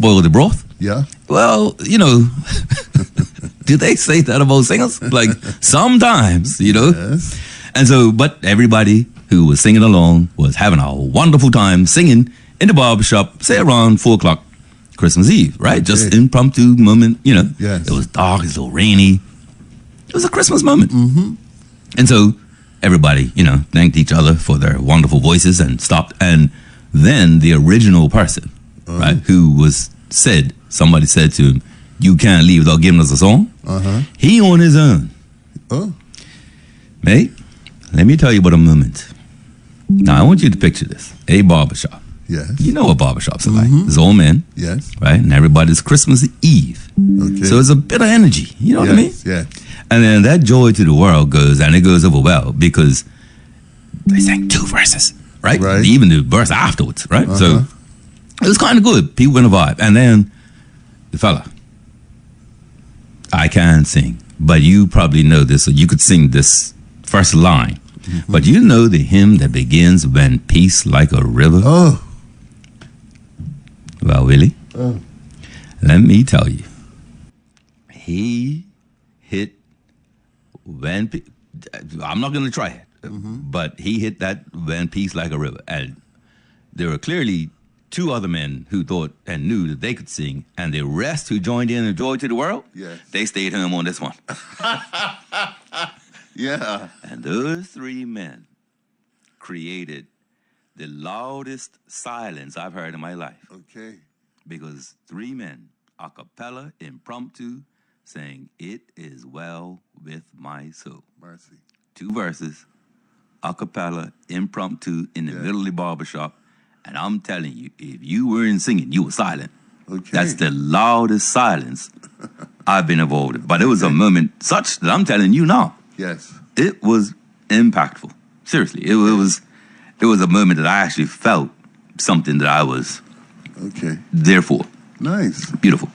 spoil the broth. Yeah. Well, do they say that about singers? Like, sometimes, Yes. And so, but everybody who was singing along was having a wonderful time singing in the barbershop, say around 4 o'clock Christmas Eve, right? Just impromptu moment, Yes. It was dark, it was a little rainy. It was a Christmas moment. Mm-hmm. And so everybody, thanked each other for their wonderful voices and stopped. And then the original person, right, who somebody said to him, "You can't leave without giving us a song." He on his own. Oh. Mate, let me tell you about a moment. Now, I want you to picture this. A barbershop. Yes. You know what barbershops are like. There's old men, Yes. right? And everybody's Christmas Eve. Okay. So it's a bit of energy. You know what I mean? Yeah. And then that joy to the world goes, and it goes over well because they sang 2 verses, right? Right. Even the verse afterwards, right? So it was kind of good. People in a vibe. And then the fella, I can't sing, but you probably know this, so you could sing this first line. But you know the hymn that begins, "When peace like a river"? Oh. Well, Willie, let me tell you, he hit I'm not going to try it, but he hit that "When peace like a river." And there were clearly 2 other men who thought and knew that they could sing, and the rest who joined in and joy to the world, they stayed home on this one. Yeah. And those 3 men created the loudest silence I've heard in my life. Okay. Because 3 men, a cappella, impromptu, saying, "It is well with my soul." Mercy. 2 verses, a cappella, impromptu, in the middle of the barbershop. And I'm telling you, if you weren't singing, you were silent. Okay. That's the loudest silence I've been involved in. But it was a moment such that I'm telling you now, Yes. it was impactful. Seriously, it was a moment that I actually felt something that I was there for. Nice. Beautiful.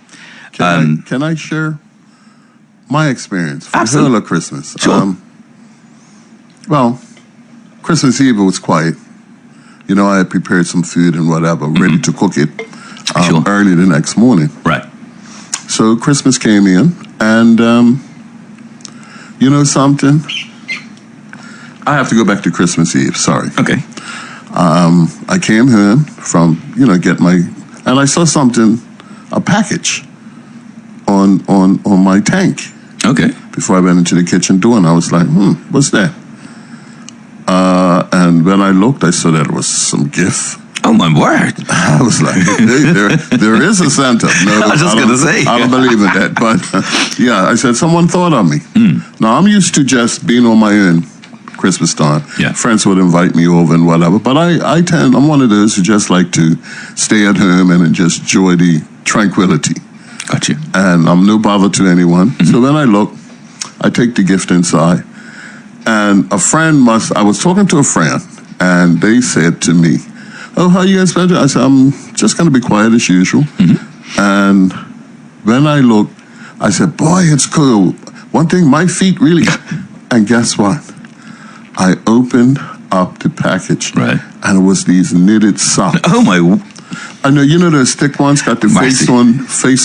Can I share my experience for Absolutely. Hula Christmas? Sure. Well, Christmas Eve, it was quiet. I had prepared some food and whatever, ready to cook it early the next morning. Right. So Christmas came in, and you know something? I have to go back to Christmas Eve, sorry. Okay. I came home from, and I saw something, a package on my tank. Okay. Before I went into the kitchen door, and I was like, what's that? And when I looked, I saw that it was some gift. Oh, my word. I was like, hey, there is a Santa. No, I was just going to say. I don't believe in that. But I said, someone thought of me. Now, I'm used to just being on my own Christmas time. Yeah. Friends would invite me over and whatever. But I'm one of those who just like to stay at home and just enjoy the tranquility. Got you. And I'm no bother to anyone. So when I look, I take the gift inside. And I was talking to a friend, and they said to me, "Oh, how you guys spend it?" I said, "I'm just going to be quiet as usual." And when I looked, I said, "Boy, it's cool. One thing, my feet really..." And guess what? I opened up the package, right, and it was these knitted socks. Oh my! I know, those thick ones got the face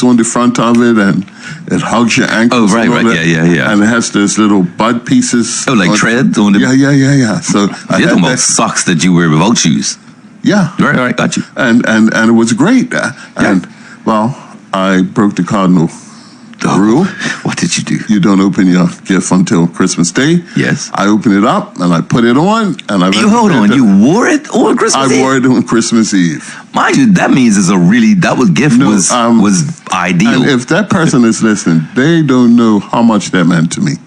on the front of it, and it hugs your ankles. Oh, right, yeah. And it has those little bud pieces. Oh, like treads on the. Yeah. So you're talking about socks that you wear without shoes. Yeah. Right, got you. And it was great. And well, I broke the cardinal rule. What did you do? You don't open your gift until Christmas Day. Yes. I opened it up and I put it on, and hold on. You wore it on Christmas Eve? I wore it on Christmas Eve. Mind you, that means was ideal. And if that person is listening, they don't know how much that meant to me.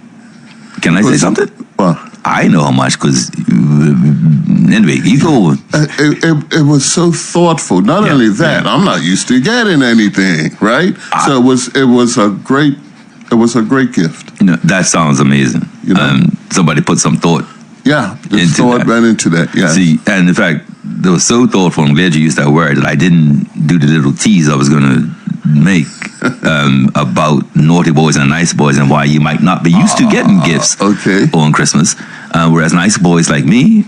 Can I say something? Well, I know how much, because anyway, you go on. It was so thoughtful. Not only that, I'm not used to getting anything, right? So it was a great gift. That sounds amazing. Somebody put some thought. Yeah, the thought went into that. Yeah. See, and in fact, they were so thoughtful. I'm glad you used that word, that I didn't do the little tease I was going to make about naughty boys and nice boys and why you might not be used to getting gifts on Christmas. Whereas nice boys like me,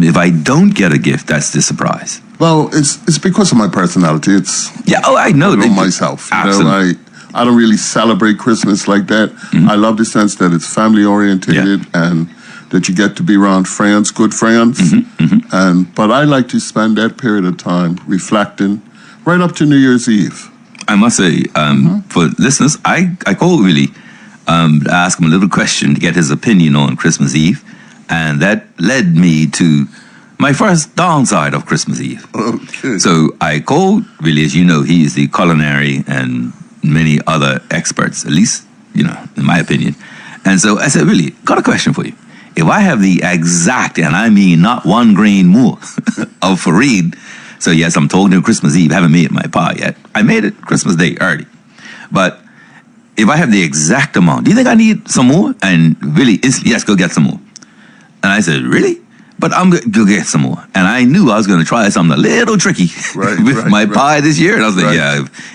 if I don't get a gift, that's the surprise. Well, it's because of my personality. It's Yeah, oh, I know. myself. Absolutely. I don't really celebrate Christmas like that. I love the sense that it's family oriented and that you get to be around friends, good friends. But I like to spend that period of time reflecting right up to New Year's Eve. I must say, for listeners, I called Willie to ask him a little question to get his opinion on Christmas Eve, and that led me to my first downside of Christmas Eve. Okay. So I called Willie, as you know, he is the culinary and many other experts, at least, in my opinion. And so I said, Willie, got a question for you. If I have the exact, and I mean not 1 grain more, of farine, so yes, I'm talking to Christmas Eve, haven't made my pie yet. I made it Christmas Day early. But if I have the exact amount, do you think I need some more? And Willie instantly, yes, go get some more. And I said, really? But I'm going to go get some more. And I knew I was going to try something a little tricky with my pie this year. And I was like,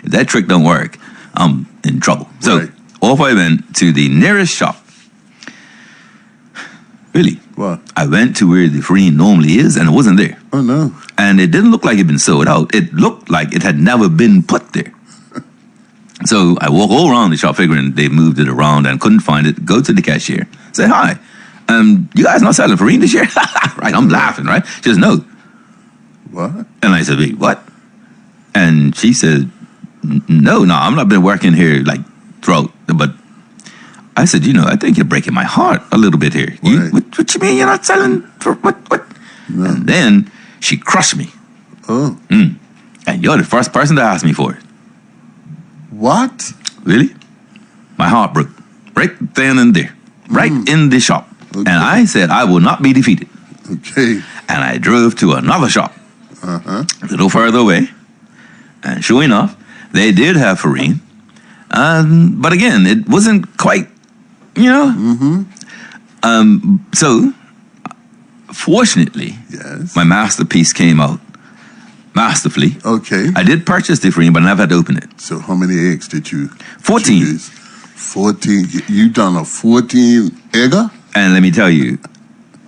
if that trick don't work, I'm in trouble. So off I went to the nearest shop. Really? What? I went to where the farine normally is, and it wasn't there. Oh, no. And it didn't look like it'd been sold out. It looked like it had never been put there. So I walk all around the shop figuring they moved it around and couldn't find it. Go to the cashier. Say, hi, you guys not selling farine this year? Right, I'm laughing, right? She says, no. What? And I said, wait, what? And she said, no, I've not been working here like throughout, but I said, I think you're breaking my heart a little bit here. What you mean you're not selling for what? No. And then she crushed me. Oh. And you're the first person to ask me for it. What? Really? My heart broke. Right then and there. Right in the shop. Okay. And I said, I will not be defeated. Okay. And I drove to another shop. A little further away. And sure enough, they did have farine. But again, it wasn't quite, So, fortunately, my masterpiece came out masterfully. Okay. I did purchase the farine, but I never had to open it. So how many eggs did you 14. Choose? 14. You done a 14 egger? And let me tell you,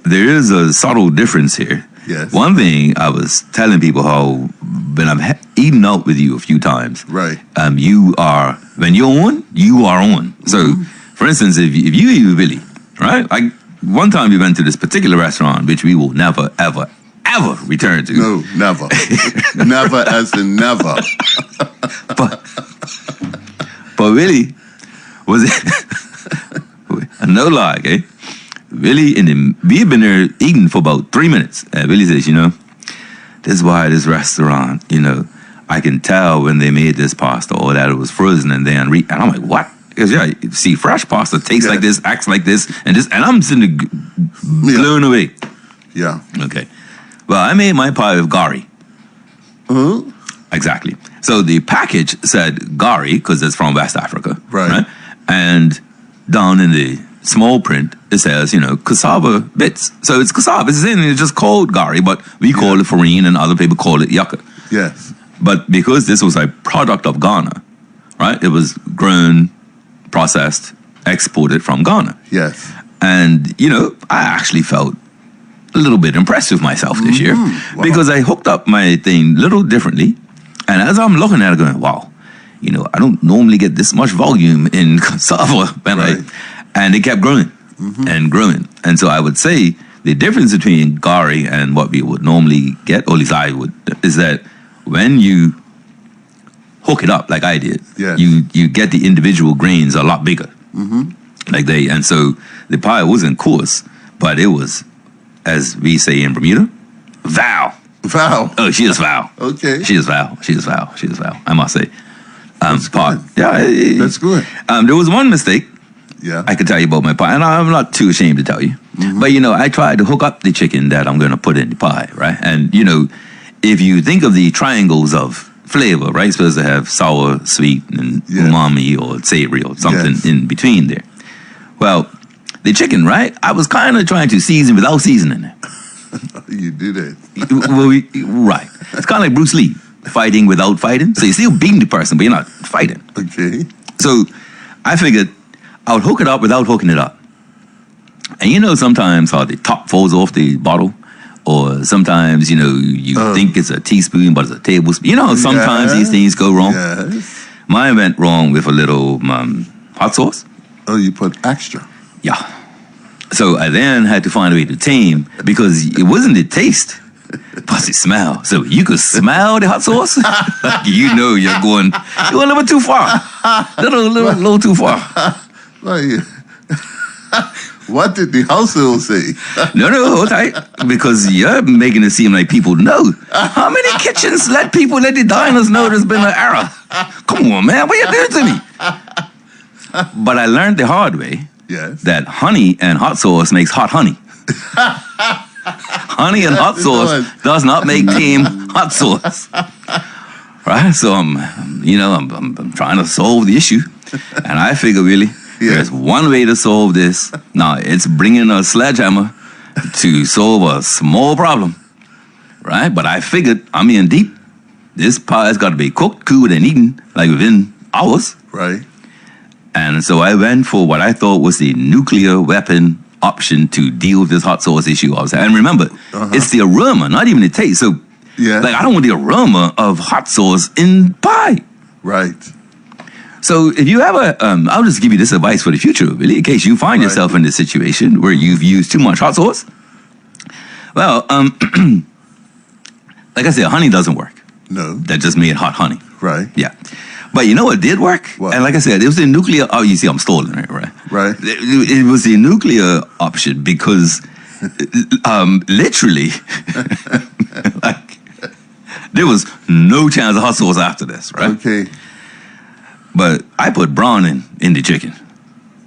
there is a subtle difference here. Yes. One thing I was telling people how when I've eaten out with you a few times, right? When you're on, you are on. So, for instance, if you eat with Billy, right? One time we went to this particular restaurant, which we will never, ever, ever return to. No, never. Never as in never. But Willie was it? No lie, okay? Willie we've been there eating for about 3 minutes. And Willie says, this is why this restaurant, I can tell when they made this pasta or that it was frozen and then and I'm like, what? Because you see, fresh pasta tastes like this, acts like this, and I'm sitting there blown away. Yeah. Okay. Well, I made my pie with gari. Exactly. So the package said gari because it's from West Africa. Right? And down in the small print, it says, cassava bits. So it's cassava. It's just called gari, but we call it farine and other people call it yucca. Yes. But because this was a product of Ghana, right? It was grown, processed, exported from Ghana. Yes. And, I actually felt a little bit impressed with myself this year because I hooked up my thing a little differently. And as I'm looking at it going, wow, I don't normally get this much volume in cassava. And it kept growing and growing. And so I would say the difference between gari and what we would normally get, or at least I would, is that when you hook it up like I did, you get the individual grains a lot bigger. And so the pie wasn't coarse, but it was, as we say in Bermuda, Val. Oh, she is Val. Okay. She is Val. I must say. That's good. Yeah, that's good. There was one mistake. Yeah. I could tell you about my pie, and I'm not too ashamed to tell you. But, I tried to hook up the chicken that I'm going to put in the pie, right? And, if you think of the triangles of flavor, right? It's supposed to have sour, sweet, and umami or savory or something in between there. Well, the chicken, right? I was kind of trying to season without seasoning it. You did it. Right. It's kind of like Bruce Lee, fighting without fighting. So you're still beating the person, but you're not fighting. Okay. So I figured I would hook it up without hooking it up. And sometimes how the top falls off the bottle or sometimes, you know, you think it's a teaspoon, but it's a tablespoon. You know, sometimes these things go wrong. Yes. Mine went wrong with a little hot sauce. Oh, you put extra. Yeah. So I then had to find a way to tame, because it wasn't the taste, but the smell. So you could smell the hot sauce. Like, you know you're going a little bit too far. Little too far. Like, what did the household say? No, hold tight. Because you're making it seem like people know. How many kitchens let the diners know there's been an error? Come on, man. What are you doing to me? But I learned the hard way. Yes. That honey and hot sauce makes hot honey. Honey and hot sauce does not make tame hot sauce. Right? So I'm trying to solve the issue. And I figure, really, there's one way to solve this. Now, it's bringing a sledgehammer to solve a small problem. Right? But I figured, I'm in deep. This pie's got to be cooked, cooled, and eaten, like within hours. Right. And so I went for what I thought was the nuclear weapon option to deal with this hot sauce issue I was having. And remember, it's the aroma, not even the taste. So, like, I don't want the aroma of hot sauce in pie. Right. So if you ever, I'll just give you this advice for the future, really, in case you find yourself in this situation where you've used too much hot sauce. Well, like I said, honey doesn't work. No. That just made hot honey. Right. Yeah. But you know what did work? What? And like I said, it was the nuclear. Oh, you see, I'm stalling it, right? Right. It was the nuclear option because, literally, like, there was no chance of hot sauce after this, right? Okay. But I put browning in the chicken.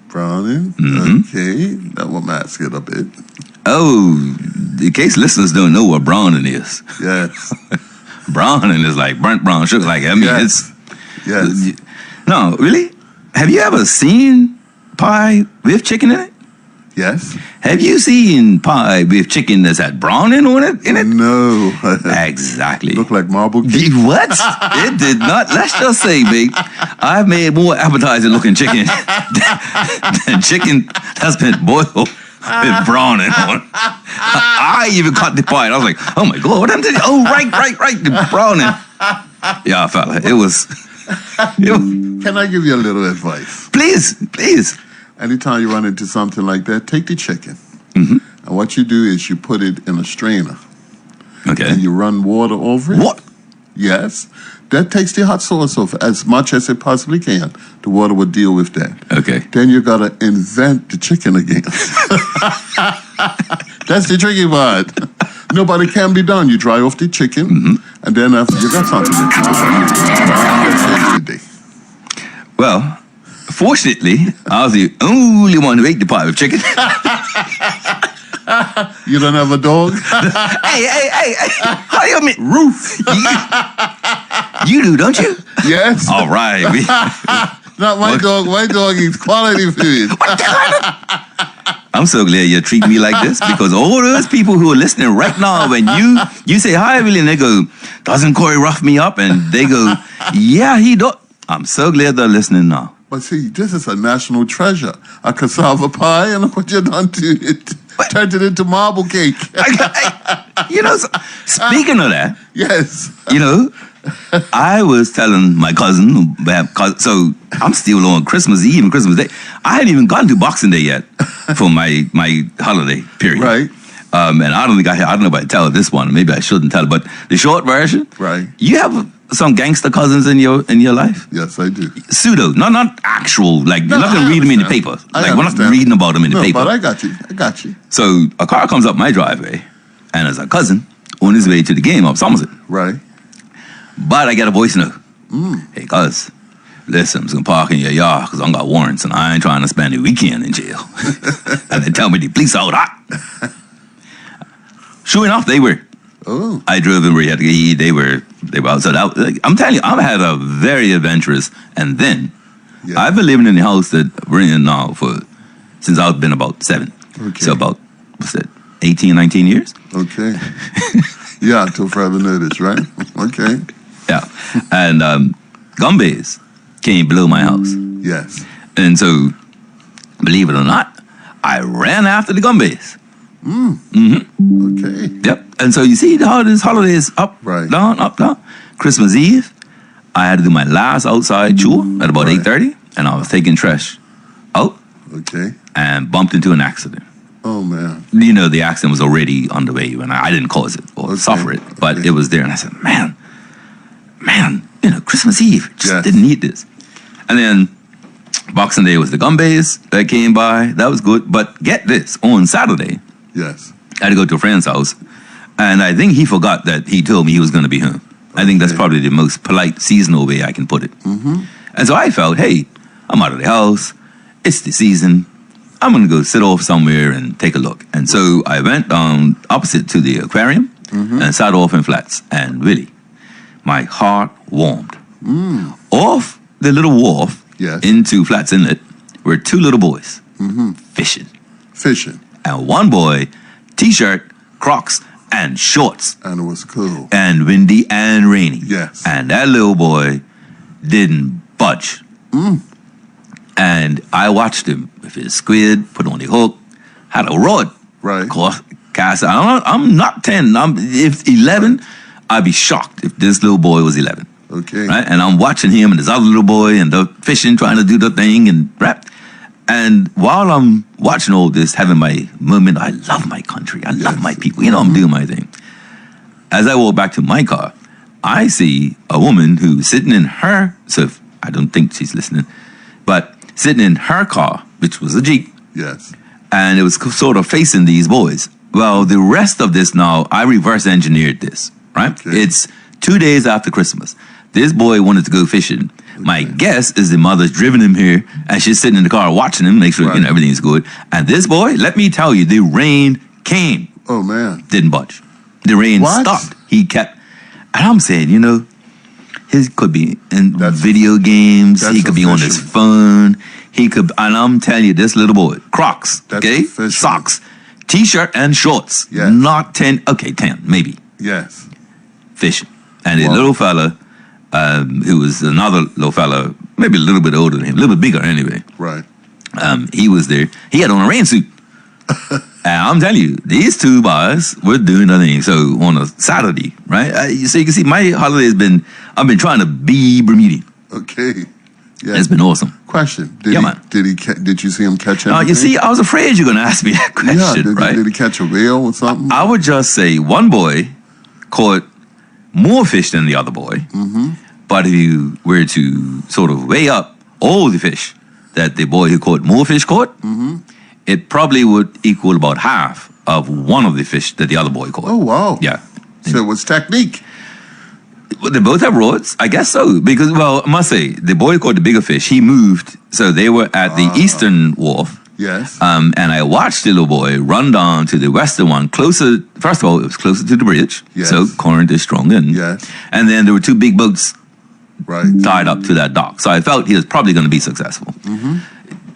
Browning? Mm-hmm. Okay. That will mask it a bit. Oh, in case listeners don't know what browning is. Yes. Browning is like burnt brown sugar. Like, I mean, it's... Yes. No, really? Have you ever seen pie with chicken in it? Yes. Have you seen pie with chicken that's had browning on it? No. Exactly. Look like marble cake. What? It did not. Let's just say, babe, I've made more appetizing looking chicken than chicken that's been boiled with browning on. I even caught the pie. I was like, oh my God, what happened to Oh, right, the browning. Yeah, fella, it was... Can I give you a little advice? Please. Anytime you run into something like that, take the chicken. Mm-hmm. And what you do is you put it in a strainer. Okay. And you run water over it. What? Yes. That takes the hot sauce off as much as it possibly can. The water will deal with that. Okay. Then you got to invent the chicken again. That's the tricky part. No, but it can be done. You dry off the chicken, and then after you got something that you can do. Well, fortunately, I was the only one who ate the pie with chicken. You don't have a dog? Hey. How do you mean? Roof. You do, don't you? Yes. All right. Not my dog. My dog eats quality food. I'm so glad you're treating me like this, because all those people who are listening right now, when you say hi, Willie, and they go, doesn't Corey rough me up? And they go, yeah, he does. I'm so glad they're listening now. But see, this is a national treasure. A cassava pie, and look what you done to it. Turned it into marble cake. Speaking of that, yes. I was telling my cousin, so I'm still on Christmas Eve and Christmas Day. I hadn't even gotten to Boxing Day yet for my holiday period. Right. And I don't know if I tell this one. Maybe I shouldn't tell it. But the short version, right? You have some gangster cousins in your life? Yes, I do. Pseudo, not actual. Like, you're not going to read them in the paper. Like, we're not reading about them in the paper. But I got you. So a car comes up my driveway, and there's a cousin on his way to the game up Somerset. Right. But I get a voice note. Hey, cuz, listen, I'm just going to park in your yard because I got warrants and I ain't trying to spend the weekend in jail. And they tell me the police out hot. Sure enough, they were. Oh. I drove in where he had to get. They were out. So I'm telling you, I've had a very adventurous. And then I've been living in the house that we're in now since I've been about 7. Okay. So about, 18, 19 years? Okay. Yeah, until further notice, right? Okay. Yeah. And Gumbays came below my house. Yes. And so, believe it or not, I ran after the Gumbays. Okay. Yep. And so you see how this holiday is up, Right. down, up, down. Christmas Eve, I had to do my last outside chore at about Right. 8:30, and I was taking trash out Okay. and bumped into an accident. Oh man. You know, the accident was already underway, and I didn't cause it or Okay. suffer it, but Okay. it was there. And I said, man, Christmas Eve, just Yes. didn't need this. And then Boxing Day was the gumbays that came by. That was good. But get this, on Saturday, Yes. I had to go to a friend's house, and I think he forgot that he told me he was going to be home. I think that's Okay. probably the most polite, seasonal way I can put it. And so I felt, hey, I'm out of the house. It's the season. I'm going to go sit off somewhere and take a look. And so I went opposite to the aquarium and sat off in Flats. And really, my heart warmed. Off the little wharf Yes. into Flats Inlet were two little boys fishing. Fishing. And one boy, T-shirt, Crocs, and shorts. And it was cool. And windy and rainy. Yes. And that little boy didn't budge. And I watched him with his squid, put on the hook, had a rod. Right. Cast. I'm not 10. If 11, I'd be shocked if this little boy was 11. Okay. Right? And I'm watching him and this other little boy and the fishing, trying to do the thing and rap. And while I'm watching all this, having my moment, I love my country. I love my people. I'm doing my thing. As I walk back to my car, I see a woman who's sitting in her, so I don't think she's listening, but sitting in her car, which was a Jeep, Yes. and it was sort of facing these boys. Well, the rest of this now, I reverse engineered this, right? Okay. It's 2 days after Christmas. This boy wanted to go fishing. My guess is the mother's driven him here, and she's sitting in the car watching him, make sure Right. everything's good. And this boy, let me tell you, the rain came, Oh man. didn't budge. The rain What? stopped. He kept, and I'm saying, he could be in That's- video games. that's He could a be on his fisherman. phone. He could, and I'm telling you, this little boy, Crocs, That's okay, a fisherman. socks, T-shirt and shorts. Yes. Not 10, okay, 10 maybe Yes. fishing. And the Wow. little fella, who was another little fella, maybe a little bit older than him, a little bit bigger anyway. Right. He was there. He had on a rain suit. And I'm telling you, these two boys were doing nothing. So on a Saturday, right? So you can see my holiday I've been trying to be Bermudian. Okay. Yeah. It's been awesome. Question. Did Yeah, he, man. Did you see him catch anything? You see, I was afraid you're going to ask me that yeah, question, right? did he catch a whale or something? I would just say one boy caught more fish than the other boy. But if you were to sort of weigh up all the fish that the boy who caught more fish caught, it probably would equal about half of one of the fish that the other boy caught. Oh wow. Yeah. So it was technique. Well, they both have rods. I guess so. Because, well, I must say, the boy caught the bigger fish. He moved. So they were at the eastern wharf. Yes. And I watched the little boy run down to the western one, closer. First of all, it was closer to the bridge. Yes. So current is strong. Yes. And then there were two big boats Right. tied up to that dock. So I felt he was probably going to be successful.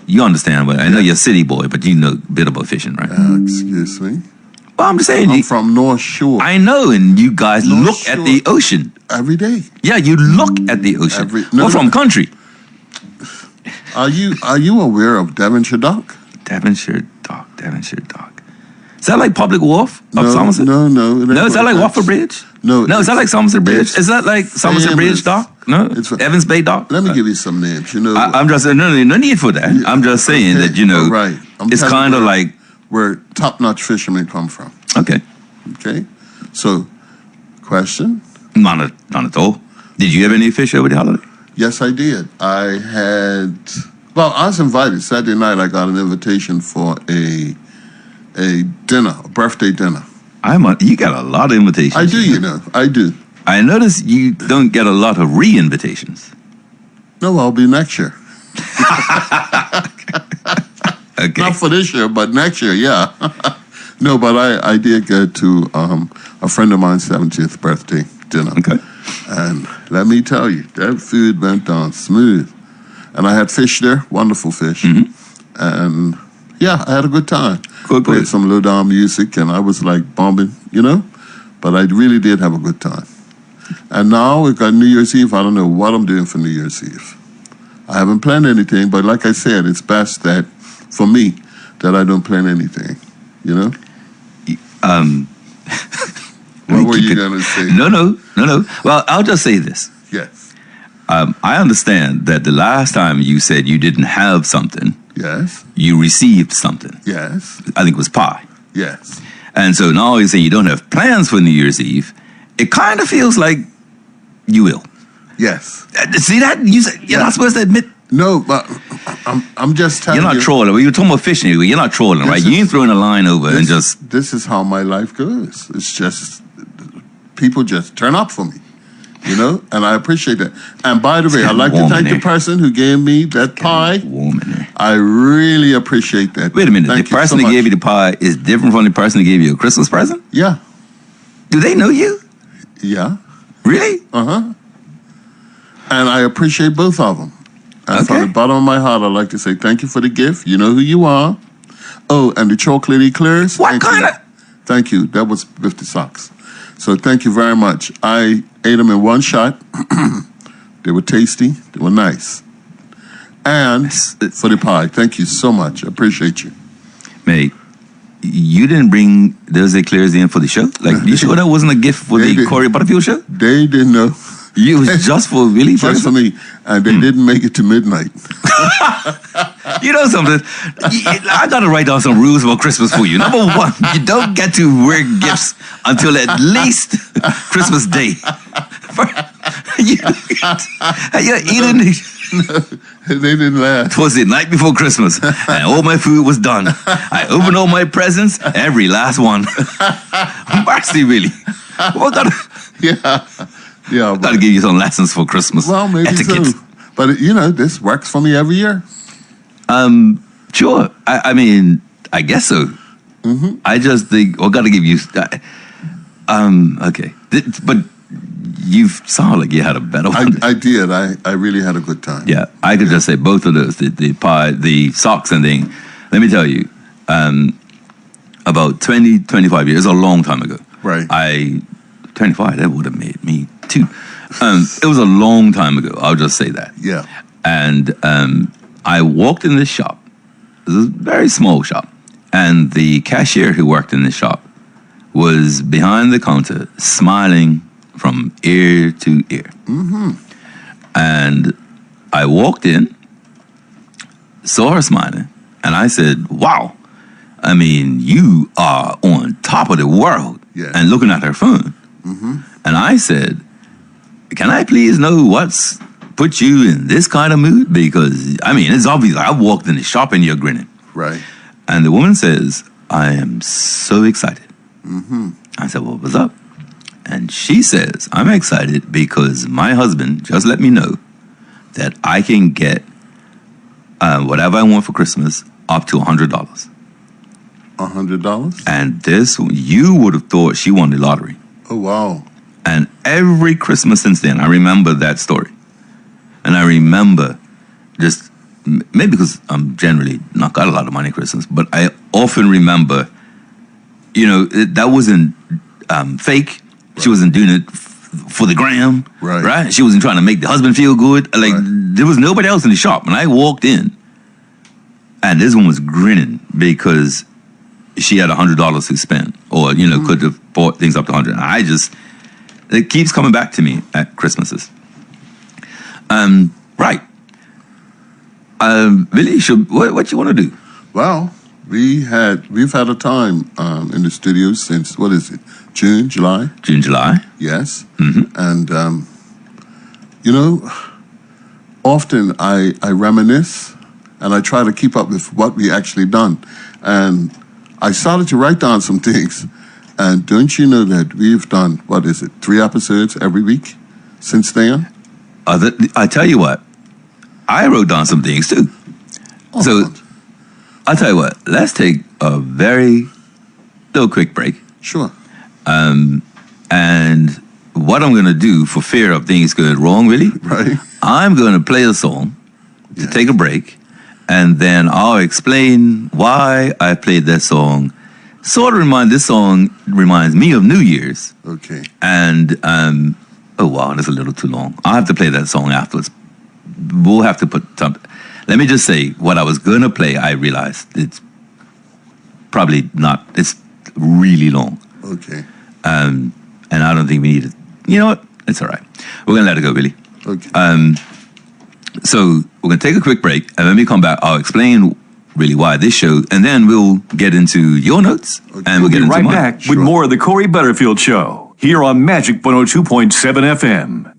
You understand, but I know you're a city boy, but you know a bit about fishing, right? Excuse me. Well, I'm just saying, I'm from North Shore. I know, and you guys North look at the Shore. ocean. Every day. Yeah, you look at the ocean. No, We're from country. Are you aware of Devonshire Dock? Devonshire Dock. Is that like Public Wharf up Somerset? No. No, is that like Watford Bridge? No, is that like Somerset Bridge? it's Is that like Somerset Bridge famous. Dock? No, It's- Evans Bay Dock. Let me give you some names. You know, I'm just no need for that. I'm just saying Okay, that right. I'm it's telling kind of you like where top-notch fishermen come from. okay, Okay, so question. not at all. Did you have any fish over the holiday? Yes, I did. I had. Well, I was invited Saturday night. I got an invitation for a dinner, a birthday dinner. You got a lot of invitations. I do, you know. I do. I notice you don't get a lot of re-invitations. No, I'll be next year. Okay. Not for this year, but next year, yeah. No, but I did go to a friend of mine's 70th birthday dinner. Okay. And let me tell you, that food went down smooth. And I had fish there, wonderful fish. And yeah, I had a good time. Good. Played some low down music and I was like bombing, you know? But I really did have a good time. And now we've got New Year's Eve. I don't know what I'm doing for New Year's Eve. I haven't planned anything, but like I said, it's best that, for me, that I don't plan anything, you know? What were you going to say? No. Well, I'll just say this. Yes. I understand that the last time you said you didn't have something, Yes. you received something. Yes. I think it was pie. Yes. And so now you say you don't have plans for New Year's Eve. It kind of feels like you will. Yes. See that? You're not supposed to admit. No, but I'm just telling you. You're not trolling. Well, you're talking about fishing. You're not trolling, right? You ain't throwing a line over and just. This is how my life goes. It's just people just turn up for me, you know, and I appreciate that. And by the way, I'd like to thank the person who gave me that pie. Warm in there. I really appreciate that. Wait a minute. Thank The person that gave you the pie is different from the person that gave you a Christmas present? Yeah. Do they know you? Yeah. Really? Uh-huh. And I appreciate both of them. And from the bottom of my heart, I'd like to say thank you for the gift. You know who you are. Oh, and the chocolate eclairs. What kind of? Thank you. That was with the socks. So thank you very much. I ate them in one shot. They were tasty. They were nice. And for the pie, thank you so much. I appreciate you. Mate, you didn't bring those eclairs in for the show? Like, you sure that wasn't a gift for the Corey Butterfield show? They didn't know. It was just for Willie? Just for me. And they didn't make it to midnight. You know something? I got to write down some rules about Christmas for you. Number one, you don't get to wear gifts until at least Christmas Day. You're eating... No, they didn't laugh. It was the night before Christmas, and all my food was done. I opened all my presents, every last one. Mercy, really. Yeah. Got to give you some lessons for Christmas. Well, maybe etiquette. so. But, you know, this works for me every year. Sure. I mean, I guess so. Mm-hmm. I just think, got to give you... okay. But you sound like you had a better one. I did. I really had a good time. Yeah, I could just say both of those, the pie, the socks and thing. Let me tell you, about 20, 25 years, a long time ago. Right. 25, that would have made me too. It was a long time ago, I'll just say that. Yeah. And I walked in this shop. It was a very small shop. And the cashier who worked in this shop was behind the counter, smiling from ear to ear. Mm-hmm. And I walked in, saw her smiling, and I said, wow, I mean, you are on top of the world. Yeah. And looking at her phone. Mm-hmm. And I said, can I please know what's put you in this kind of mood? Because, I mean, it's obvious. I walked in the shop and you're grinning. Right. And the woman says, I am so excited. Mm-hmm. I said, well, what's up? And she says, I'm excited because my husband just let me know that I can get whatever I want for Christmas up to $100. $100? And this, you would have thought she won the lottery. Oh, wow. And every Christmas since then, I remember that story. And I remember just, maybe because I'm generally not got a lot of money at Christmas, but I often remember, you know, that wasn't fake. She wasn't doing it for the gram, right? She wasn't trying to make the husband feel good. Like, there was nobody else in the shop. And I walked in, and this one was grinning because she had $100 to spend, or, you know, could have bought things up to 100. And it keeps coming back to me at Christmases. Right. Billy, what you want to do? Well, we've had a time in the studio since, what is it, June, July? June, July. Yes. Mm-hmm. And, you know, often I reminisce and I try to keep up with what we actually done. And I started to write down some things. And don't you know that we've done, 3 episodes every week since then? I tell you what, I wrote down some things too. Oh, so I'll tell you what, let's take a very little quick break. Sure. And what I'm going to do for fear of things going wrong, really, right? I'm going to play a song to take a break, and then I'll explain why I played that song. This song reminds me of New Year's. Okay. And, oh wow, that's a little too long. I'll have to play that song afterwards. We'll have to put something. Let me just say, what I was going to play, I realized it's probably not, it's really long. Okay. And I don't think we need it. You know what? It's all right. We're going to let it go, Billy. Okay. So we're going to take a quick break, and when we come back, I'll explain really why this show, and then we'll get into your notes, and we'll get be into right mine. back with more of the Corey Butterfield Show here on Magic 102.7 FM.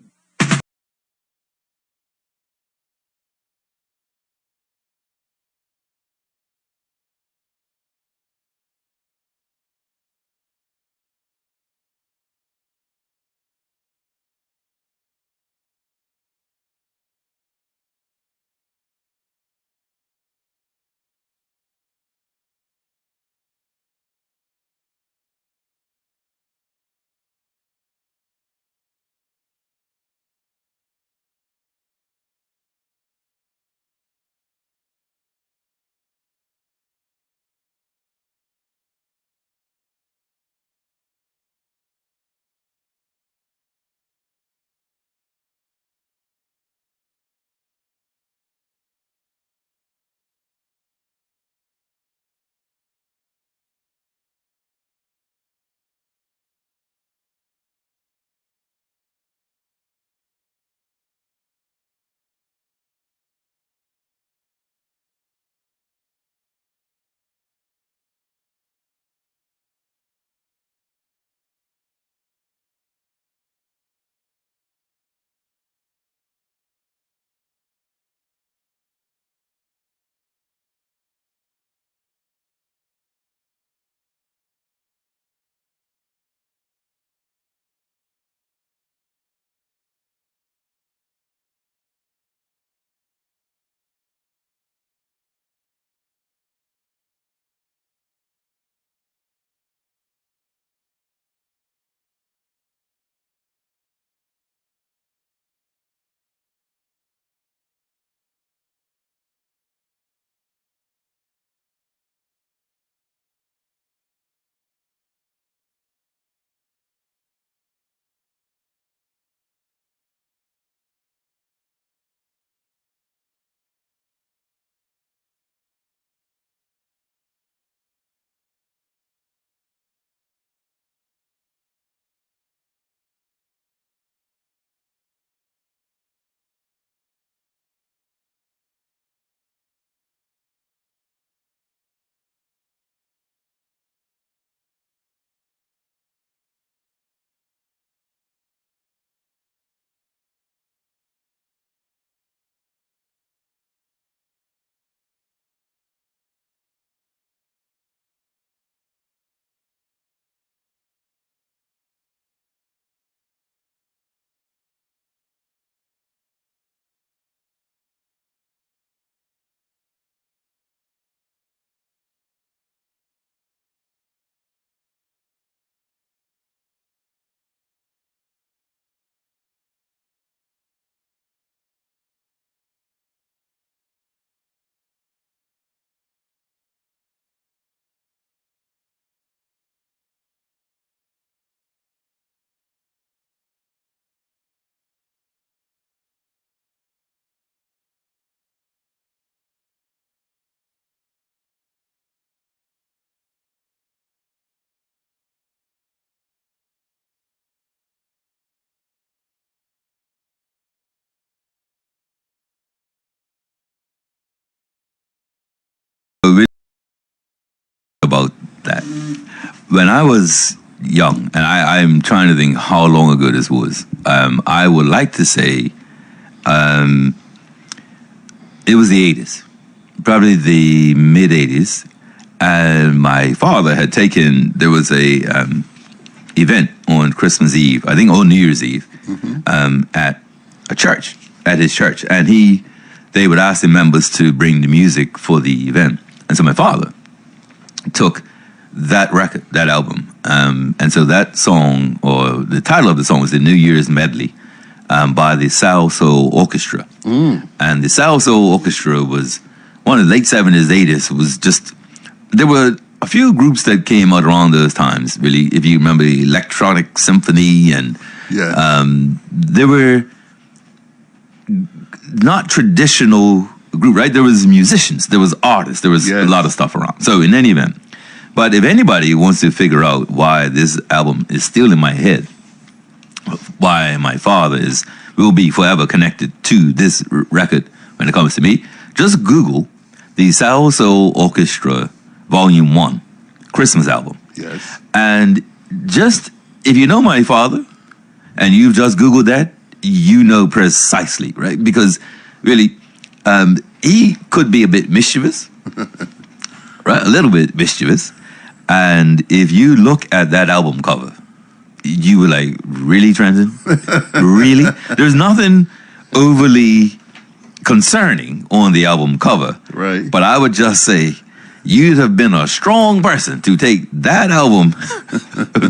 About that. When I was young, and I'm trying to think how long ago this was, I would like to say it was the 80s, probably the mid 80s, and my father had taken, there was a event on Christmas Eve, I think on New Year's Eve, at a church, at his church, and they would ask the members to bring the music for the event. And so my father took that record, that album, and so that song, or the title of the song was the New Year's Medley, by the Soul Soul Orchestra. And the Soul Soul Orchestra was one of the late 70s, 80s, was just, there were a few groups that came out around those times, really, if you remember the Electronic Symphony, and there were not traditional group, right? There was musicians, there was artists, there was a lot of stuff around. So in any event, But if anybody wants to figure out why this album is still in my head, why my father will be forever connected to this record when it comes to me, just Google the Soul Soul Orchestra Volume 1 Christmas album. Yes. And just, if you know my father, and you've just Googled that, you know precisely, right? Because really, he could be a bit mischievous, right? A little bit mischievous. And if you look at that album cover, you were like, really, Trenton? Really? There's nothing overly concerning on the album cover. Right. But I would just say, you'd have been a strong person to take that album,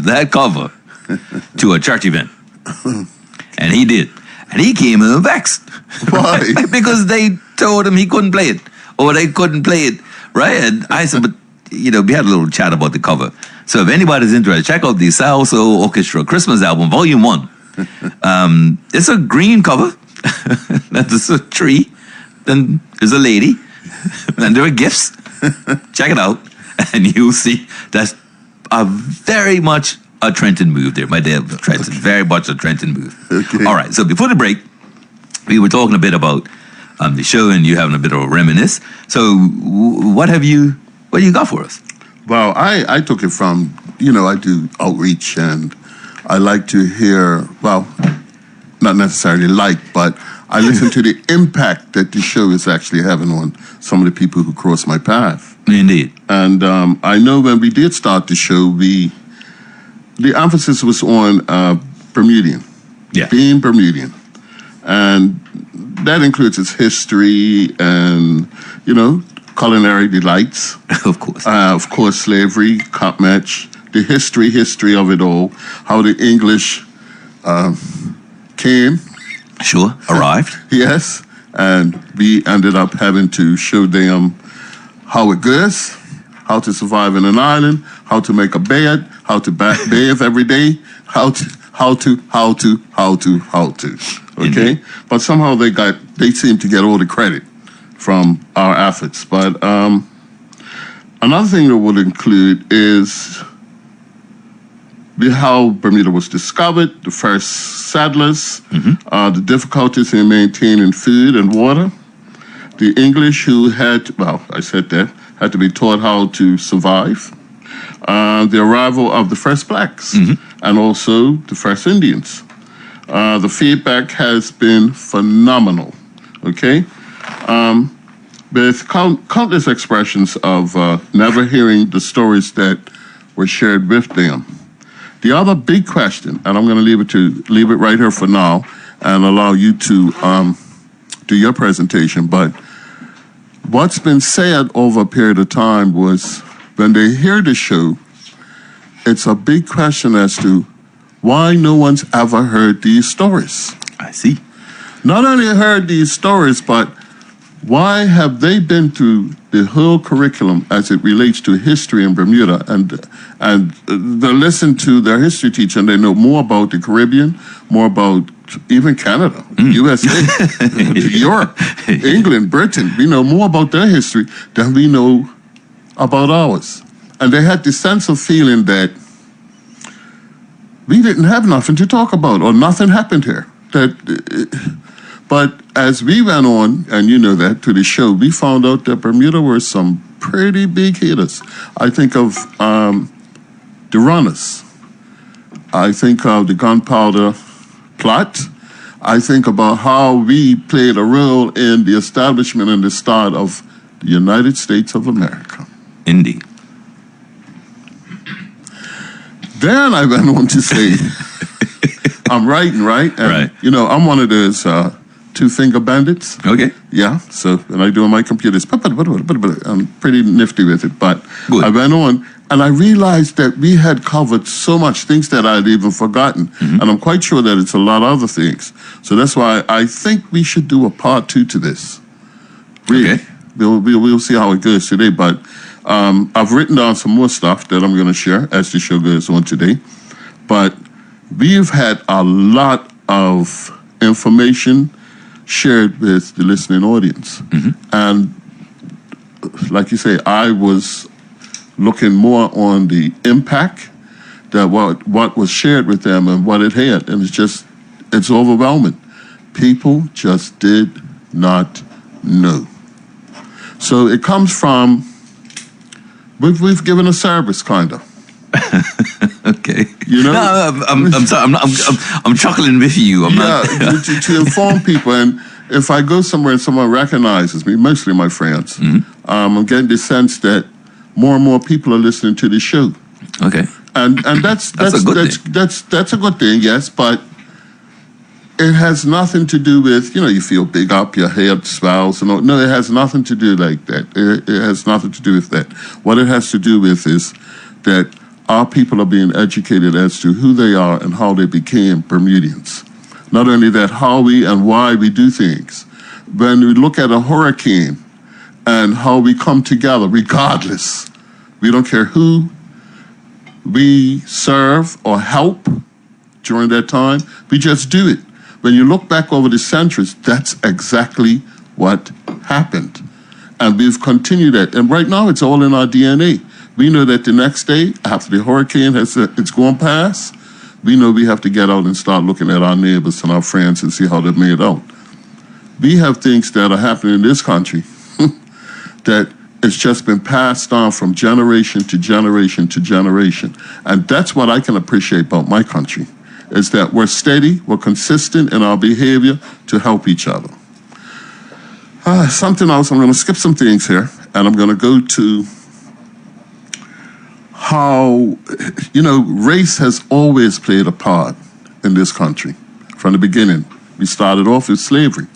that cover, to a church event. And he did. And he came in vexed. Why? Because they told him he couldn't play it. Or they couldn't play it. Right? And I said, but, we had a little chat about the cover. So if anybody's interested, check out the Soul Soul Orchestra Christmas album, Volume 1. It's a green cover. That's a tree. Then there's a lady. And there are gifts. Check it out. And you'll see that's very much a Trenton move there. My dad was Trenton. Okay. Very much a Trenton move. Okay. All right. So before the break, we were talking a bit about the show and you having a bit of a reminisce. So what do you got for us? Well, I took it from, I do outreach and I like to hear, well, not necessarily but I listen to the impact that the show is actually having on some of the people who cross my path. Indeed. And I know when we did start the show, the emphasis was on Bermudian, being Bermudian. And that includes its history and, culinary delights. Of course. Of course, slavery, cop match, the history of it all, how the English came. Sure, arrived. Yes, and we ended up having to show them how it goes, how to survive in an island, how to make a bed, how to bathe every day, how to. Okay, Indeed. But somehow they seem to get all the credit from our efforts. But another thing that would include is how Bermuda was discovered, the first settlers, the difficulties in maintaining food and water, the English who had to be taught how to survive, the arrival of the first blacks, and also the first Indians. The feedback has been phenomenal, okay? With countless expressions of never hearing the stories that were shared with them. The other big question, and I'm going to leave it right here for now and allow you to do your presentation, but what's been said over a period of time was when they hear the show, it's a big question as to why no one's ever heard these stories. I see. Not only heard these stories, but why have they been through the whole curriculum as it relates to history in Bermuda and they listen to their history teacher and they know more about the Caribbean, more about even Canada, USA, Europe, England, Britain. We know more about their history than we know about ours. And they had this sense of feeling that we didn't have nothing to talk about or nothing happened here. But as we went on, and you know that, to the show, we found out that Bermuda were some pretty big hitters. I think of the Runners. I think of the Gunpowder Plot. I think about how we played a role in the establishment and the start of the United States of America. Indeed. Then I went on to say, I'm writing, right? And, right. I'm one of those two-finger bandits. Okay. Yeah, so, and I do on my computers. I'm pretty nifty with it, but Good. I went on, and I realized that we had covered so much things that I'd even forgotten, and I'm quite sure that it's a lot of other things. So that's why I think we should do a part 2 to this. Really. Okay. We'll see how it goes today, but I've written down some more stuff that I'm going to share as the show goes on today. But we've had a lot of information shared with the listening audience. And like you say, I was looking more on the impact that what was shared with them and what it had. And it's overwhelming. People just did not know. So it comes from, we've given a service, kind of. Okay. You know? No, I'm sorry. I'm chuckling with you. I'm not. to inform people. And if I go somewhere and someone recognizes me, mostly my friends, I'm getting the sense that more and more people are listening to the show. Okay. And that's a good thing. That's a good thing, yes, but it has nothing to do with, you feel big up, your head swells. No, it has nothing to do like that. It has nothing to do with that. What it has to do with is that our people are being educated as to who they are and how they became Bermudians. Not only that, how we and why we do things. When we look at a hurricane and how we come together, regardless, we don't care who we serve or help during that time, we just do it. When you look back over the centuries, that's exactly what happened. And we've continued that. And right now, it's all in our DNA. We know that the next day, after the hurricane it's gone past, we know we have to get out and start looking at our neighbors and our friends and see how they've made out. We have things that are happening in this country that it's just been passed on from generation to generation to generation. And that's what I can appreciate about my country, is that we're steady, we're consistent in our behavior to help each other. Something else, I'm going to skip some things here, and I'm going to go to how, race has always played a part in this country. From the beginning, we started off with slavery,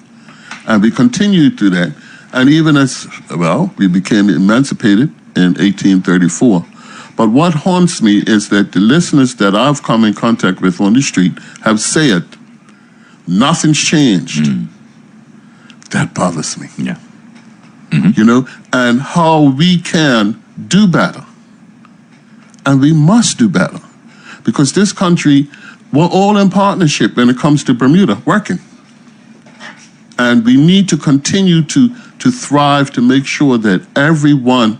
and we continued to that. And even we became emancipated in 1834. But what haunts me is that the listeners that I've come in contact with on the street have said, nothing's changed. That bothers me. Yeah. And how we can do better. And we must do better. Because this country, we're all in partnership when it comes to Bermuda, working. And we need to continue to thrive, to make sure that everyone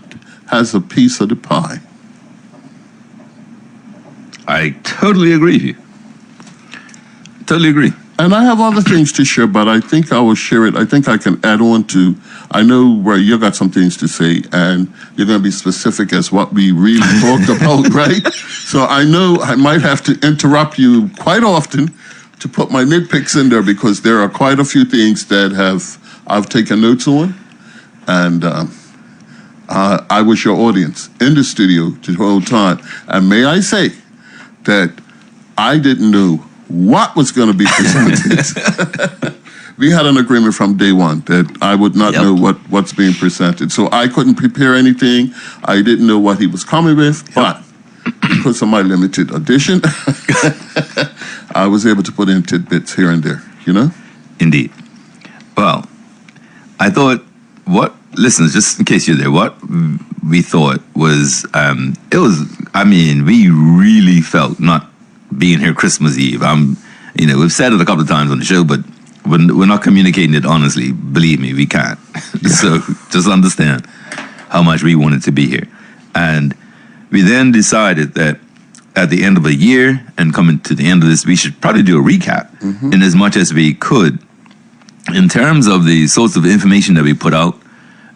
has a piece of the pie. I totally agree with you. Totally agree. And I have other things to share, but I think I will share it. I think I can add on to, I know where you got some things to say, and you're going to be specific as what we really talked about, right? So I know I might have to interrupt you quite often to put my nitpicks in there, because there are quite a few things that I've taken notes on, and I was your audience in the studio the whole time. And may I say that I didn't know what was going to be presented. We had an agreement from day one that I would not know what's being presented. So I couldn't prepare anything. I didn't know what he was coming with, but because of my limited audition, I was able to put in tidbits here and there, Indeed. Well, I thought, listeners, just in case you're there, what we thought was, we really felt not being here Christmas Eve. We've said it a couple of times on the show, but we're not communicating it honestly. Believe me, we can't. So just understand how much we wanted to be here. And we then decided that at the end of a year and coming to the end of this, we should probably do a recap in as much as we could in terms of the sorts of information that we put out,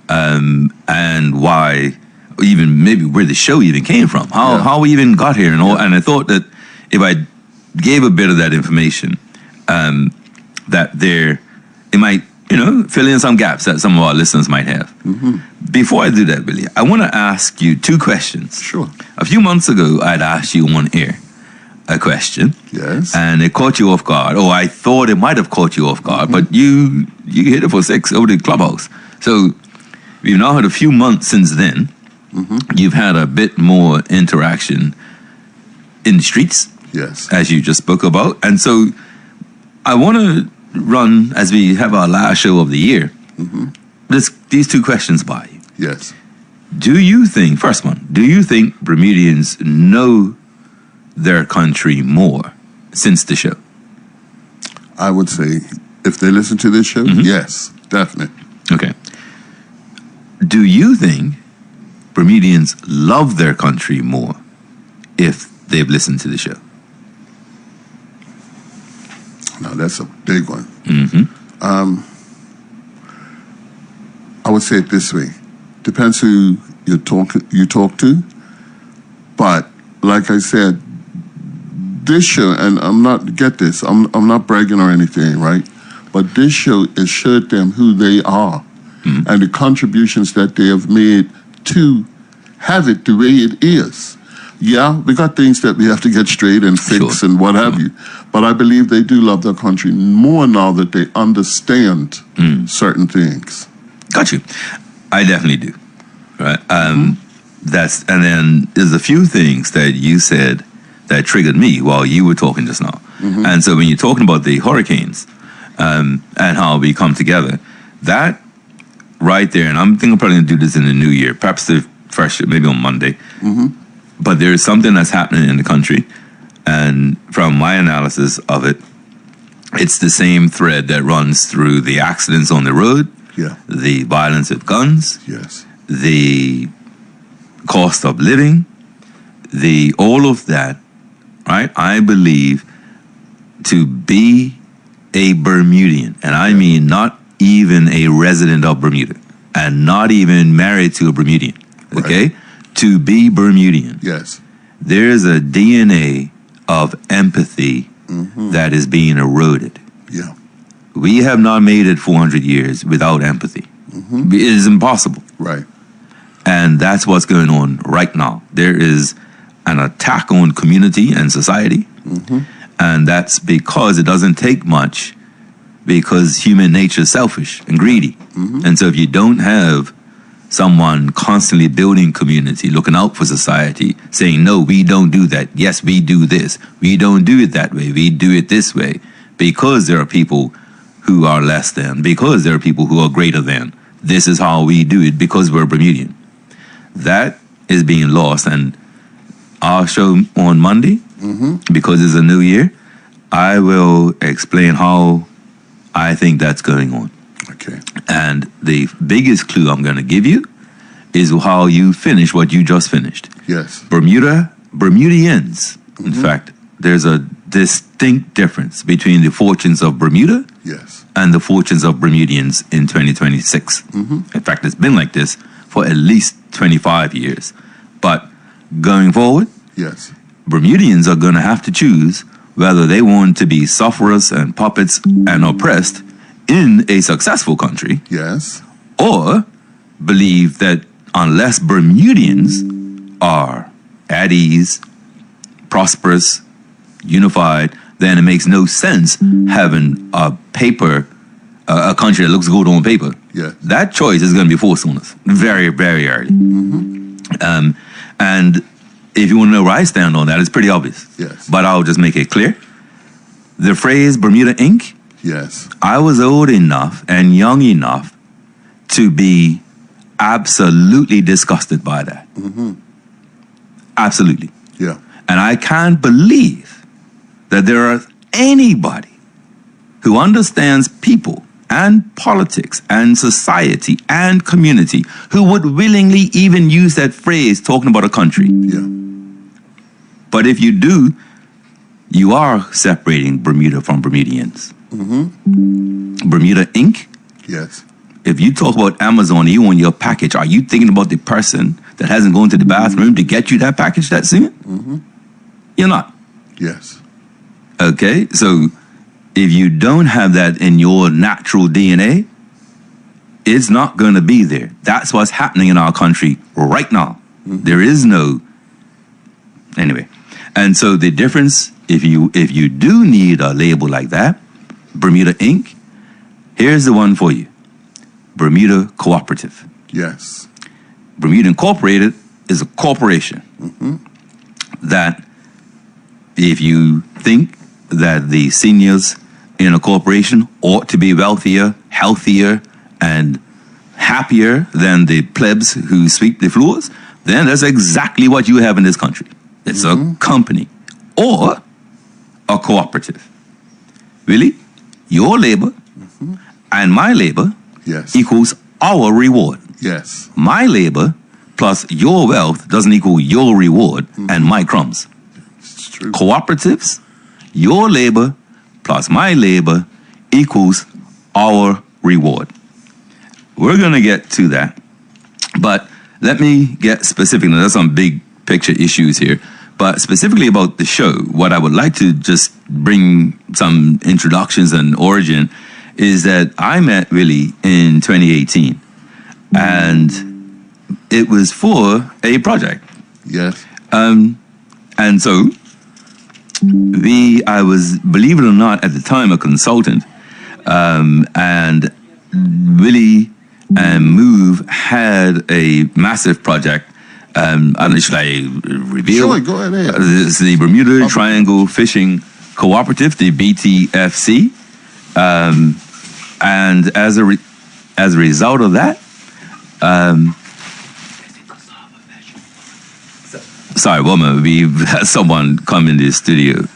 and why, even maybe where the show even came from, how we even got here and all. And I thought that if I gave a bit of that information, that it might, fill in some gaps that some of our listeners might have. Before I do that, Billy, I want to ask you two questions. Sure. A few months ago, I'd asked you on air a question. Yes. And it caught you off guard. Oh, I thought it might have caught you off guard, but you hit it for 6 over the clubhouse. So we've now had a few months since then. You've had a bit more interaction in the streets. Yes. As you just spoke about. And so I want to run, as we have our last show of the year, these two questions by you. Yes. Do you think Bermudians know their country more since the show? I would say, if they listen to this show, yes, definitely. Okay. Do you think Bermudians love their country more if they've listened to the show? Now, that's a big one. I would say it this way. Depends who you talk to. But like I said, this show, and I'm not bragging or anything, right? But this show assured them who they are and the contributions that they have made to have it the way it is. Yeah, we got things that we have to get straight and fix and what have you. But I believe they do love their country more now that they understand certain things. Got you. I definitely do. Right. And then there's a few things that you said that triggered me while you were talking just now. And so when you're talking about the hurricanes and how we come together, that right there, and I'm thinking I'm probably going to do this in the new year, perhaps the first, maybe on Monday. But there is something that's happening in the country, and from my analysis of it, it's the same thread that runs through the accidents on the road, the violence with guns, the cost of living, all of that, right? I believe to be a Bermudian, and I mean not even a resident of Bermuda, and not even married to a Bermudian, okay? Right. To be Bermudian, there's a DNA of empathy that is being eroded. We have not made it 400 years without empathy. It is impossible. Right. And that's what's going on right now. There is an attack on community and society. And that's because it doesn't take much, because human nature is selfish and greedy. And so if you don't have someone constantly building community, looking out for society, saying, no, we don't do that. Yes, we do this. We don't do it that way. We do it this way. Because there are people who are less than, because there are people who are greater than. This is how we do it because we're Bermudian. That is being lost. And our show on Monday, because it's a new year, I will explain how I think that's going on. Okay. And the biggest clue I'm going to give you is how you finish what you just finished. Yes. Bermudians. In fact, there's a distinct difference between the fortunes of Bermuda and the fortunes of Bermudians in 2026. In fact, it's been like this for at least 25 years. But going forward, Bermudians are going to have to choose whether they want to be sufferers and puppets and oppressed in a successful country, or believe that unless Bermudians are at ease, prosperous, unified, then it makes no sense having a country that looks good on paper. That choice is going to be forced on us very, very early. And if you want to know where I stand on that, it's pretty obvious. But I'll just make it clear. The phrase Bermuda Inc., I was old enough and young enough to be absolutely disgusted by that. Absolutely. And I can't believe that there are anybody who understands people and politics and society and community who would willingly even use that phrase talking about a country. But if you do, you are separating Bermuda from Bermudians. Bermuda Inc. If you talk about Amazon, you on your package, are you thinking about the person that hasn't gone to the bathroom to get you that package that soon? You're not. Okay, so if you don't have that in your natural DNA, it's not going to be there. That's what's happening in our country right now. There is no... Anyway, and so the difference, if you do need a label like that, Bermuda Inc., here's the one for you. Bermuda Cooperative. Bermuda Incorporated is a corporation that if you think that the seniors in a corporation ought to be wealthier, healthier, and happier than the plebs who sweep the floors, then that's exactly what you have in this country. It's a company or a cooperative. Really? Your labor and my labor equals our reward. My labor plus your wealth doesn't equal your reward and my crumbs. It's true. Cooperatives, your labor plus my labor equals our reward. We're going to get to that, but let me get specific. Now, there's some big picture issues here, but specifically about the show, what I would like to just bring some introductions and origin is that I met Willie in 2018, and it was for a project. Yes. And so I was, believe it or not, at the time a consultant, and Willie and Move had a massive project. I don't know, should I reveal? Sure, go ahead. It's the Bermuda Triangle Fishing Cooperative, the BTFC. And as a result of that, sorry, one moment. We've had someone come in the studio.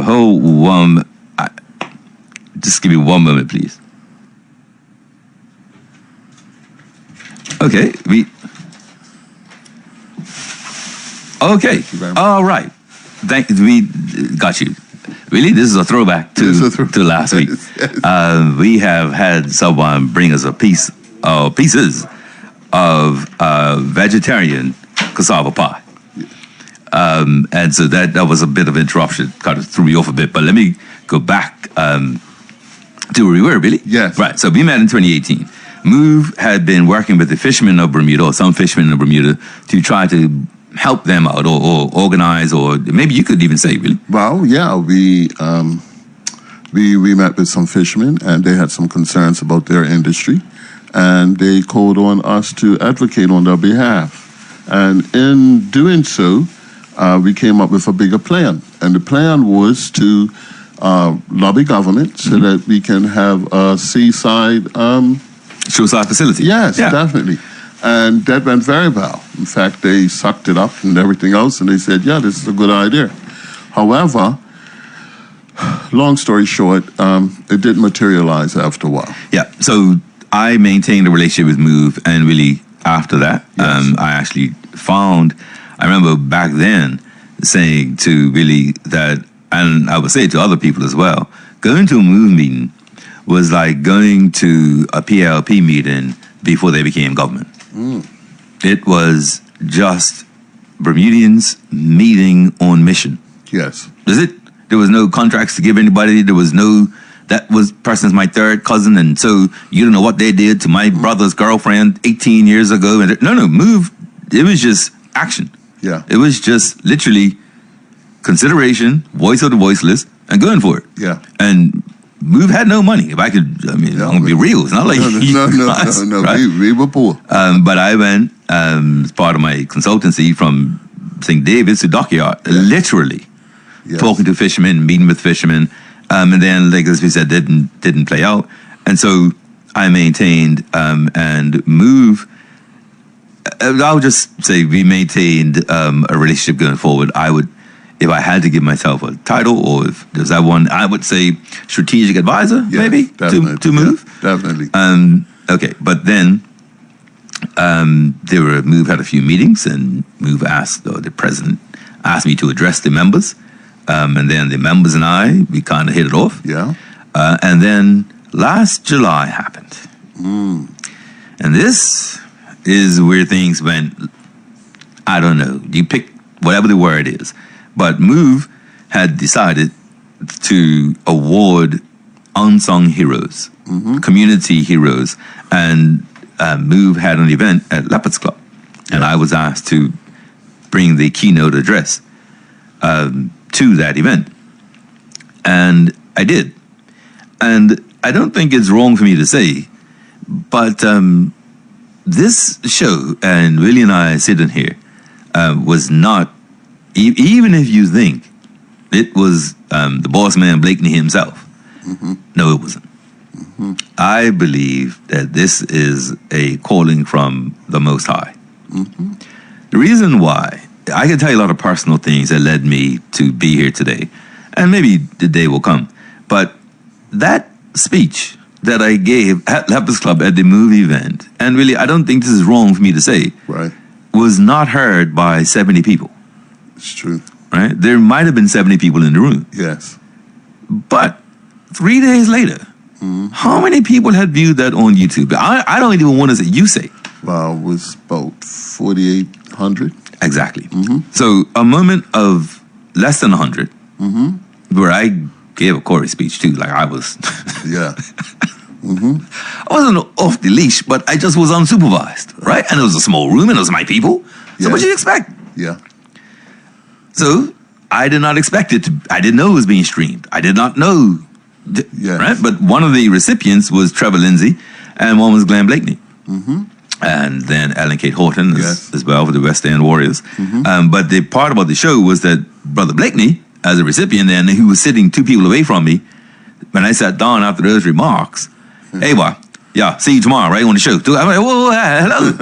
Hold one. Just give me one moment, please. Okay, Okay, all right. We got you. Really, this is a throwback to last week. We have had someone bring us pieces of vegetarian cassava pie. And so that was a bit of interruption, kind of threw me off a bit. But let me go back to where we were, Billy. Yes. Right, so we met in 2018. Move had been working with the fishermen of Bermuda, or some fishermen of Bermuda, to try to help them out or organize, or maybe you could even say, really. Well, yeah, we met with some fishermen, and they had some concerns about their industry, and they called on us to advocate on their behalf. And in doing so, we came up with a bigger plan, and the plan was to lobby government so that we can have a seaside shoreside facility. Yes, yeah. Definitely. And that went very well. In fact, they sucked it up and everything else, and they said, yeah, this is a good idea. However, long story short, it didn't materialize after a while. Yeah, so I maintained a relationship with Move, and really after that, Yes. I actually found, I remember back then saying to Willie that, and I would say it to other people as well, going to a Move meeting was like going to a PLP meeting before they became government. It was just Bermudians meeting on mission. Yes. Is it? There was no contracts to give anybody. There was no, that was person's my third cousin, and so you don't know what they did to my brother's girlfriend 18 years ago. And no, Move. It was just action. Yeah. It was just literally consideration, voice of the voiceless, and going for it. Yeah. And Move had no money. If I could, I'm gonna be real. It's not like No. right? We were poor. But I went as part of my consultancy from St. David's to Dockyard, literally Yes. talking to fishermen, meeting with fishermen, and then, like as we said, didn't play out. And so I maintained and Move. I'll just say we maintained a relationship going forward. I would, if I had to give myself a title, or if there's that one, I would say strategic advisor, Yes, maybe definitely. to Move. Yeah, definitely. Okay, but then Move had a few meetings, and Move asked, or the president asked me to address the members, and then the members and we kind of hit it off. Yeah. And then last July happened, and this is where things went. I don't know. You pick whatever the word is, but Move had decided to award unsung heroes, community heroes, and Move had an event at Leopards Club, and I was asked to bring the keynote address to that event, and I did. And I don't think it's wrong for me to say, but this show, and Willie and I sitting here, was not, even if you think it was the boss man Blakeney himself, no, it wasn't. I believe that this is a calling from the Most High. The reason why, I can tell you a lot of personal things that led me to be here today, and maybe the day will come, but that speech that I gave at Lepers Club at the movie event, and really, I don't think this is wrong for me to say, Right. was not heard by 70 people. It's true. Right? There might have been 70 people in the room. Yes. But 3 days later, how many people had viewed that on YouTube? I don't even want to say, you say. Well, it was about 4,800. Exactly. So a moment of less than 100, where I gave a Corey speech too, like I was, Yeah. I wasn't off the leash, but I just was unsupervised, right? And it was a small room and it was my people. So what Yeah. you expect? Yeah. So I did not expect it to, I didn't know it was being streamed. I did not know, Yes. right? But one of the recipients was Trevor Lindsay and one was Glenn Blakeney. And then Ellen Kate Horton Yes. as well for the West End Warriors. But the part about the show was that Brother Blakeney, as a recipient, and he was sitting 2 people away from me, when I sat down after those remarks, hey, boy, yeah, see you tomorrow, right, on the show. I'm like, whoa, hello,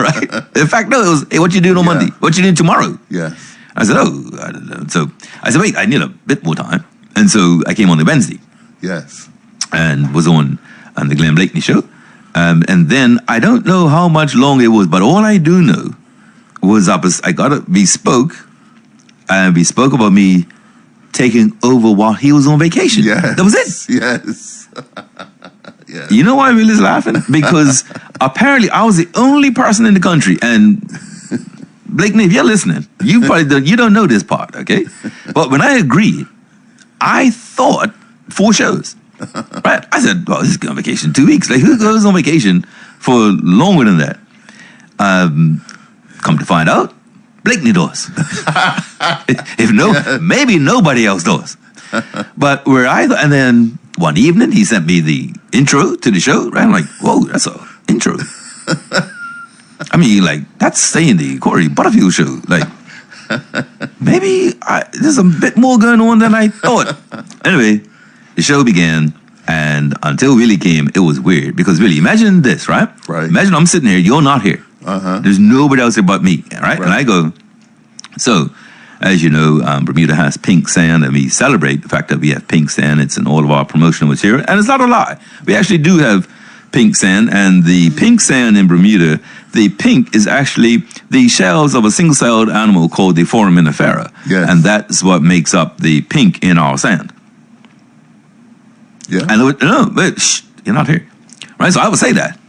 right? In fact, no, it was, hey, what you doing on Monday? What you doing tomorrow? Yes. I said, oh, I don't know. So I said, wait, I need a bit more time. And so I came on the Wednesday Yes. and was on the Glenn Blakeney show. And then I don't know how much longer it was, but all I do know was we spoke about me taking over while he was on vacation. Yes. That was it. Yes. Yes. You know why Willie's laughing? Because apparently I was the only person in the country, and Blakeney, if you're listening, you don't know this part, okay? But when I agreed, I thought 4 shows. Right? I said, well, this is on vacation 2 weeks. Like, who goes on vacation for longer than that? Come to find out, Blakeney does. If no, maybe nobody else does. But and then one evening he sent me the intro to the show. Right? I'm like, whoa, that's a intro. I mean, like, that's saying the Corey Butterfield show. Like, maybe there's a bit more going on than I thought. Anyway, the show began, and until Willie came, it was weird. Because Willie, imagine this, right? Right. Imagine I'm sitting here, you're not here. There's nobody else here but me, right? And I go, so, as you know, Bermuda has pink sand, and we celebrate the fact that we have pink sand. It's in all of our promotional material, and it's not a lie. We actually do have pink sand, and the pink sand in Bermuda, the pink is actually the shells of a single-celled animal called the foraminifera. Yes. And that's what makes up the pink in our sand. Yeah. And no, but shh, you're not here. Right, so I would say that.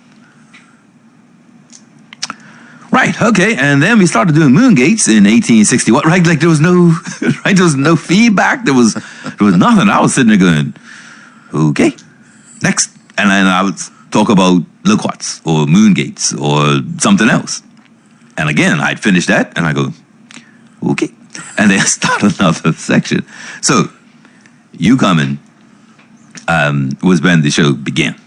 Right, okay, and then we started doing moon gates in 1861. Right, like there was no, right, there was no feedback. There was nothing. I was sitting there going, okay, next, and then I would talk about loquats or moon gates or something else. And again, I'd finish that, and I go, okay, and then start another section. So you coming was when the show began,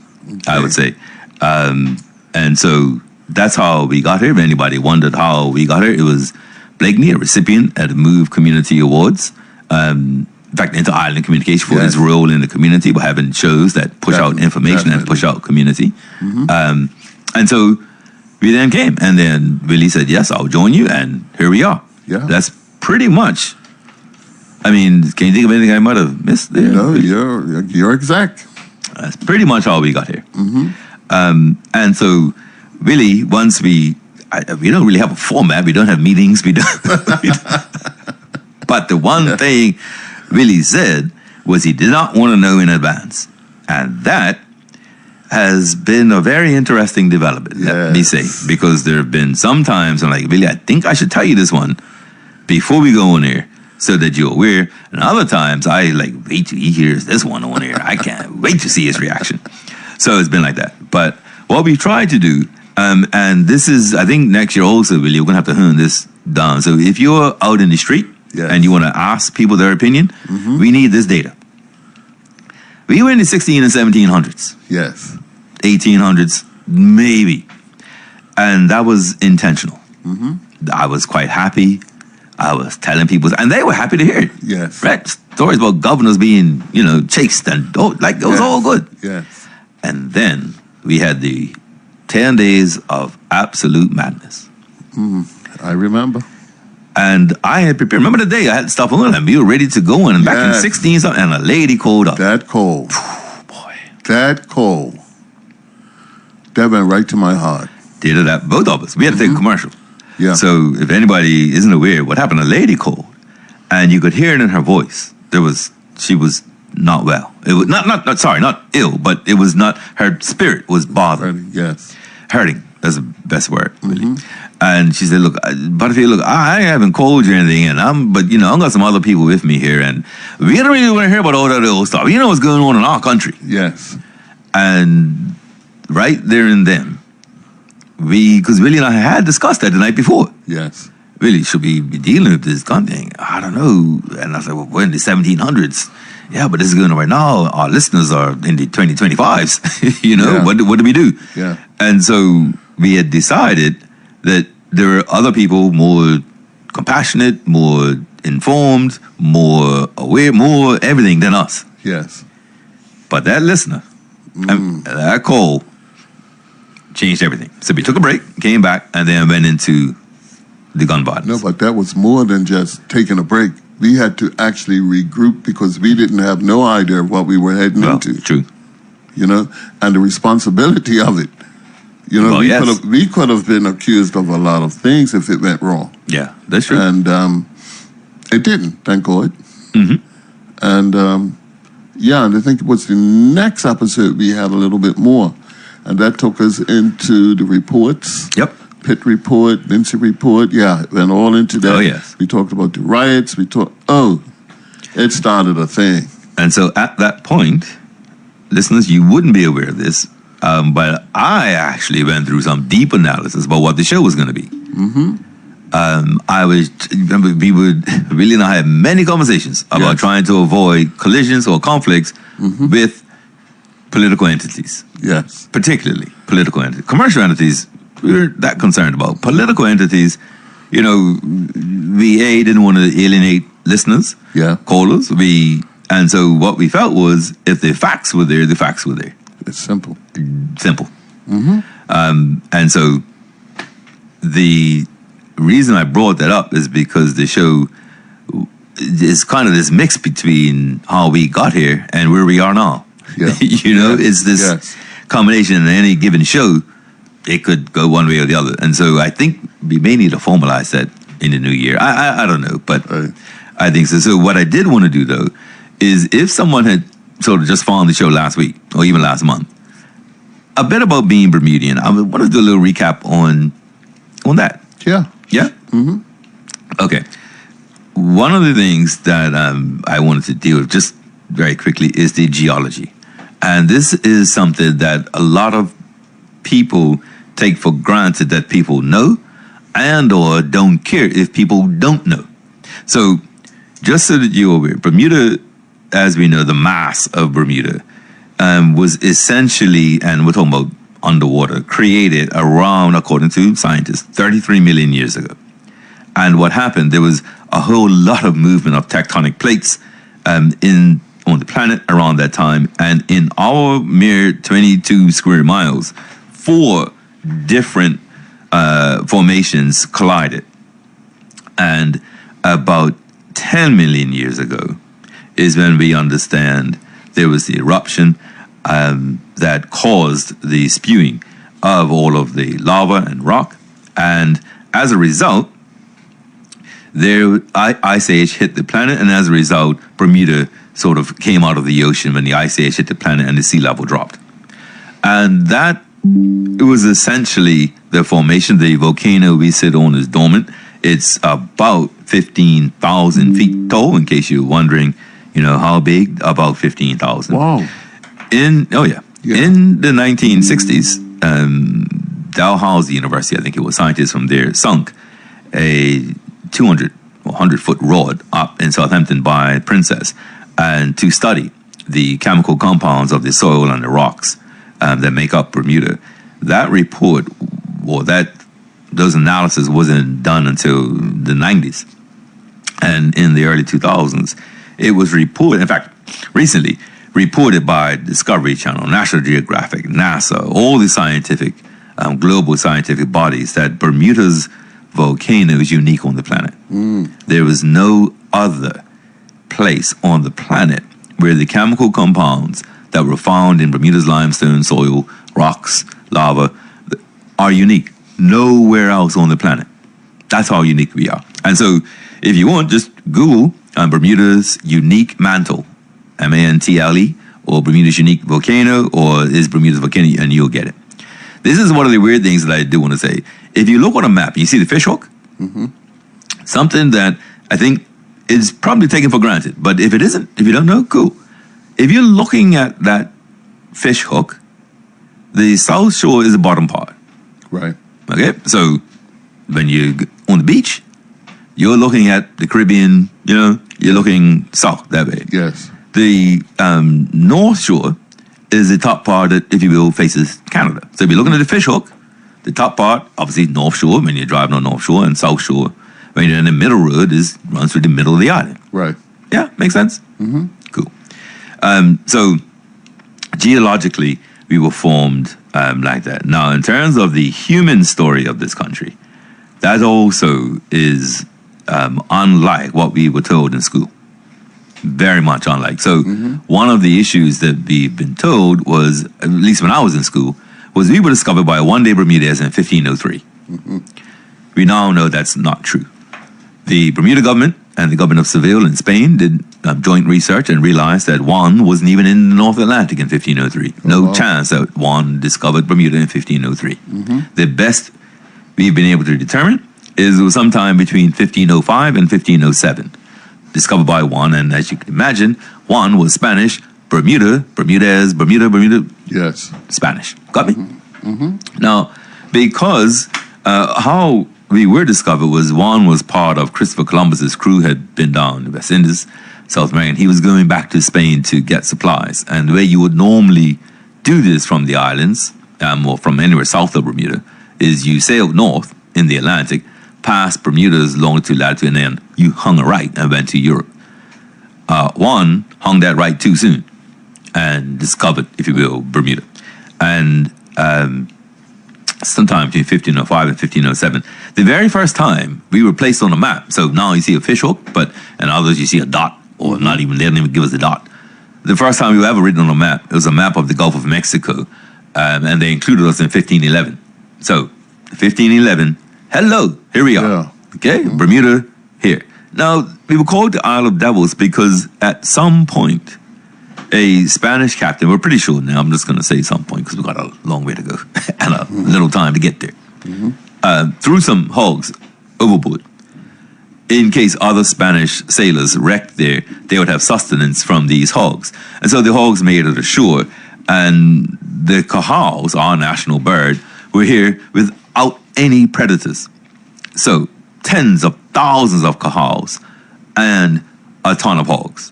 I would say, and so. That's how we got here. If anybody wondered how we got here, it was Blakeney, a recipient at the Move Community Awards. In fact, Inter-Island Communication for his role in the community, by having shows that push out information and push out community. And so we then came, and then Willie said, yes, I'll join you, and here we are. Yeah. That's pretty much, I mean, can you think of anything I might have missed there? No, you're exact. That's pretty much how we got here. And so, really, once we don't really have a format. We don't have meetings. We don't. But the one thing Willie said was he did not want to know in advance, and that has been a very interesting development. Let me say, because there have been some times I'm like, Willie, I think I should tell you this one before we go on air, so that you're aware. And other times I like wait till he hears this one on air. I can't wait to see his reaction. So it's been like that. But what we tried to do. And this is, I think next year also, Willie, we're going to have to hone this down. So if you're out in the street and you want to ask people their opinion, we need this data. We were in the 16 and 1700s. Yes. 1800s, maybe. And that was intentional. I was quite happy. I was telling people, and they were happy to hear it. Yes. Right? Stories about governors being, chased and, it was all good. Yes. And then we had the 10 days of absolute madness. I remember. And I had prepared. Remember the day I had stuff on and we were ready to go in. And back in 16 something, and a lady called up. That cold. Boy. that call, that went right to my heart. Did it that both of us. We had to take a commercial. Yeah. So if anybody isn't aware, what happened? A lady called, and you could hear it in her voice. She was not well. It was not ill, but it was not. Her spirit was bothered. Yes. Hurting. That's the best word, really. And she said, "Look, Butterfield, look, I haven't called you or anything, and I've got some other people with me here, and we don't really want to hear about all that old stuff. You know what's going on in our country." Yes. And right there and then, because Willie and I had discussed that the night before. Yes. Really, should we be dealing with this gun thing? I don't know. And I said, well, we're in the 1700s. Yeah, but this is going on right now. Our listeners are in the 2025s. Yeah. What do we do? Yeah. And so we had decided that there are other people more compassionate, more informed, more aware, more everything than us. Yes. But that listener, that call changed everything. So we took a break, came back, and then went into the gun violence. No, but that was more than just taking a break. We had to actually regroup because we didn't have no idea of what we were heading into. True. And the responsibility of it. We could have been accused of a lot of things if it went wrong. Yeah, that's true. And it didn't, thank God. And and I think it was the next episode we had a little bit more. And that took us into the reports. Yep. Pitt report, Vincent report, it went all into that. Oh, yes. We talked about the riots. It started a thing. And so at that point, listeners, you wouldn't be aware of this, but I actually went through some deep analysis about what the show was going to be. Willie and I had many conversations about trying to avoid collisions or conflicts with political entities. Yes. Particularly political entities. Commercial entities, we were that concerned about. Political entities, we didn't want to alienate listeners, callers. And so what we felt was if the facts were there, the facts were there. It's simple. And so the reason I brought that up is because the show is kind of this mix between how we got here and where we are now. Yeah. It's this combination in any given show. It could go one way or the other. And so I think we may need to formalize that in the new year. I don't know, but I think so. So what I did want to do, though, is if someone had sort of just found the show last week or even last month, a bit about being Bermudian, I want to do a little recap on that. Yeah. Yeah? Okay. One of the things that I wanted to deal with just very quickly is the geology. And this is something that a lot of people take for granted that people know and or don't care if people don't know. So just so that you're aware, Bermuda, as we know, the mass of Bermuda was essentially, and we're talking about underwater, created around, according to scientists, 33 million years ago. And what happened, there was a whole lot of movement of tectonic plates on the planet around that time. And in our mere 22 square miles, 4 different formations collided. And about 10 million years ago is when we understand there was the eruption that caused the spewing of all of the lava and rock. And as a result, Ice Age hit the planet, and as a result, Bermuda sort of came out of the ocean when the Ice Age hit the planet and the sea level dropped. And that it was essentially the formation. The volcano we sit on is dormant. It's about 15,000 feet tall, in case you're wondering, how big? About 15,000. Wow. In the 1960s, Dalhousie University, I think it was, scientists from there sunk a 200 or 100-foot rod up in Southampton by Princess, and to study the chemical compounds of the soil and the rocks that make up Bermuda. That report, or those analysis wasn't done until the 90s. And in the early 2000s, it was reported, in fact, recently, reported by Discovery Channel, National Geographic, NASA, all the scientific, global scientific bodies, that Bermuda's volcano is unique on the planet. There was no other place on the planet where the chemical compounds that were found in Bermuda's limestone soil, rocks, lava, are unique. Nowhere else on the planet. That's how unique we are. And so, if you want, just Google Bermuda's unique mantle, MANTLE, or Bermuda's unique volcano, or is Bermuda's volcano, and you'll get it. This is one of the weird things that I do want to say. If you look on a map, you see the fish hook? Something that I think is probably taken for granted. But if it isn't, if you don't know, cool. If you're looking at that fish hook, the south shore is the bottom part. Right. Okay? So when you're on the beach, you're looking at the Caribbean, you're looking south that way. Yes. The north shore is the top part that, if you will, faces Canada. So if you're looking at the fish hook, the top part, obviously North Shore, when you're driving on North Shore, and South Shore, when you're in the middle road, runs through the middle of the island. Right. Yeah, makes sense? Mm-hmm. Cool. So geologically, we were formed like that. Now, in terms of the human story of this country, that also is unlike what we were told in school. Very much unlike. So one of the issues that we've been told was, at least when I was in school, was we were discovered by a one-day Bermudez in 1503. We now know that's not true. The Bermuda government and the government of Seville in Spain did joint research and realized that Juan wasn't even in the North Atlantic in 1503. No chance that Juan discovered Bermuda in 1503. The best we've been able to determine is it was sometime between 1505 and 1507. Discovered by Juan, and as you can imagine, Juan was Spanish, Bermuda, Bermudez, Bermuda, Yes. Spanish. Got me? Now, because how we were discovered was Juan was part of Christopher Columbus's crew, had been down the West Indies, South America. He was going back to Spain to get supplies. And the way you would normally do this from the islands, or from anywhere south of Bermuda, is you sailed north in the Atlantic, past Bermuda's longitude, latitude, and then you hung a right and went to Europe. Juan hung that right too soon and discovered, if you will, Bermuda. And sometime between 1505 and 1507, the very first time we were placed on a map, so now you see a fish hook, but in others you see a dot, or not even, they didn't even give us a dot. The first time we were ever written on a map, it was a map of the Gulf of Mexico, and they included us in 1511. So, 1511, hello, here we are. Yeah. Okay, Bermuda, here. Now, we were called the Isle of Devils because at some point, a Spanish captain, we're pretty sure now, I'm just going to say some point because we've got a long way to go and a little time to get there, threw some hogs overboard. In case other Spanish sailors wrecked there, they would have sustenance from these hogs. And so the hogs made it ashore, and the cahals, our national bird, were here without any predators. So tens of thousands of cahals and a ton of hogs.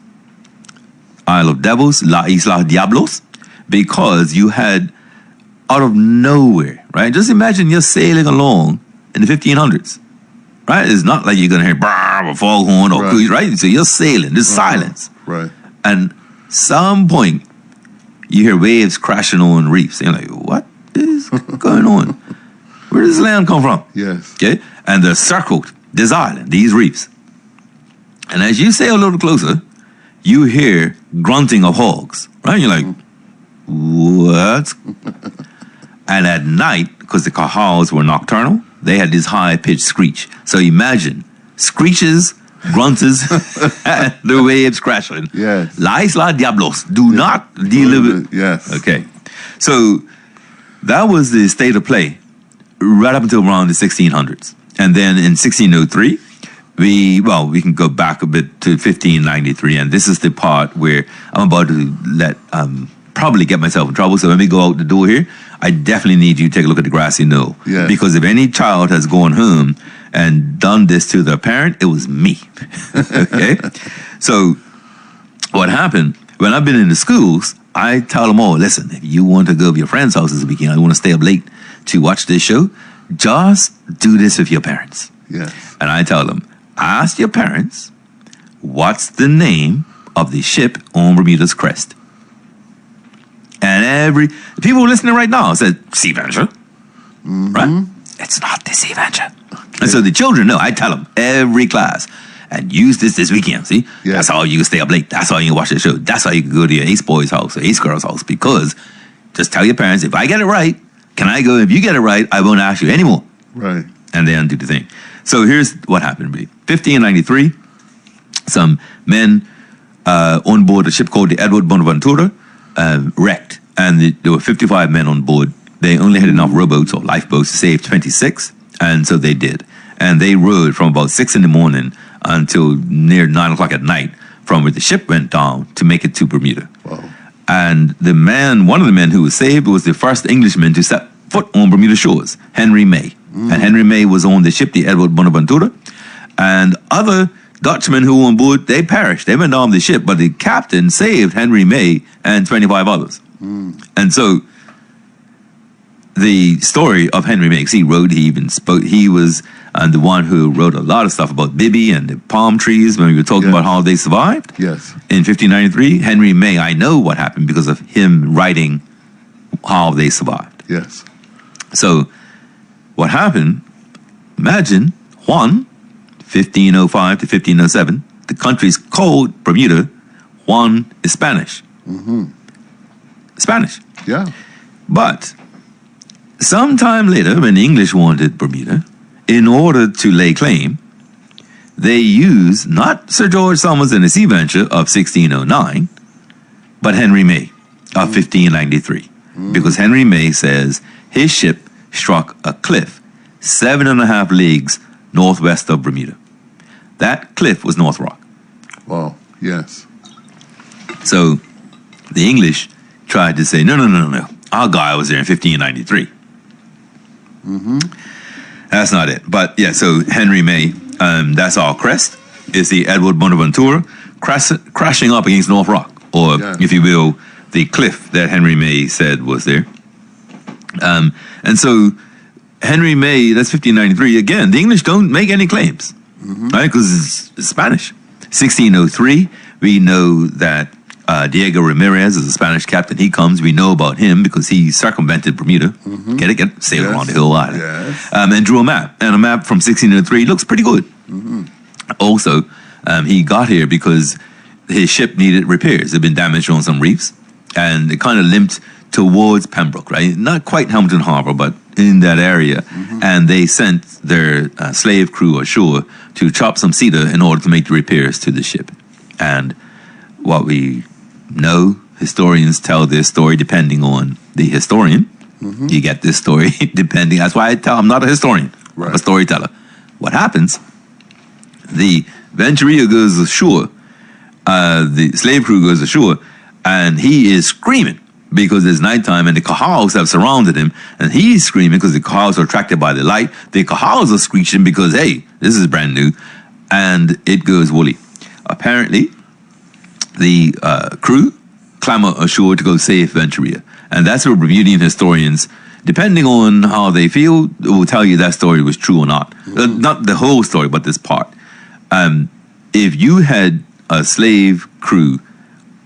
Isle of Devils, La Isla Diablos, because you had out of nowhere, right? Just imagine you're sailing along in the 1500s, right? It's not like you're going to hear a foghorn or cruise, right? So you're sailing, there's silence. Right. And some point, you hear waves crashing on reefs. And you're like, what is going on? Where does this land come from? Yes. Okay? And they're circled, this island, these reefs. And as you sail a little closer, you hear grunting of hogs, right? You're like, what? And at night, because the cahals were nocturnal, they had this high-pitched screech. So imagine, screeches, grunters, and the waves crashing. Yes. La Isla Diablos. Do not deliver. Yes. Okay. So that was the state of play right up until around the 1600s. And then in 1603, we can go back a bit to 1593, and this is the part where I'm about to probably get myself in trouble. So when we go out the door here, I definitely need you to take a look at the grassy knoll. Yeah. Because if any child has gone home and done this to their parent, it was me. Okay? So what happened, when I've been in the schools, I tell them all, listen, if you want to go to your friend's house this weekend, you want to stay up late to watch this show, just do this with your parents. Yes. And I tell them, ask your parents, what's the name of the ship on Bermuda's crest? And the people listening right now said, Sea Venture. Right? It's not the Sea Venture. Okay. And so the children know. I tell them, every class, and use this weekend. See, Yeah. that's how you can stay up late. That's how you can watch the show. That's how you can go to your ace boy's house or ace girl's house, because just tell your parents, if I get it right, can I go? If you get it right, I won't ask you anymore. Right. And then do the thing. So here's what happened. 1593, some men on board a ship called the Edward Bonaventura wrecked, and there were 55 men on board. They only had enough rowboats or lifeboats to save 26, and so they did. And they rowed from about 6 in the morning until near 9 o'clock at night from where the ship went down to make it to Bermuda. Wow. And one of the men who was saved was the first Englishman to set foot on Bermuda shores, Henry May. And Henry May was on the ship, the Edward Bonaventura. And other Dutchmen who were on board, they perished. They went down the ship, but the captain saved Henry May and 25 others. And so the story of Henry May, he wrote, he even spoke, he was the one who wrote a lot of stuff about Bibby and the palm trees when we were talking about how they survived. Yes. In 1593, Henry May, I know what happened because of him writing how they survived. Yes. So what happened, imagine, Juan, 1505 to 1507, the country's called Bermuda. Juan is Spanish. Spanish. Yeah. But sometime later, when the English wanted Bermuda, in order to lay claim, they used not Sir George Somers and the Sea Venture of 1609, but Henry May of 1593. Because Henry May says his ship struck a cliff 7.5 leagues northwest of Bermuda. That cliff was North Rock. Wow. Yes. So the English tried to say, no. Our guy was there in 1593. That's not it. But yeah, so Henry May, that's our crest, is the Edward Bonaventura crashing up against North Rock, or if you will, the cliff that Henry May said was there. And so Henry May, that's 1593. Again, the English don't make any claims, right? Because it's Spanish. 1603, we know that Diego Ramirez is a Spanish captain. He comes. We know about him because he circumvented Bermuda. Get it? Sailed around the whole island. Yes. And drew a map. And a map from 1603 looks pretty good. Also, he got here because his ship needed repairs. It had been damaged on some reefs. And it kind of limped towards Pembroke, right? Not quite Hamilton Harbor, but in that area. And they sent their slave crew ashore to chop some cedar in order to make the repairs to the ship. And what we know, historians tell this story depending on the historian. You get this story depending. That's why I'm not a historian. I'm a storyteller. What happens? The Venturia goes ashore. The slave crew goes ashore, and he is screaming because it's nighttime and the Cahals have surrounded him, and he's screaming because the Cahals are attracted by the light. The Cahals are screeching because, hey, this is brand new, and it goes woolly. Apparently, the crew clamber ashore to go save Venturia, and that's where Bermudian historians, depending on how they feel, will tell you that story was true or not. Not the whole story, but this part. If you had a slave crew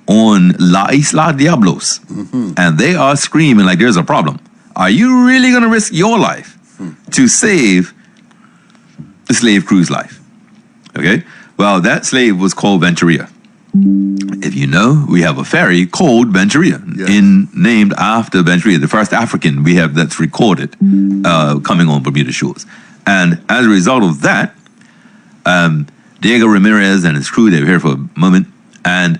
on La Isla Diablos, and they are screaming like there's a problem, are you really going to risk your life to save the slave crew's life? Okay? Well, that slave was called Venturia. If you know, we have a ferry called Venturia, named after Venturia, the first African we have that's recorded coming on Bermuda shores. And as a result of that, Diego Ramirez and his crew, they were here for a moment, and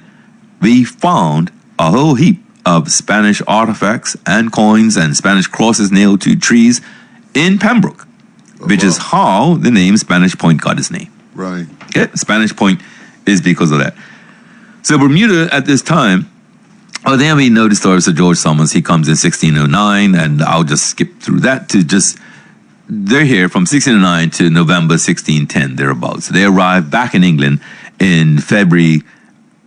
we found a whole heap of Spanish artifacts and coins and Spanish crosses nailed to trees in Pembroke, which is how the name Spanish Point got its name. Right. Okay? Spanish Point is because of that. So Bermuda at this time, then we know the story of Sir George Somers. He comes in 1609, and I'll just skip through that to just, they're here from 1609 to November 1610, thereabouts. They arrived back in England in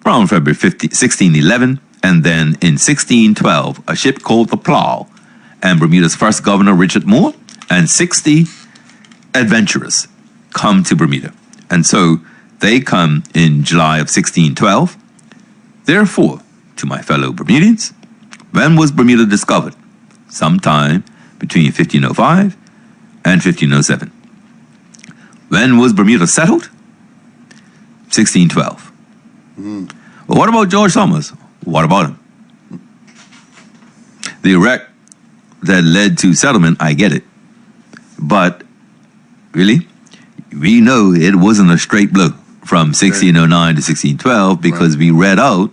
around February 1611, and then in 1612, a ship called the Plough, and Bermuda's first governor, Richard Moore, and 60 adventurers come to Bermuda. And so they come in July of 1612. Therefore, to my fellow Bermudians, when was Bermuda discovered? Sometime between 1505 and 1507. When was Bermuda settled? 1612. But what about George Thomas? What about him? The wreck that led to settlement, I get it. But really, we know it wasn't a straight blow from 1609 to 1612 because we read out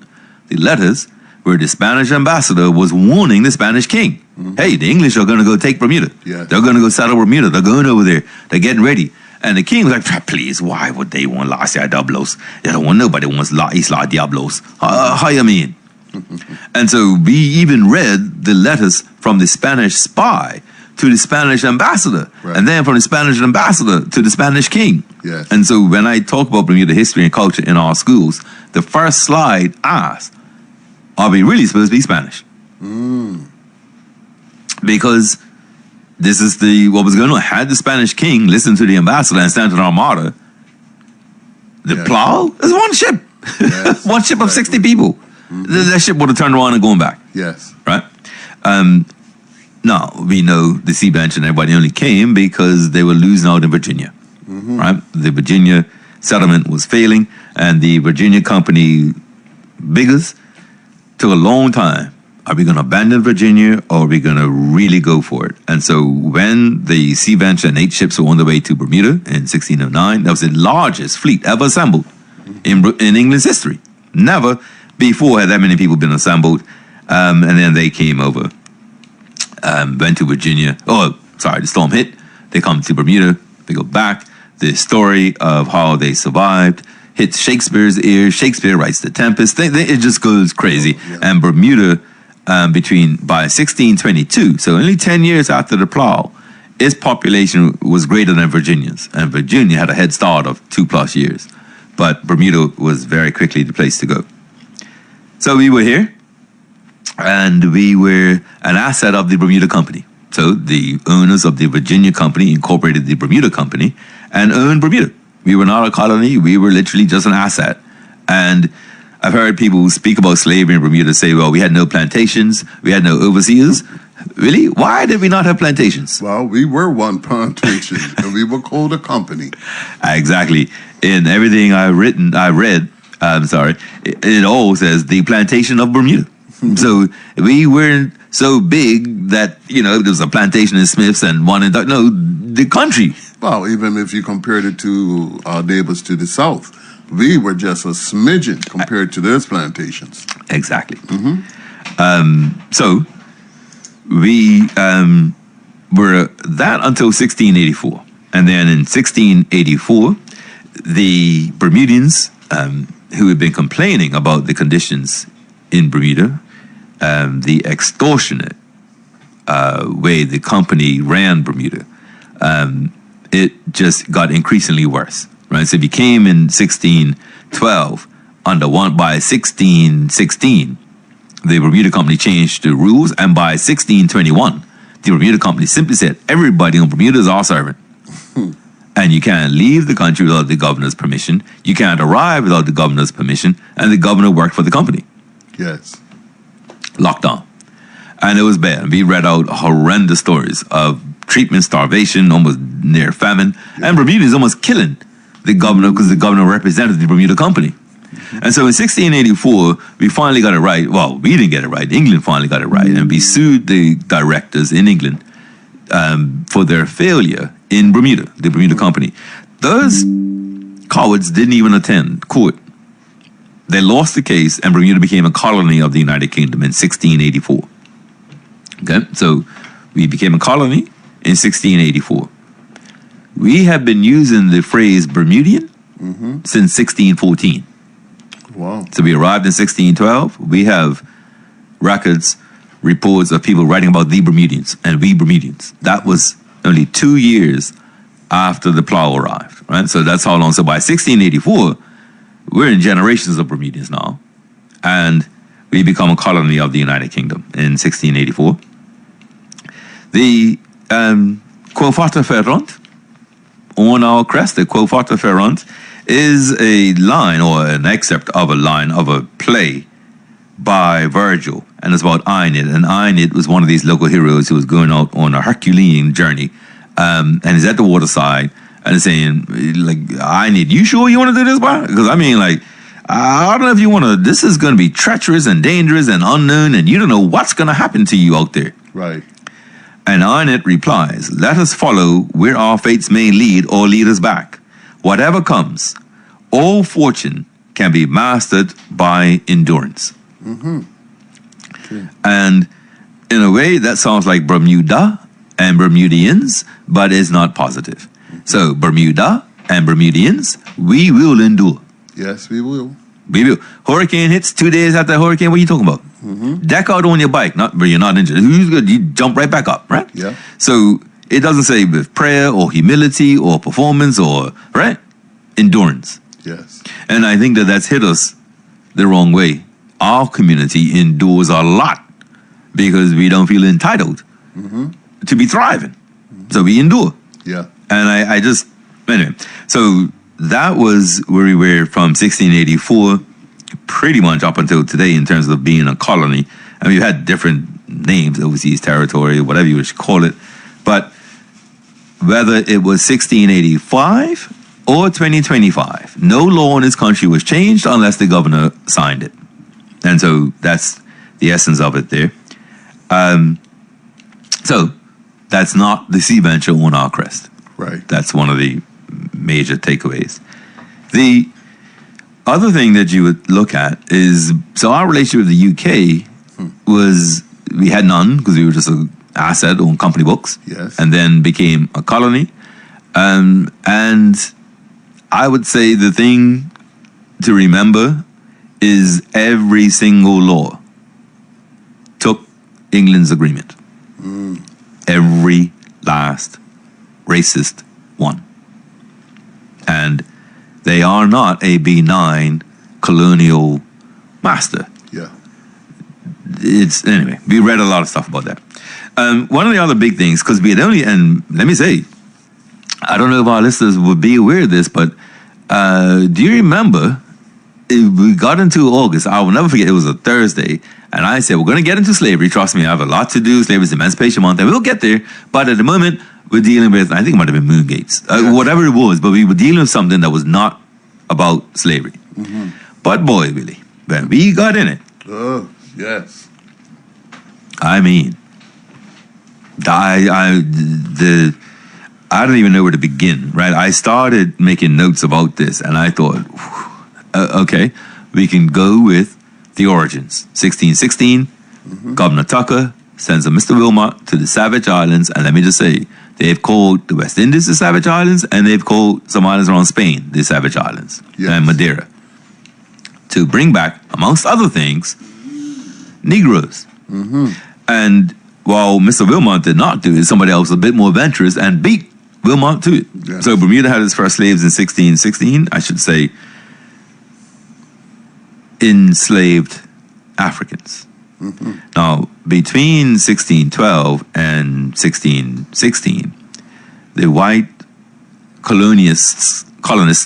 the letters where the Spanish ambassador was warning the Spanish king. Hey, the English are going to go take Bermuda. Yes. They're going to go settle Bermuda. They're going over there. They're getting ready. And the king was like, please, why would they want Las Diablos? They don't want nobody wants Isla Diablos. How you mean? And so we even read the letters from the Spanish spy to the Spanish ambassador, and then from the Spanish ambassador to the Spanish king. Yes. And so when I talk about Bermuda history and culture in our schools, the first slide asks, are we really supposed to be Spanish? Because this is what was going on. Had the Spanish king listened to the ambassador and stand to the armada, the plow is one ship. Yes, one ship of 60 people. That ship would have turned around and gone back. Yes. Right? Now, we know the Sea Bench and everybody only came because they were losing out in Virginia. Right? The Virginia settlement was failing, and the Virginia Company biggers took a long time. Are we going to abandon Virginia, or are we going to really go for it? And so when the Sea Bench and 8 ships were on the way to Bermuda in 1609, that was the largest fleet ever assembled in England's history. Never before had that many people been assembled. And then they came over, went to Virginia. Oh, sorry, the storm hit. They come to Bermuda. They go back. The story of how they survived hits Shakespeare's ears. Shakespeare writes The Tempest. It just goes crazy. And Bermuda, by 1622, so only 10 years after the plow, its population was greater than Virginia's. And Virginia had a head start of 2+ years. But Bermuda was very quickly the place to go. So we were here, and we were an asset of the Bermuda Company. So the owners of the Virginia Company incorporated the Bermuda Company and owned Bermuda. We were not a colony. We were literally just an asset. And I've heard people speak about slavery in Bermuda say, well, we had no plantations. We had no overseers. Really? Why did we not have plantations? Well, we were one plantation, and we were called a company. Exactly. In everything I read, it all says the plantation of Bermuda. So we weren't so big that, there was a plantation in Smiths and one in, the country. Well, even if you compared it to our neighbors to the south, we were just a smidgen compared to those plantations. Exactly. So we were that until 1684. And then in 1684, the Bermudians, who had been complaining about the conditions in Bermuda, the extortionate way the company ran Bermuda, it just got increasingly worse. Right, so it became in 1612 by 1616, the Bermuda Company changed the rules, and by 1621, the Bermuda Company simply said everybody on Bermuda is our servant. And you can't leave the country without the governor's permission. You can't arrive without the governor's permission. And the governor worked for the company. Yes. Lockdown. And it was bad. We read out horrendous stories of treatment, starvation, almost near famine. Yeah. And Bermuda is almost killing the governor because the governor represented the Bermuda Company. And so in 1684, we finally got it right. Well, we didn't get it right. England finally got it right. And we sued the directors in England for their failure in Bermuda, the Bermuda Company. Those cowards didn't even attend court. They lost the case, and Bermuda became a colony of the United Kingdom in 1684. Okay, so we became a colony in 1684. We have been using the phrase Bermudian since 1614. Wow. So we arrived in 1612. We have records, reports of people writing about the Bermudians and we Bermudians. That was only 2 years after the plow arrived, right? So that's how long. So by 1684, we're in generations of Bermudians now. And we become a colony of the United Kingdom in 1684. The Quo Fata Ferrant on our crest, the Quo Fata Ferrant, is a line or an excerpt of a line of a play by Virgil, and it's about Aeneid. And Aeneid was one of these local heroes who was going out on a Herculean journey, and he's at the waterside, and saying, like, I need, you sure you want to do this, boy? Because I mean, like, I don't know if you want to, this is going to be treacherous and dangerous and unknown, and you don't know what's going to happen to you out there. Right. And Arnett replies, let us follow where our fates may lead or lead us back. Whatever comes, all fortune can be mastered by endurance. Okay. And in a way, that sounds like Bermuda and Bermudians, but it's not positive. So Bermuda and Bermudians, we will endure. Yes, we will. We will. Hurricane hits 2 days after the hurricane. What are you talking about? Deck out on your bike, not where you're not injured. Who's good? You jump right back up, right? Yeah. So it doesn't say with prayer or humility or performance or, right? Endurance. Yes. And I think that that's hit us the wrong way. Our community endures a lot because we don't feel entitled to be thriving. So we endure. Yeah. And I just, anyway. So that was where we were from 1684 pretty much up until today in terms of being a colony. And we've had different names, overseas territory, whatever you should call it. But whether it was 1685 or 2025, no law in this country was changed unless the governor signed it. And so that's the essence of it there. So that's not the sea venture on our crest. Right. That's one of the major takeaways. The other thing that you would look at is, so our relationship with the UK was, we had none because we were just an asset on company books. Yes. And then became a colony. And I would say the thing to remember is every single law took England's agreement. Every last racist one. And they are not a benign colonial master. Yeah. It's, anyway, we read a lot of stuff about that. One of the other big things, because we had only, and let me say, I don't know if our listeners would be aware of this, but do you remember, we got into August, I will never forget, it was a Thursday, and I said, we're going to get into slavery, trust me, I have a lot to do, slavery is Emancipation Month, and we'll get there, but at the moment, we're dealing with, I think it might have been Moon Gates, whatever it was, but we were dealing with something that was not about slavery. But boy, Billy, when we got in it, Oh, yes. I mean, I don't even know where to begin, right? I started making notes about this, and I thought, okay, we can go with the origins. 1616, Governor Tucker sends a Mr. Wilmot to the Savage Islands, and let me just say, they've called the West Indies the Savage Islands, and they've called some islands around Spain the Savage Islands, and Madeira, to bring back, amongst other things, Negroes. And while Mr. Wilmot did not do it, somebody else was a bit more adventurous and beat Wilmot to it. Yes. So Bermuda had its first slaves in 1616, I should say, enslaved Africans. Now, between 1612 and 1616, the white colonists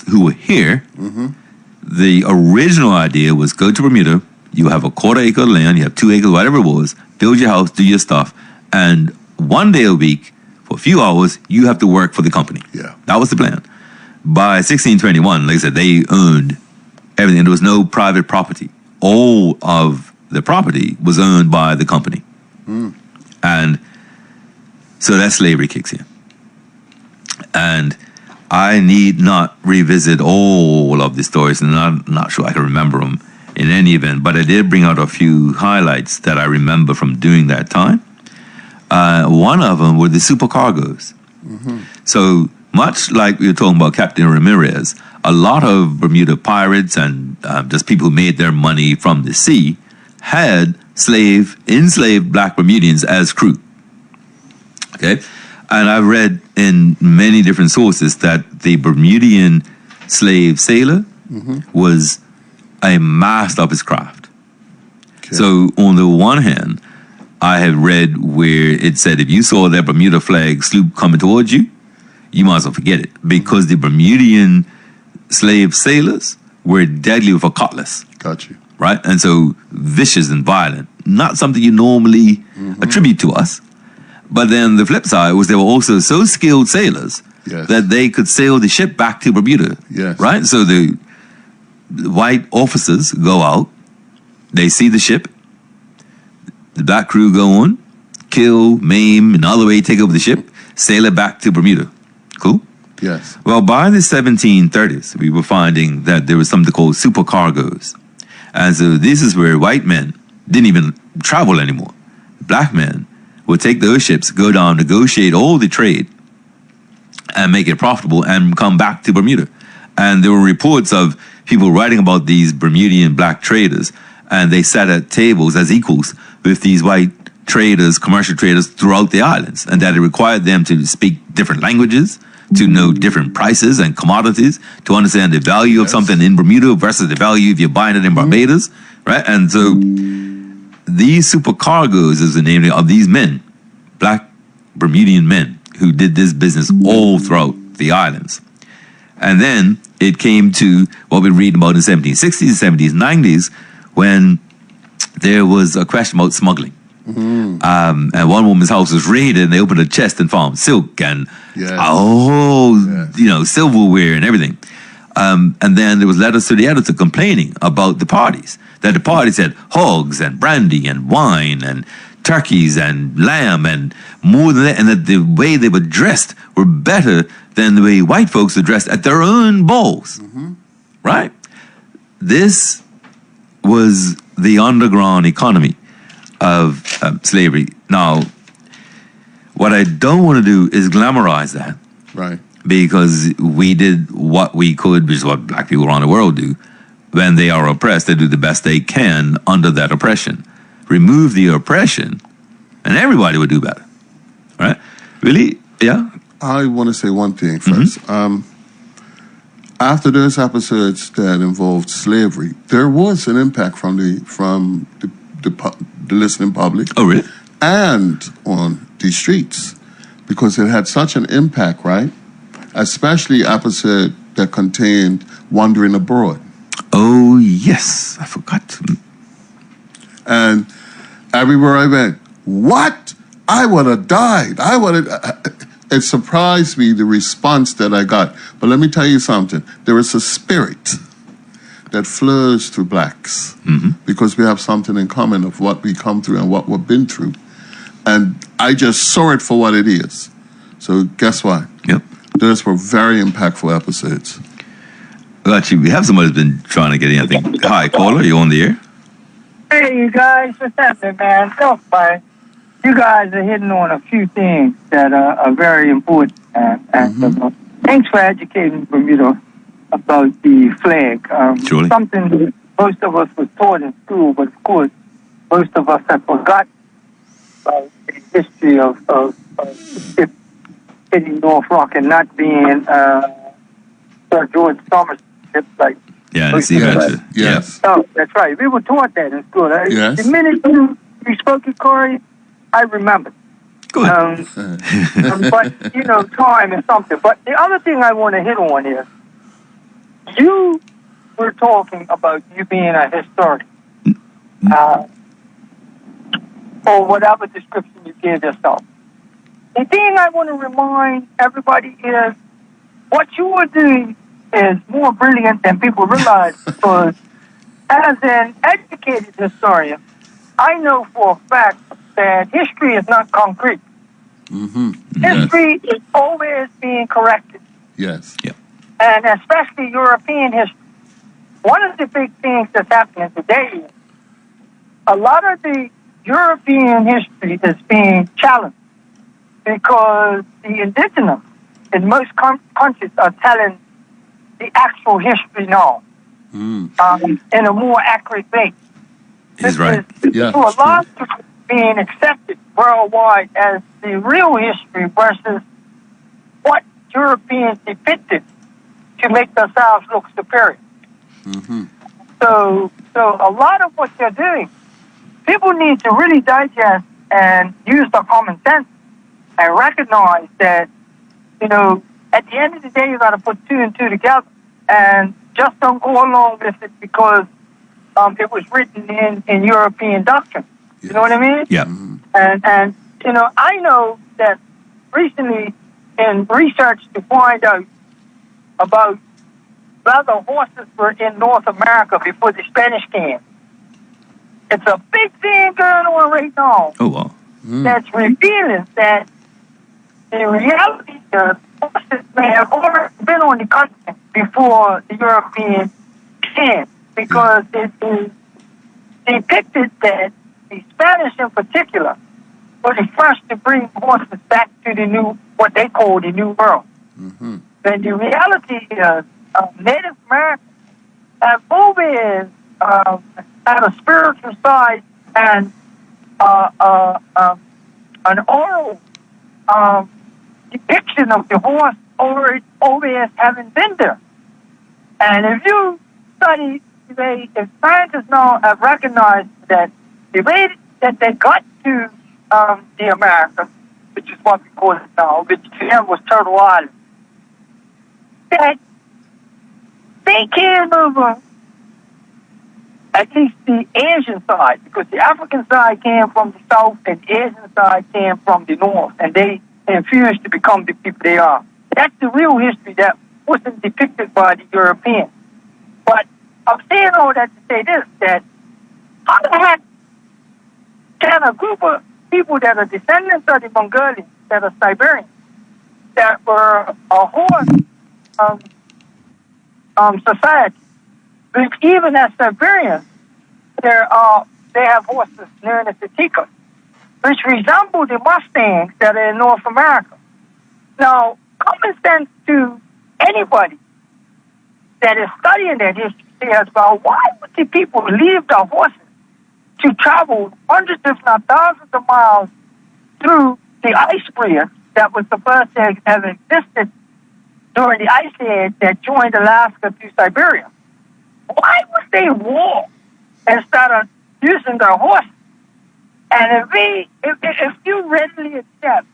who were here, the original idea was go to Bermuda, you have a quarter acre of land, you have 2 acres, whatever it was, build your house, do your stuff, and 1 day a week, for a few hours, you have to work for the company. Yeah. That was the plan. By 1621, like I said, they owned everything. There was no private property. All of the property was owned by the company. And so that slavery kicks in. And I need not revisit all of the stories, and I'm not sure I can remember them in any event, but I did bring out a few highlights that I remember from doing that time. One of them were the supercargoes. So much like we were talking about Captain Ramirez, a lot of Bermuda pirates and just people who made their money from the sea had enslaved black Bermudians as crew. Okay? And I've read in many different sources that the Bermudian slave sailor was a master of his craft. Okay. So on the one hand, I have read where it said if you saw that Bermuda flag sloop coming towards you, you might as well forget it, because the Bermudian slave sailors were deadly with a cutlass. Got you. Right? And so vicious and violent, not something you normally attribute to us. But then the flip side was they were also so skilled sailors Yes. that they could sail the ship back to Bermuda. Yes. Right? So the white officers go out, they see the ship, the black crew go on, kill, maim, and all the way take over the ship, sail it back to Bermuda. Cool? Yes. Well, by the 1730s, we were finding that there was something called supercargoes. And so this is where white men didn't even travel anymore. Black men would take those ships, go down, negotiate all the trade, and make it profitable and come back to Bermuda. And there were reports of people writing about these Bermudian black traders, and they sat at tables as equals with these white traders, commercial traders throughout the islands, and that it required them to speak different languages, to know different prices and commodities, to understand the value of something in Bermuda versus the value if you're buying it in Barbados, right? And so these supercargoes is the name of these men, black Bermudian men who did this business all throughout the islands. And then it came to what we read about in the 1760s, 70s, 90s, when there was a question about smuggling. And one woman's house was raided, and they opened a chest and found silk and silverware and everything. And then there was letters to the editor complaining about the parties, that the parties had hogs and brandy and wine and turkeys and lamb and more than that, and that the way they were dressed were better than the way white folks were dressed at their own balls. Right? This was the underground economy of slavery. Now, what I don't want to do is glamorize that. Right. Because we did what we could, which is what black people around the world do. When they are oppressed, they do the best they can under that oppression. Remove the oppression, and everybody would do better. Right? Really? Yeah? I want to say one thing first. After those episodes that involved slavery, there was an impact from the listening public. Oh, really? And on the streets, because it had such an impact, right? Especially episode that contained Wandering Abroad. Oh, yes. I forgot. And everywhere I went, what? I would have died. It surprised me, the response that I got. But let me tell you something. There is a spirit that flows through blacks because we have something in common of what we come through and what we've been through. And I just saw it for what it is. So guess what? Yep. Those were very impactful episodes. Actually, we have somebody who's been trying to get in, I think. Hi, caller, you on the air? Hey, you guys, what's happening, man? Don't fight. You guys are hitting on a few things that are very important. Thanks for educating Bermuda about the flag. Surely. Something that most of us was taught in school, but of course, most of us have forgotten about the history of hitting North Rock and not being Sir George Thomas ship like. Yeah, the Sea Adventure. Yes. Oh, that's right. We were taught that in school. Yes. The minute you spoke it, Corey, I remember. Good. But, time is something. But the other thing I want to hit on is, you were talking about you being a historian. Or whatever description you gave yourself. The thing I want to remind everybody is, what you were doing is more brilliant than people realize, because as an educated historian, I know for a fact that history is not concrete. History is always being corrected. Yes. Yeah. And especially European history. One of the big things that's happening today is a lot of the European history is being challenged because the indigenous in most countries are telling the actual history now in a more accurate way. He's right. Yeah, So a lot of people being accepted worldwide as the real history versus what Europeans depicted to make themselves look superior. So a lot of what they're doing, people need to really digest and use their common sense and recognize that, at the end of the day, you got to put two and two together, and just don't go along with it because it was written in European doctrine. You know what I mean? Yeah. And I know that recently in research to find out about whether horses were in North America before the Spanish came. It's a big thing going on right now. Oh, wow. That's revealing that in reality, the horses may have already been on the continent before the Europeans came, because it is depicted that the Spanish in particular were the first to bring horses back to the new, what they call the New World. Mm-hmm. And the reality is, Native Americans have always had a spiritual side and an oral depiction of the horse always having been there. And if you study, if scientists now have recognized that the way that they got to the Americas, which is what we call it now, which to them was Turtle Island, that they came over at least the Asian side, because the African side came from the south and the Asian side came from the north, and they infused to become the people they are. That's the real history that wasn't depicted by the Europeans. But I'm saying all that to say this, that how the heck can a group of people that are descendants of the Mongolians, that are Siberians, that were a horse society, which even as Siberians, they have horses known as the Ticos, which resemble the Mustangs that are in North America. Now, common sense to anybody that is studying that history says, well, why would the people leave their horses to travel hundreds, if not thousands of miles through the ice bridge that was supposed to have existed during the ice age that joined Alaska to Siberia? Why would they walk instead of using their horses? And if you readily accept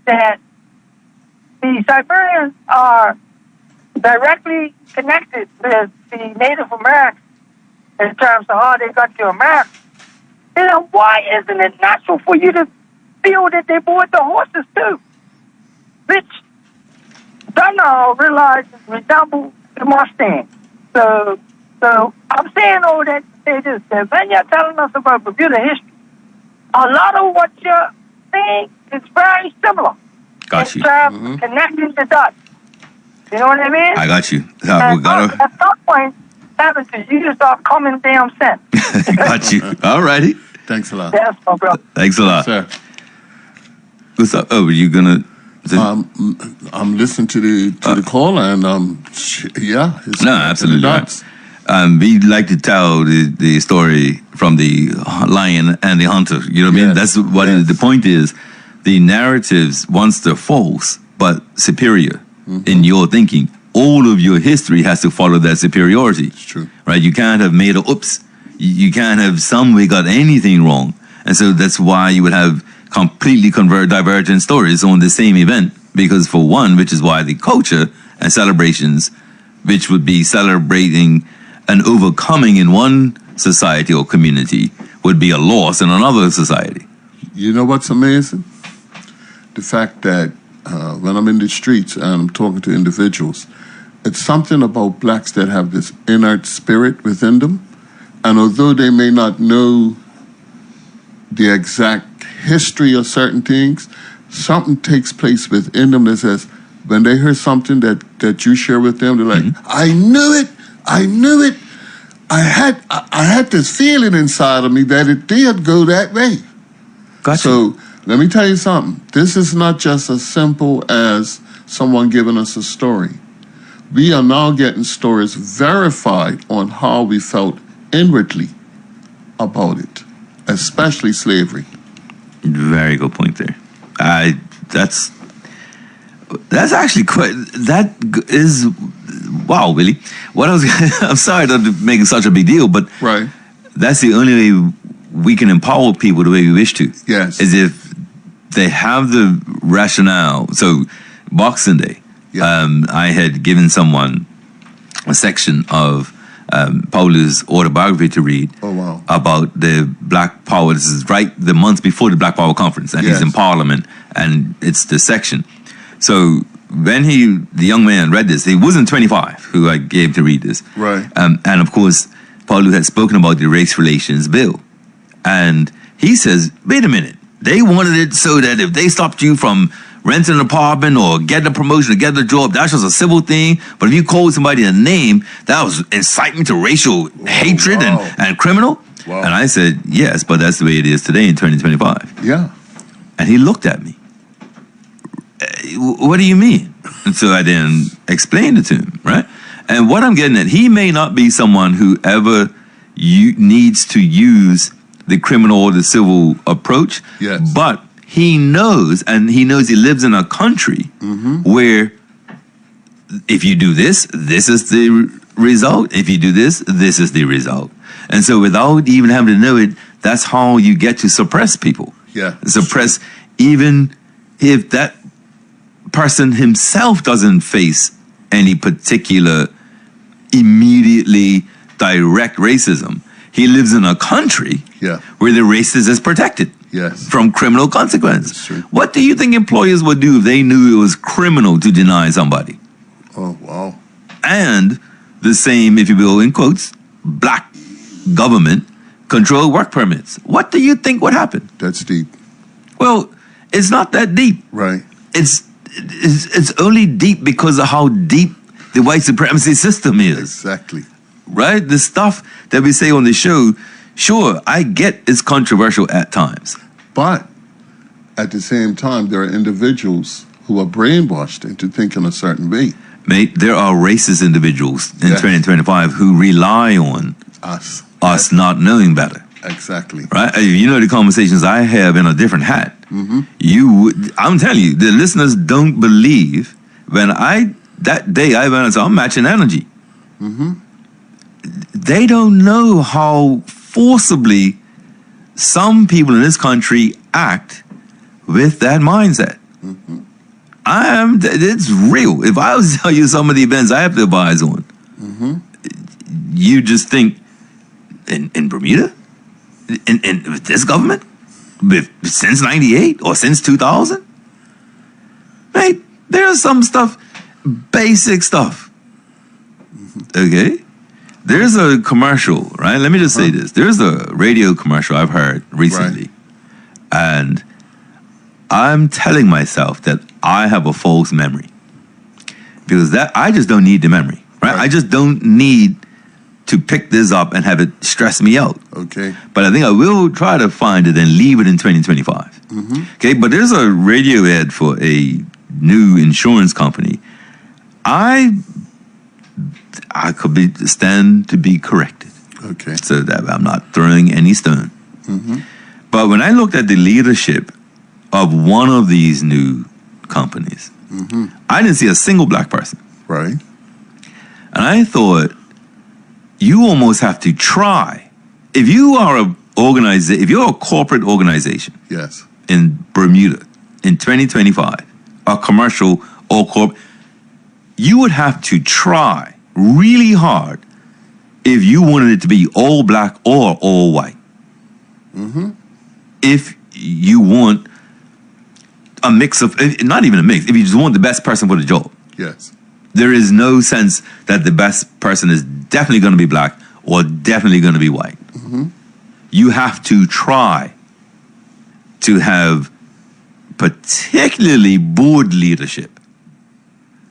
that the Siberians are directly connected with the Native Americans in terms of how they got to America, then why isn't it natural for you to feel that they bought the horses too? Which somehow realizes resemble the Mustang. So I'm saying all that to say this, that when you're telling us about Bermuda history, a lot of what you're saying is very similar. Got you. In terms of connecting the dots. You know what I mean? I got you. At some point, having to use our common damn sense. Got you. All righty. Thanks a lot. Yes, my brother. Thanks a lot. Sir. What's up? Oh, are you gonna? I'm listening to the call, and yeah. It's No, absolutely nuts. We like to tell the story from the lion and the hunter. You know what I mean? That's what the point is. The narratives, once they're false but superior in your thinking, all of your history has to follow that superiority. It's true. Right? You can't have made a oops. You can't have some way got anything wrong. And so that's why you would have completely divergent stories on the same event. Because for one, which is why the culture and celebrations, which would be celebrating an overcoming in one society or community, would be a loss in another society. You know what's amazing? The fact that when I'm in the streets and I'm talking to individuals, it's something about blacks that have this inert spirit within them. And although they may not know the exact history of certain things, something takes place within them that says, when they hear something that you share with them, they're like, I knew it. I had this feeling inside of me that it did go that way. Gotcha. So let me tell you something. This is not just as simple as someone giving us a story. We are now getting stories verified on how we felt inwardly about it, especially slavery. Very good point there. That's actually quite. That is wow, Willie. What I was. I'm sorry to make such a big deal, but Right. that's the only way we can empower people the way we wish to. Yes. Is if they have the rationale. So, Boxing Day, I had given someone a section of Paulu's autobiography to read. Oh, wow. About the Black Power. This is right the month before the Black Power conference, and he's in Parliament, and it's the section. So when the young man read this, he wasn't 25 who I gave to read this. Right. And of course, Paulu had spoken about the race relations bill. And he says, wait a minute, they wanted it so that if they stopped you from renting an apartment or getting a promotion or getting a job, that's just a civil thing. But if you called somebody a name, that was incitement to racial hatred and criminal. Wow. And I said, yes, but that's the way it is today in 2025. Yeah. And he looked at me. What do you mean? And so I then explained it to him, right? And what I'm getting at, he may not be someone who ever needs to use the criminal or the civil approach, Yes. but he knows he lives in a country where if you do this, this is the result. If you do this, this is the result. And so without even having to know it, that's how you get to suppress people. Yeah. Suppress even if that person himself doesn't face any particular immediately direct racism. He lives in a country Yeah. where the racist is protected Yes. from criminal consequences. That's true. What do you think employers would do if they knew it was criminal to deny somebody? Oh, wow. And the same, if you will, in quotes, black government controlled work permits. What do you think would happen? That's deep. Well, it's not that deep. Right. It's only deep because of how deep the white supremacy system is, Exactly. right? The stuff that we say on the show, sure, I get it's controversial at times. But at the same time, there are individuals who are brainwashed into thinking a certain way. Mate, there are racist individuals in Yes. 2025 who rely on us not knowing better, Exactly. right? You know the conversations I have in a different hat. I'm telling you, the listeners don't believe when that day I went and said, I'm matching energy. They don't know how forcibly some people in this country act with that mindset. It's real. If I was to tell you some of the events I have to advise on, you just think, in Bermuda? In with this government? Since 98 or since 2000? Mate, there's some stuff, basic stuff. Okay? There's a commercial, right? Let me just say this. There's a radio commercial I've heard recently. And I'm telling myself that I have a false memory. Because I just don't need the memory, right? I just don't need to pick this up and have it stress me out. Okay. But I think I will try to find it and leave it in 2025. Okay, but there's a radio ad for a new insurance company. I could stand to be corrected. Okay. So that I'm not throwing any stone. But when I looked at the leadership of one of these new companies, I didn't see a single black person. Right. And I thought, you almost have to try. If you are if you're a corporate organization Yes. in Bermuda in 2025, a commercial or corp, you would have to try really hard if you wanted it to be all black or all white. If you want a mix of, not even a mix, if you just want the best person for the job. Yes. There is no sense that the best person is definitely going to be black or definitely going to be white. You have to try to have particularly board leadership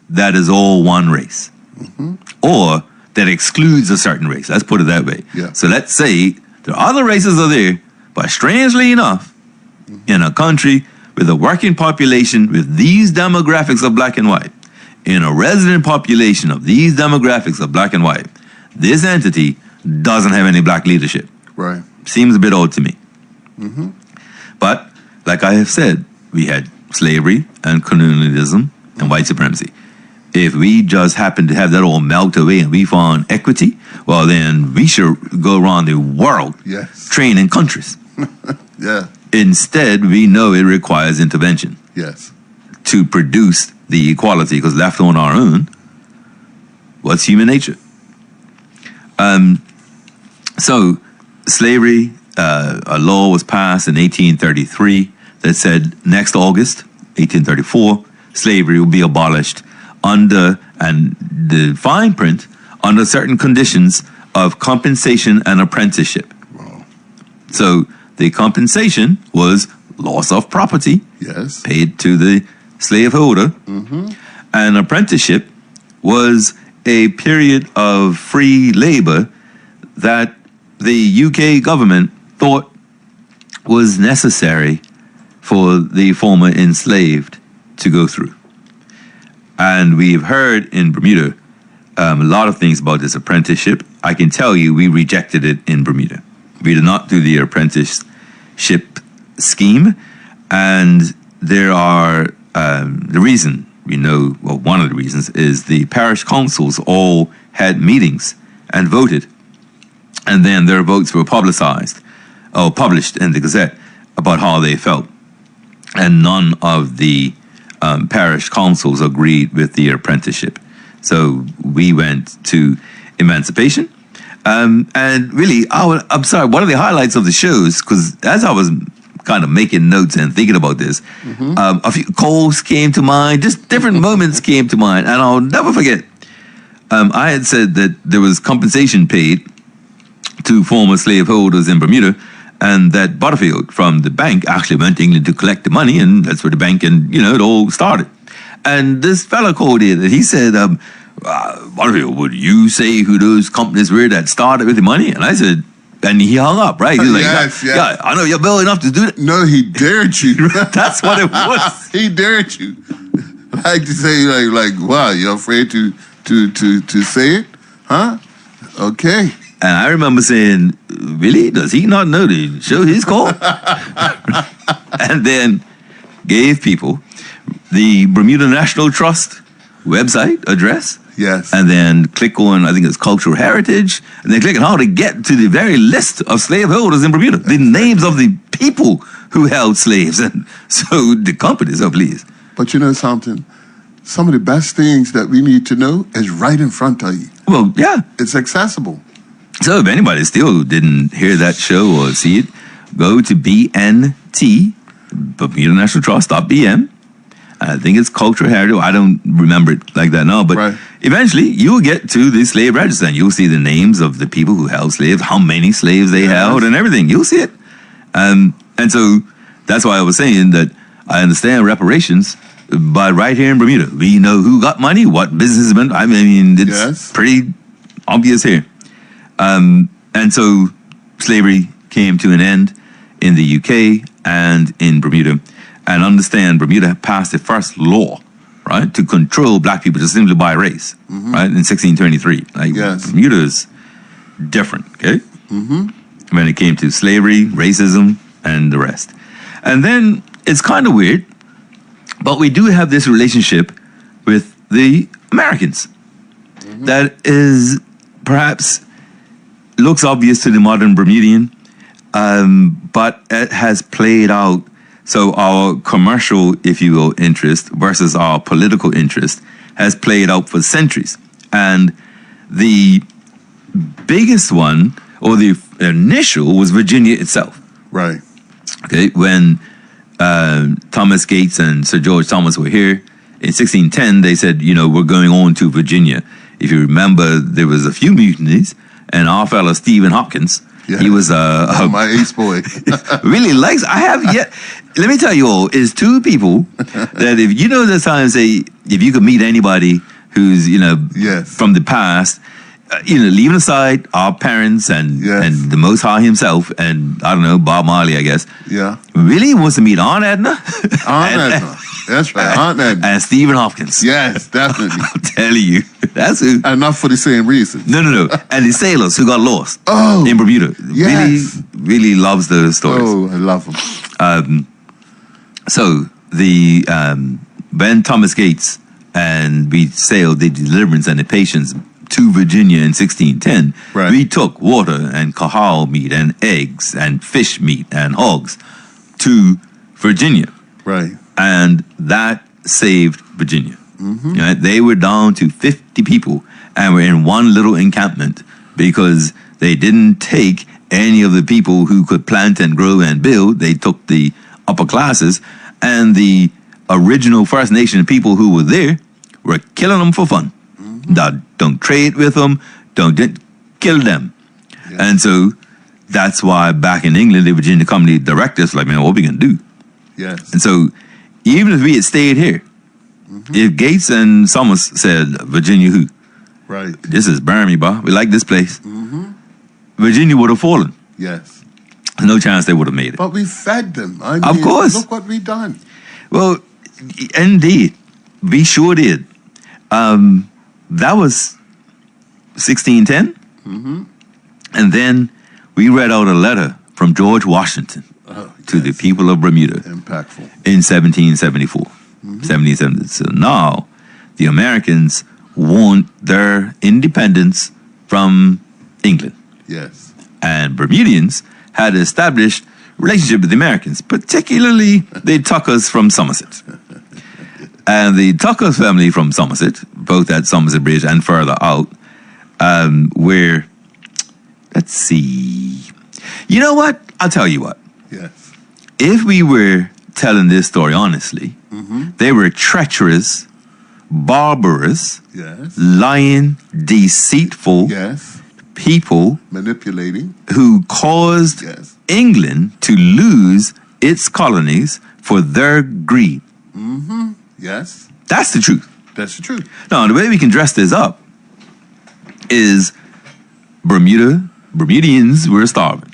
that is all one race or that excludes a certain race. Let's put it that way. Yeah. So let's say the other races are there, but strangely enough, in a country with a working population with these demographics of black and white, in a resident population of these demographics of black and white, this entity doesn't have any black leadership. Right. Seems a bit odd to me. But, like I have said, we had slavery and colonialism and white supremacy. If we just happen to have that all melt away and we found equity, well, then we should go around the world Yes. training countries. Yeah. Instead, we know it requires intervention Yes. to produce the equality, because left on our own, what's human nature? So slavery, a law was passed in 1833 that said next August, 1834, slavery would be abolished under, and the fine print, under certain conditions of compensation and apprenticeship. Wow. So the compensation was loss of property Yes. paid to the slaveholder, and apprenticeship was a period of free labor that the UK government thought was necessary for the former enslaved to go through. And we've heard in Bermuda a lot of things about this apprenticeship. I can tell you we rejected it in Bermuda. We did not do the apprenticeship scheme, and there are the reason we know, well, one of the reasons is the parish councils all had meetings and voted, and then their votes were publicized or published in the Gazette about how they felt, and none of the parish councils agreed with the apprenticeship. So we went to emancipation. And really, I'm sorry, one of the highlights of the shows, because as I was kind of making notes and thinking about this, a few calls came to mind, just different moments came to mind, and I'll never forget. I had said that there was compensation paid to former slaveholders in Bermuda, and that Butterfield from the bank actually went to England to collect the money, and that's where the bank, and it all started. And this fella called in, and he said, Butterfield, would you say who those companies were that started with the money? And I said, and he hung up, right? He was like, Yes. yeah, I know you're bill enough to do that. No, he dared you. That's what it was. He dared you. Like to say, like, wow, you're afraid to say it? Huh? Okay. And I remember saying, really? Does he not know to show his call? And then gave people the Bermuda National Trust website address. Yes. And then click on, I think it's cultural heritage, and then click on how to get to the very list of slaveholders in Bermuda, the names of the people who held slaves, and so the companies are pleased. But you know something? Some of the best things that we need to know is right in front of you. Well, yeah. It's accessible. So if anybody still didn't hear that show or see it, go to BNT, Bermuda National Trust.bm. I think it's cultural heritage. I don't remember it like that now, but Right. eventually you'll get to the slave register and you'll see the names of the people who held slaves, how many slaves they held, and everything. You'll see it. And so that's why I was saying that I understand reparations, but right here in Bermuda, we know who got money, what business has been. I mean, it's Yes. pretty obvious here. And so slavery came to an end in the UK and in Bermuda. And understand, Bermuda passed the first law, right, to control black people just simply by race, right, in 1623. Like, Yes. Bermuda is different, okay? When it came to slavery, racism, and the rest. And then it's kind of weird, but we do have this relationship with the Americans that is perhaps looks obvious to the modern Bermudian, but it has played out. So our commercial, if you will, interest versus our political interest has played out for centuries. And the biggest one, or the initial, was Virginia itself. Right. Okay, when Thomas Gates and Sir George Thomas were here in 1610, they said, we're going on to Virginia. If you remember, there was a few mutinies, and our fellow Stephen Hopkins, he was my ace boy. really likes. I have yet. Let me tell you all, is two people that if the time say if you could meet anybody who's Yes. from the past, leaving aside our parents and the Most High himself, and I don't know, Bob Marley, I guess. Yeah. Really wants to meet Aunt Edna. Aunt Edna. That's right. Aunt Edna. And Stephen Hopkins. Yes, definitely. I'm telling you, that's who. And not for the same reason. No. And the sailors who got lost in Bermuda. Yes. Really loves those stories. Oh, I love them. So the when Thomas Gates and we sailed the Deliverance and the Patience to Virginia in 1610, Right. we took water and cajal meat and eggs and fish meat and hogs to Virginia. Right. And that saved Virginia. They were down to 50 people and were in one little encampment because they didn't take any of the people who could plant and grow and build. They took the upper classes, and the original First Nation people who were there were killing them for fun. Don't trade with them, don't kill them. Yeah. And so that's why back in England, the Virginia Company directors like, man, what are we going to do? Yes. And so even if we had stayed here, if Gates and Summers said, Virginia who? Right. This is Burmy, boy. We like this place. Virginia would have fallen. Yes. No chance they would have made it. But we fed them. I mean, Of course. Look what we done. Well, indeed, we sure did. That was 1610. And then we read out a letter from George Washington to the people of Bermuda Impactful. in 1774. 1770. So now the Americans want their independence from England. Yes. And Bermudians had established relationship with the Americans, particularly the Tuckers from Somerset. And the Tucker family from Somerset, both at Somerset Bridge and further out, where, let's see. You know what? I'll tell you what. Yes. If we were telling this story honestly, they were treacherous, barbarous, Yes. lying, deceitful Yes. people Manipulating. who caused Yes. England to lose its colonies for their greed. Yes. That's the truth. That's the truth. Now, the way we can dress this up is Bermudians were starving.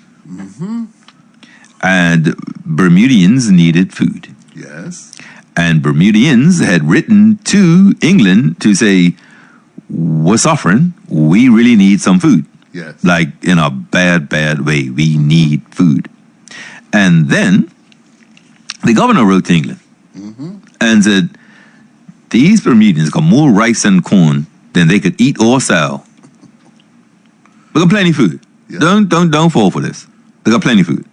And Bermudians needed food. Yes. And Bermudians had written to England to say, we're suffering. We really need some food. Yes. Like in a bad, bad way. We need food. And then the governor wrote to England and said, these Bermudians got more rice and corn than they could eat or sell. We got plenty of food. Yeah. Don't fall for this. They got plenty of food.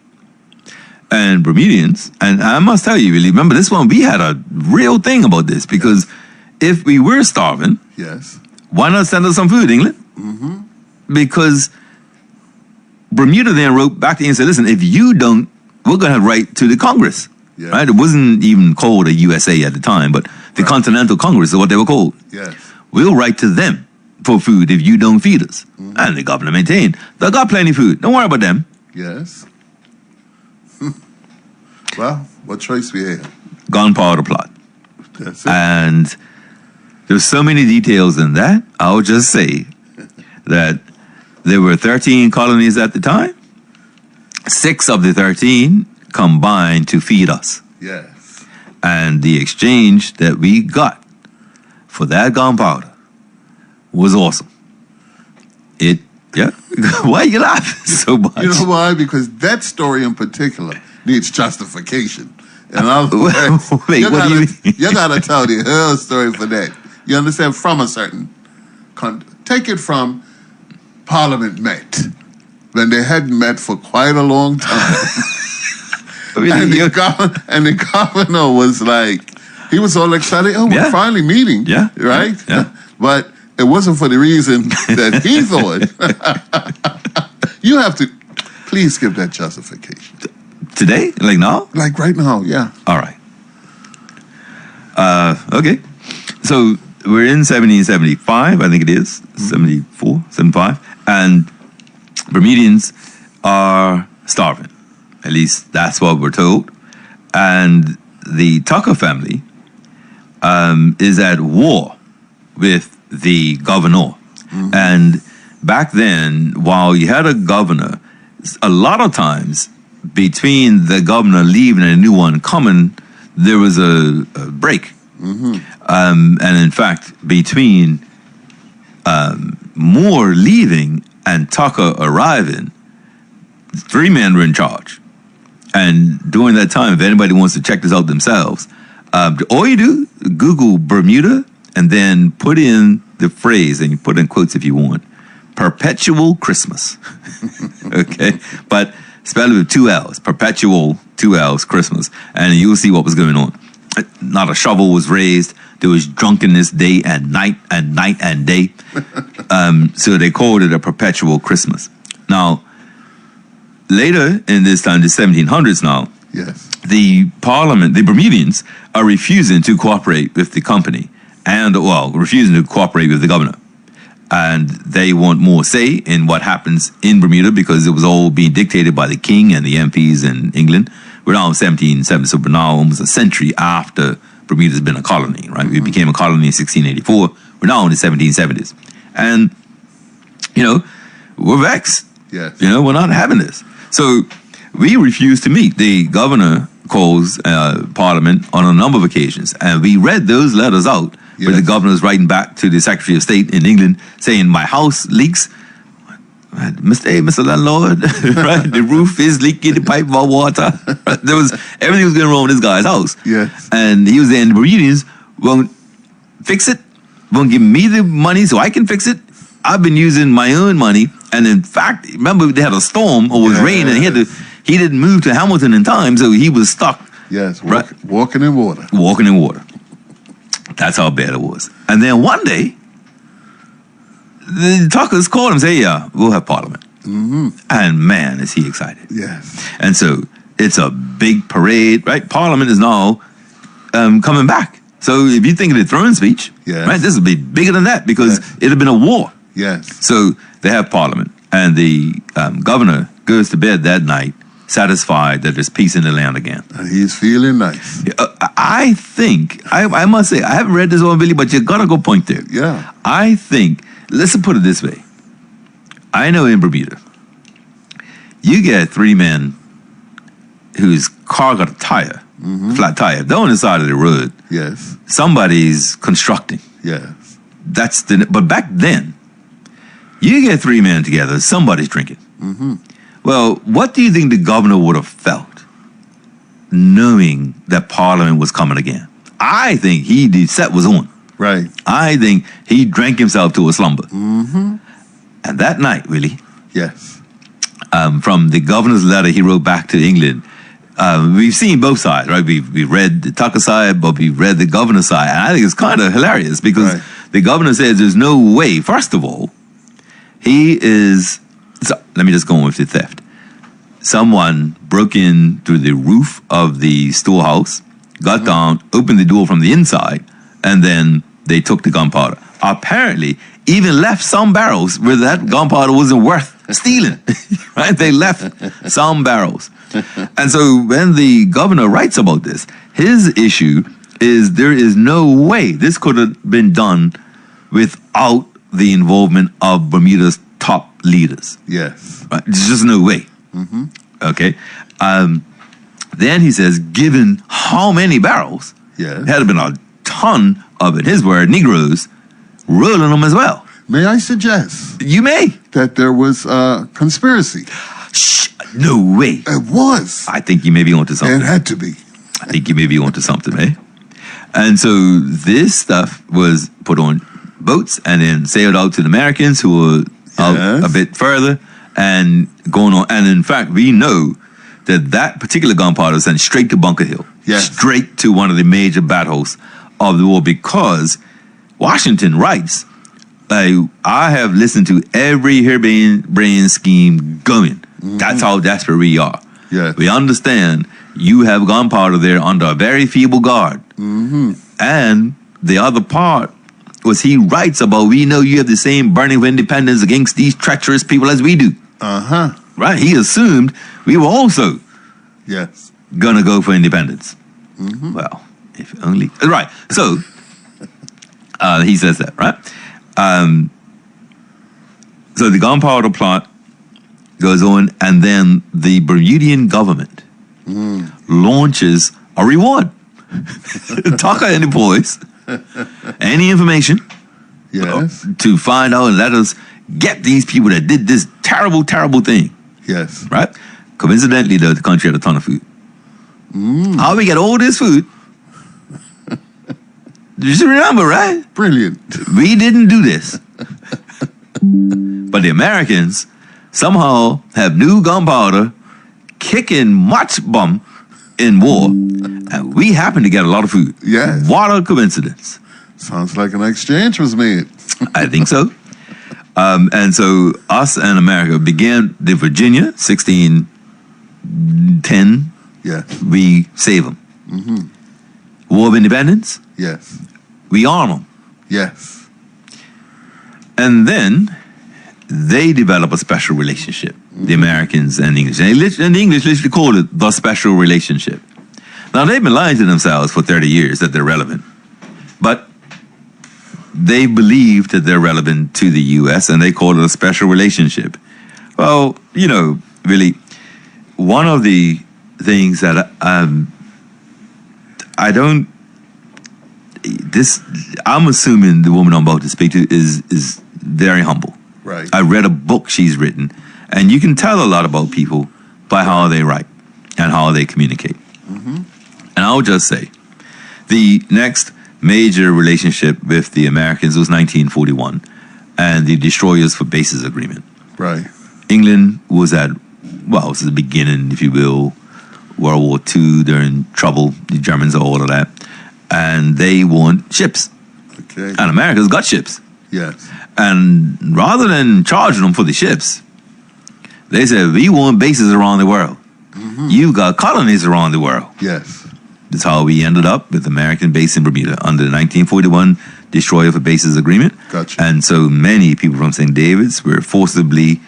And Bermudians, and I must tell you, really, remember this one, we had a real thing about this because if we were starving, Yes. why not send us some food, England? Because Bermuda then wrote back to England and said, listen, if you don't, we're going to write to the Congress. Yeah. Right? It wasn't even called a USA at the time, but the Continental Congress is what they were called. Yes. We'll write to them for food if you don't feed us. And the governor maintained, they got plenty of food. Don't worry about them. Yes. Well, what choice we had? Gunpowder plot. That's it. And there's so many details in that. I'll just say that there were 13 colonies at the time. 6 of the 13 combined to feed us. Yes. And the exchange that we got for that gunpowder was awesome. Why are you laughing so much? You know why? Because that story in particular needs justification. And I was like, Wait, what do you mean? You gotta tell the whole story for that. You understand? From a certain take it from Parliament met when they hadn't met for quite a long time. And the governor was like, he was all excited. Oh, we're finally meeting. Yeah. Right? Yeah. But it wasn't for the reason that he thought. You have to, please give that justification. Today? Like now? Like right now, yeah. All right. Okay. So we're in 1775, I think it is. 74, 75. And Bermudians are starving. At least that's what we're told. And the Tucker family is at war with the governor. And back then, while you had a governor, a lot of times between the governor leaving and a new one coming, there was a break. And in fact, between Moore leaving and Tucker arriving, 3 men were in charge. And during that time, if anybody wants to check this out themselves, all you do, Google Bermuda and then put in the phrase, and you put in quotes if you want, perpetual Christmas. Okay? But spell it with 2 L's, perpetual 2 L's Christmas. And you'll see what was going on. Not a shovel was raised. There was drunkenness day and night and night and day. So they called it a perpetual Christmas. Now, later in this time, the 1700s now, Yes. the Parliament, the Bermudians, are refusing to cooperate with the company and, well, refusing to cooperate with the governor. And they want more say in what happens in Bermuda because it was all being dictated by the king and the MPs in England. We're now in 1770, so we're now almost a century after Bermuda's been a colony, right? We became a colony in 1684. We're now in the 1770s. And, you know, we're vexed. Yes. You know, we're not having this. So we refused to meet. The governor calls Parliament on a number of occasions, and we read those letters out where the governor's writing back to the Secretary of State in England saying, my house leaks. Mr. Landlord, right? The roof is leaking, the pipe of water. Everything was going wrong with this guy's house. Yes. And he was there, and the Bermudians won't fix it, won't give me the money so I can fix it. I've been using my own money. And in fact, remember they had a storm or it was rain, and he didn't move to Hamilton in time, so he was stuck. Yes, walking in water. Walking in water. That's how bad it was. And then one day, the Tuckers called him and said, yeah, we'll have Parliament. And man, is he excited. Yes. And so it's a big parade, right? Parliament is now coming back. So if you think of the throne speech, right, this will be bigger than that because it had been a war. Yes. So they have Parliament, and the governor goes to bed that night satisfied that there's peace in the land again. And he's feeling nice. I think, I must say, I haven't read this one, Billy, but you gotta go point there. Yeah. I think, let's put it this way. I know in Bermuda, you get 3 men whose car got a tire, flat tire. They're on the side of the road. Yes. Somebody's constructing. Yes. But back then, you get 3 men together, somebody's drinking. Well, what do you think the governor would have felt knowing that Parliament was coming again? I think the set was on. Right. I think he drank himself to a slumber. And that night, really, yes, from the governor's letter he wrote back to England, we've seen both sides, right? We've read the Tucker side, but we've read the governor's side. And I think it's kind of hilarious because the governor says there's no way, first of all, so let me just go on with the theft. Someone broke in through the roof of the storehouse, got down, opened the door from the inside, and then they took the gunpowder. Apparently, even left some barrels where that gunpowder wasn't worth stealing, right? They left some barrels. And so when the governor writes about this, his issue is there is no way this could have been done without the involvement of Bermuda's top leaders. Yes. Right? There's just no way. Okay. Then he says, given how many barrels, had been a ton of, in his word, Negroes rolling them as well. May I suggest? You may. That there was a conspiracy. Shh, no way. It was. I think you may be onto something. It had to be. I think you may be onto something, eh? And so this stuff was put on boats and then sailed out to the Americans who were out a bit further and going on. And in fact, we know that particular gunpowder was sent straight to Bunker Hill. Straight to one of the major battles of the war because Washington writes, I have listened to every harebrained scheme going. That's how desperate we are. We understand you have gunpowder there under a very feeble guard. And the other part was he writes about, we know you have the same burning for independence against these treacherous people as we do. Right? He assumed we were also gonna go for independence. Well, if only. Right. So he says that, right? So the gunpowder plot goes on, and then the Bermudian government launches a reward. Tucker and the boys, any information to find out and let us get these people that did this terrible, terrible thing. Right? Coincidentally, though, the country had a ton of food. How we get all this food? You should remember, right? Brilliant. We didn't do this. But the Americans somehow have new gunpowder, kicking much bum in war, and we happen to get a lot of food. What a coincidence. Sounds like an exchange was made. I think so. And so us and America began the Virginia, 1610 Yes. we save them. War of Independence, Yes. we arm them. Yes. And then they develop a special relationship, the Americans and the English. And the English literally call it the special relationship. Now, they've been lying to themselves for 30 years that they're relevant. But they believe that they're relevant to the U.S. and they call it a special relationship. Well, you know, really, one of the things that I'm assuming the woman I'm about to speak to is very humble. Right. I read a book she's written, and you can tell a lot about people by how they write and how they communicate. And I'll just say, the next major relationship with the Americans was 1941 and the Destroyers for Bases Agreement. Right. England was at, well, it was the beginning, if you will, World War II. They're in trouble, the Germans are all of that. And they want ships. Okay. And America's got ships. Yes. And rather than charging them for the ships, they said, we want bases around the world. You got colonies around the world. Yes. That's how we ended up with American base in Bermuda under the 1941 Destroyer for Bases Agreement. Gotcha. And so many people from St. David's were forcibly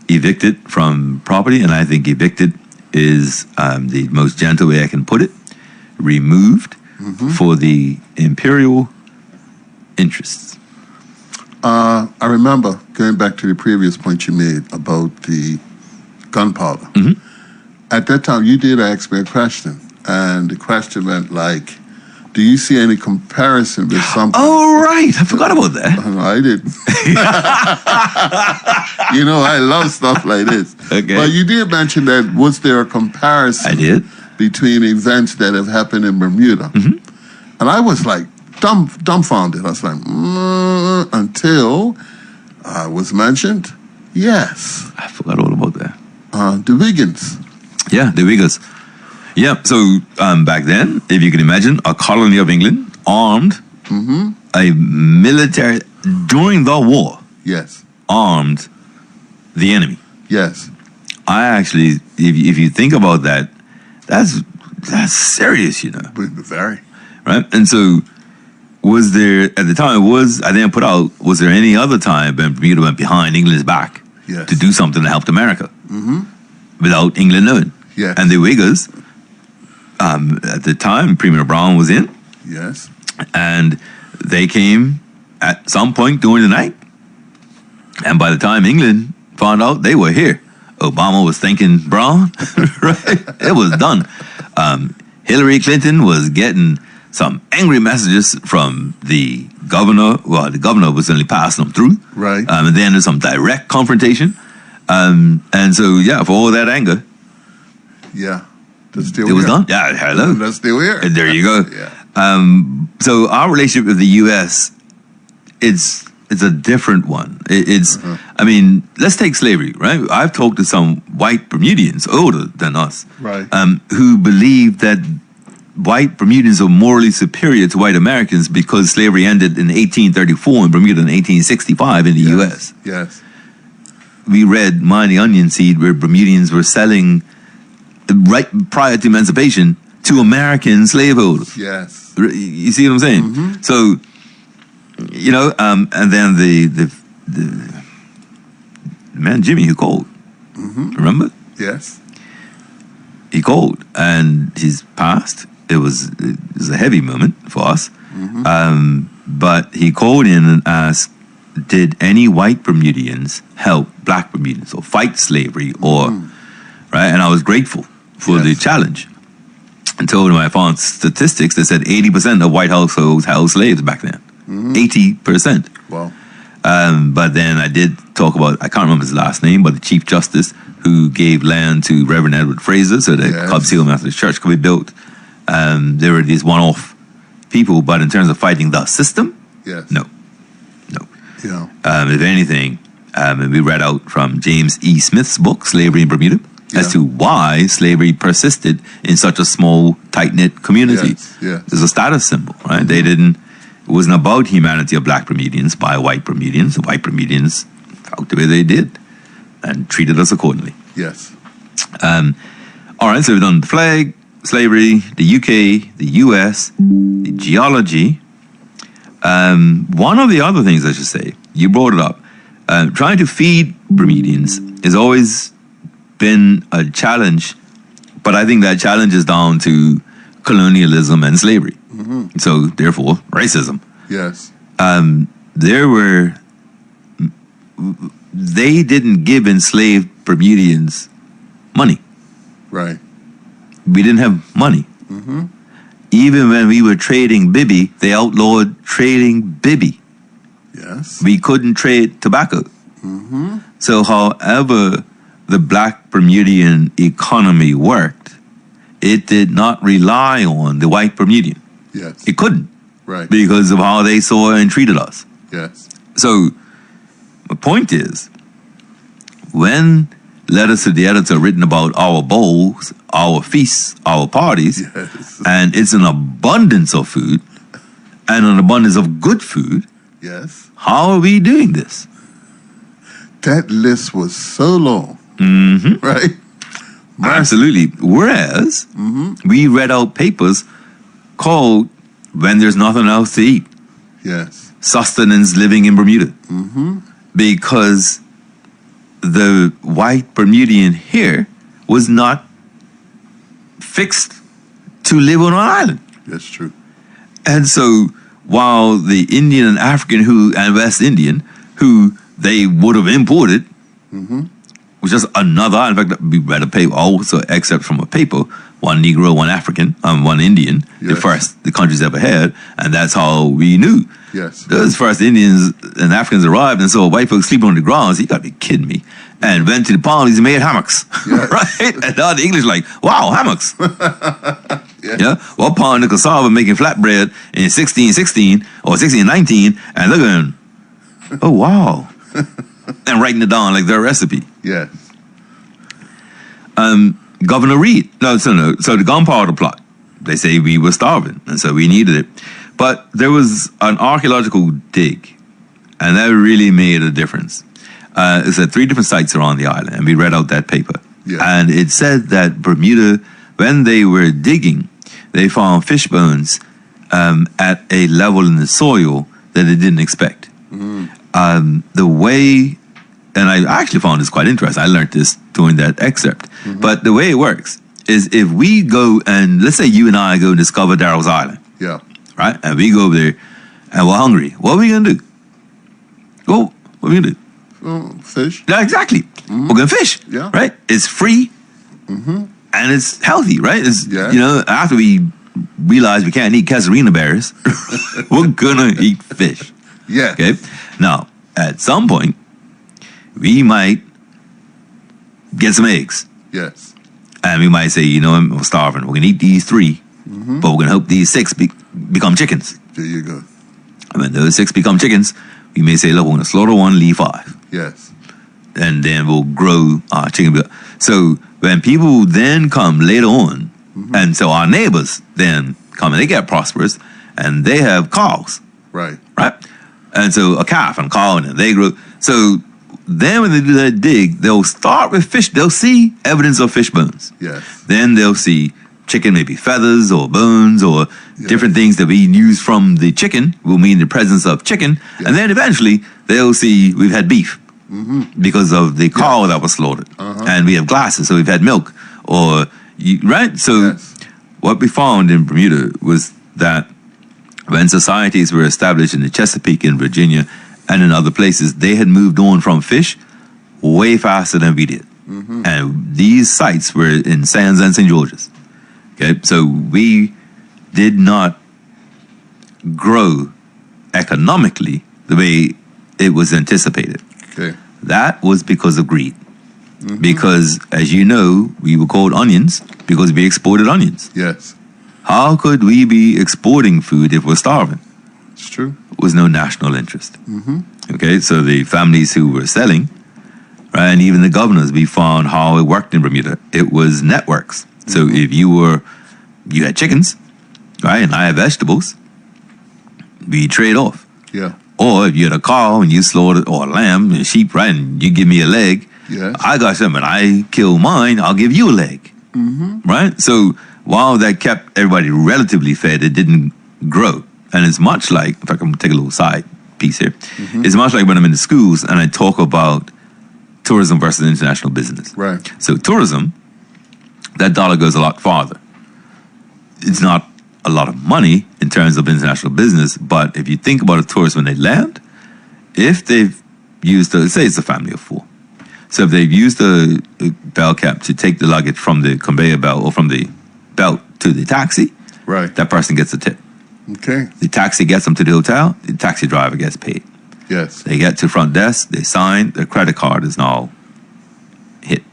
evicted from property, and I think evicted is the most gentle way I can put it, removed for the imperial interests. I remember going back to the previous point you made about the gunpowder. At that time, you did ask me a question, and the question went like, do you see any comparison with something? Oh, right. I forgot about that. I didn't. You know, I love stuff like this. Okay. But you did mention that, was there a comparison I did. between events that have happened in Bermuda? And I was like dumbfounded. I was like, until was mentioned, yes, I forgot all about that. the Wiggins. Yeah, the Uyghurs. Yeah, so back then, if you can imagine, a colony of England, armed, a military, during the war, Yes, armed the enemy. yes, I actually, if you think about that, that's serious, you know, very. right? And so, was there, at the time, I didn't put out, was there any other time when Bermuda went behind England's back Yes. to do something that helped America without England knowing? Yes. And the Uyghurs, at the time, Premier Brown was in, Yes, and they came at some point during the night. And by the time England found out, they were here. Obama was thanking Brown, right? It was done. Hillary Clinton was getting some angry messages from the governor. Well, the governor was only passing them through. Right. And then there's some direct confrontation. And so, yeah, for all that anger, yeah. That's still it was here. done. Yeah, hello. That's still here. And there you go. Yeah. So our relationship with the U.S., it's a different one. I mean, let's take slavery, right? I've talked to some white Bermudians, older than us, Right. who believe that white Bermudians are morally superior to white Americans because slavery ended in 1834 in Bermuda in 1865 in the U.S. Yes. We read Mind the Onion Seed where Bermudians were selling right prior to emancipation to American slaveholders. Yes. You see what I'm saying? So, you know, and then the man Jimmy who called, remember? Yes. He called and he's passed. It was a heavy moment for us, but he called in and asked, did any white Bermudians help black Bermudians or fight slavery or, right? And I was grateful for the challenge. And told him I found statistics that said 80% of white households held slaves back then. 80%. Well. But then I did talk about, I can't remember his last name, but the Chief Justice who gave land to Reverend Edward Fraser so that Cubs Hill Methodist Church could be built. There were these one-off people, but in terms of fighting the system, Yes. no. Yeah. If anything, and we read out from James E. Smith's book, Slavery in Bermuda, as to why slavery persisted in such a small, tight-knit community. Yes. It's a status symbol, right? They didn't, it wasn't about humanity of black Bermudians by white Bermudians. The white Bermudians felt the way they did and treated us accordingly. Yes. All right, so we've done the flag, slavery, the UK, the US, the geology. One of the other things I should say, you brought it up, trying to feed Bermudians has always been a challenge, but I think that challenge is down to colonialism and slavery. So, therefore, racism. Yes. They didn't give enslaved Bermudians money. Right. We didn't have money. Even when we were trading Bibi, they outlawed trading Bibi. Yes. We couldn't trade tobacco. So however the black Bermudian economy worked, it did not rely on the white Bermudian. Yes. It couldn't, Right. because of how they saw and treated us. Yes. So my point is, when letters to the editor written about our bowls, our feasts, our parties, Yes. and it's an abundance of food and an abundance of good food, Yes. how are we doing this? That list was so long. Right? Absolutely. Whereas we read out papers called When There's Nothing Else to Eat, Yes. Sustenance Living in Bermuda. Because the white Bermudian here was not fixed to live on an island. That's true. And so while the Indian and African and West Indian, who they would have imported, was just another, in fact, we read a paper also, except from a paper, one Negro, one African, one Indian, the Yes. first the countries ever had, and that's how we knew. Yes. Those first Indians and Africans arrived and saw white folks sleeping on the ground. So you gotta be kidding me. And went to the palms and made hammocks. Yes. Right? And now the English like, wow, hammocks. Yes. Yeah. Well, pound of cassava making flatbread in 1616 or 1619 and look at them. Oh wow. And writing it down like their recipe. Yes. Governor Reed. So the gunpowder plot. They say we were starving, and so we needed it. But there was an archaeological dig, and that really made a difference. It's at 3 different sites around the island, and we read out that paper. Yeah. And it said that Bermuda, when they were digging, they found fish bones at a level in the soil that they didn't expect. The way, and I actually found this quite interesting. I learned this during that excerpt. But the way it works is if we go and, let's say you and I go and discover Darrell's Island, Yeah. right? And we go over there and we're hungry. What are we going to do? Well, what are we going to do? Fish. Yeah, exactly. We're going to fish, Yeah. right? It's free and it's healthy, right? It's, Yeah. you know, after we realize we can't eat casuarina berries, we're going to eat fish. Yes. Okay. Now, at some point, we might get some eggs. Yes. And we might say, you know, I'm starving. We're going to eat these 3, but we're going to hope these 6 become chickens. There you go. And when those 6 become chickens, we may say, look, we're going to slaughter 1, leave 5. Yes. And then we'll grow our chicken. So when people then come later on, and so our neighbors then come and they get prosperous, and they have cows, Right. right? And so a calf and a cow, and they grow. So then when they do that dig, they'll start with fish. They'll see evidence of fish bones. Yes. Then they'll see chicken, maybe feathers or bones or Yeah. different things that we use from the chicken will mean the presence of chicken. Yeah. And then eventually they'll see we've had beef because of the cow that was slaughtered. And we have glasses, so we've had milk. Right? So Yes. what we found in Bermuda was that when societies were established in the Chesapeake in Virginia and in other places, they had moved on from fish way faster than we did. And these sites were in Sands and St. George's. Okay, so we did not grow economically the way it was anticipated. Okay. That was because of greed. Because, as you know, we were called onions because we exported onions. Yes. How could we be exporting food if we're starving? It's true. Was no national interest. Okay, so the families who were selling, right, and even the governors, we found how it worked in Bermuda. It was networks. So if you had chickens, right, and I had vegetables, we trade off. Yeah. Or if you had a cow and you slaughtered, or a lamb and sheep, right, and you give me a leg, Yes. I got something, I kill mine, I'll give you a leg. right? So while that kept everybody relatively fed, it didn't grow. And it's much like, if I can take a little side piece here, it's much like when I'm in the schools and I talk about tourism versus international business. Right. So tourism, that dollar goes a lot farther. It's not a lot of money in terms of international business, but if you think about a tourist when they land, if they've used, say it's a family of 4. So if they've used a bell cap to take the luggage from the conveyor belt or from the belt to the taxi, Right. that person gets a tip. Okay. The taxi gets them to the hotel, the taxi driver gets paid. Yes. They get to front desk, they sign, their credit card is now hit.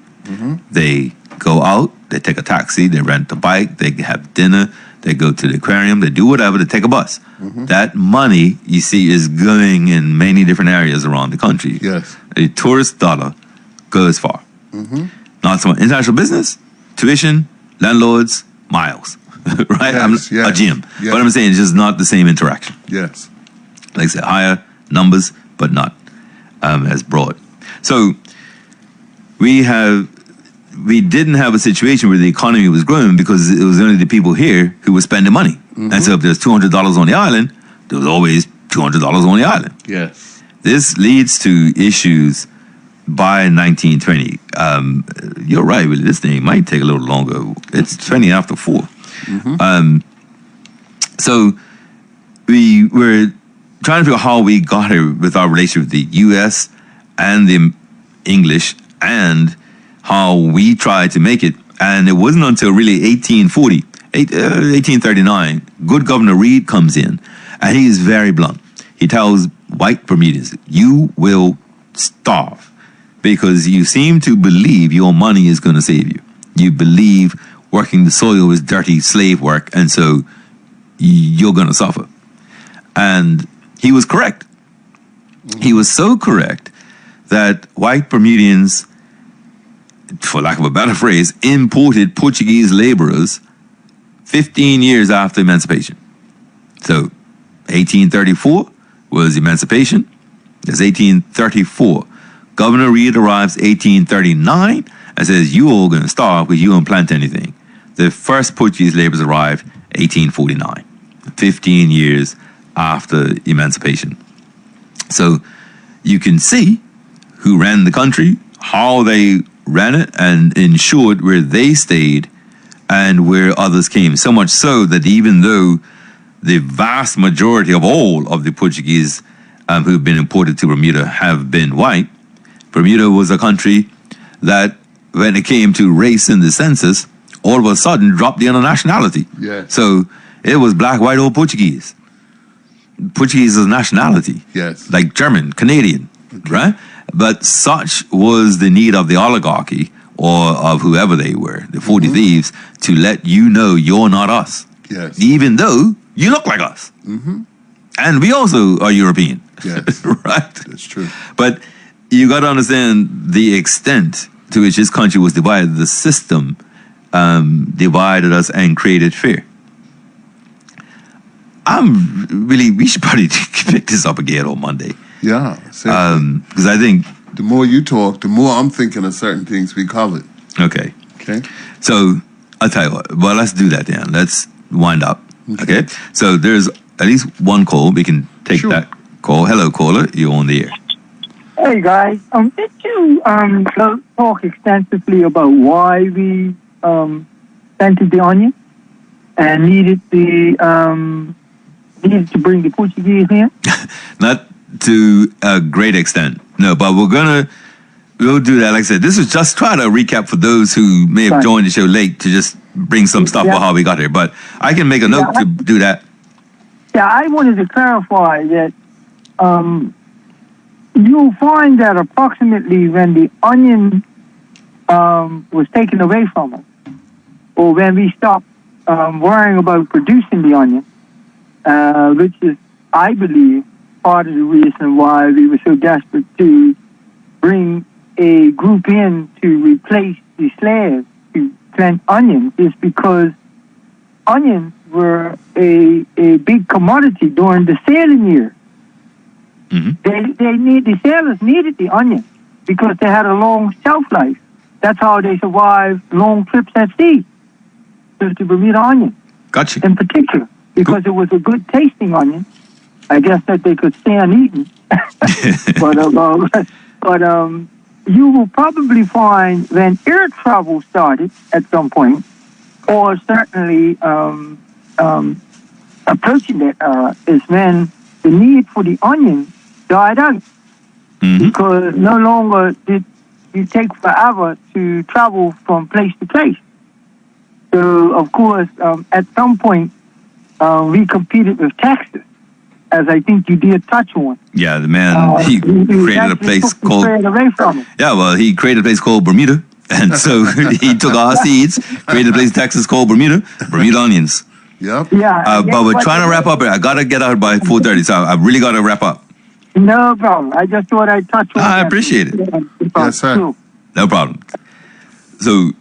They go out, they take a taxi, they rent a bike, they have dinner, they go to the aquarium, they do whatever, they take a bus. That money, you see, is going in many different areas around the country. Yes. A tourist dollar goes far. Not so much international business, tuition, landlords, miles, right? Yes, A yes, gym. yes. What I'm saying is just not the same interaction. Yes. Like I said, higher numbers, but not as broad. So we didn't have a situation where the economy was growing because it was only the people here who were spending money. And so if there's $200 on the island, there was always $200 on the island. Yes. This leads to issues by 1920. You're right, Willie. This thing might take a little longer. It's 20 after 4. So we were trying to figure out how we got here with our relationship with the U.S. and the English and how we tried to make it. And it wasn't until really 1839, good Governor Reed comes in, and he is very blunt. He tells white Bermudians, you will starve because you seem to believe your money is going to save you. You believe working the soil is dirty slave work, and so you're going to suffer. And he was correct. He was so correct that white Bermudians, for lack of a better phrase, imported Portuguese laborers 15 years after emancipation. So 1834 was emancipation. There's 1834. Governor Reed arrives 1839 and says, you all going to starve because you don't plant anything. The first Portuguese laborers arrived 1849, 15 years after emancipation. So you can see who ran the country, how they ran it, and ensured where they stayed and where others came. So much so that even though the vast majority of all of the Portuguese who've been imported to Bermuda have been white, Bermuda was a country that, when it came to race in the census, all of a sudden dropped the other nationality. Yes. So it was black, white, or Portuguese. Portuguese is nationality. Yes. Like German, Canadian, right? But such was the need of the oligarchy or of whoever they were, the 40 thieves, to let you know you're not us. Yes. Even though you look like us. And we also are European. Yes. Right? That's true. But you got to understand the extent to which this country was divided. The system divided us and created fear. We should probably pick this up again on Monday. Yeah. Because I think... the more you talk, the more I'm thinking of certain things we covered. Okay. Okay. So I'll tell you what. Well, let's do that then. Let's wind up. Okay. So there's at least one call. We can take Sure. that call. Hello, caller. You're on the air. Hey guys, did you talk extensively about why we planted the onion and needed to bring the Portuguese in? Not to a great extent, no. But we'll do that. Like I said, this is just trying to recap for those who may have Right. joined the show late to just bring some stuff Yeah. about how we got here. But I can make a note to do that. Yeah, I wanted to clarify that you'll find that approximately when the onion was taken away from us, or when we stopped worrying about producing the onion, which is, I believe, part of the reason why we were so desperate to bring a group in to replace the slaves to plant onions, is because onions were a big commodity during the sailing year. The sailors needed the onion because they had a long shelf life. that's how they survive long trips at sea. Just the Bermuda onion, Gotcha. in particular, because it was a good tasting onion. I guess that they could stand eating. But you will probably find when air travel started at some point, or certainly approaching that is when the need for the onion died out. Because no longer did you take forever to travel from place to place. So, of course, at some point, we competed with Texas, as I think you did touch on. Yeah, the man, he created a place called... Away from it. Yeah, well, he created a place called Bermuda. And so he took our seeds, created a place in Texas called Bermuda onions. Yep. Yeah. But we're trying to wrap up here. I got to get out by 4:30, so I really got to wrap up. No problem. I just thought I'd touch on I that. appreciate it. Yes, sir. Too. No problem. So,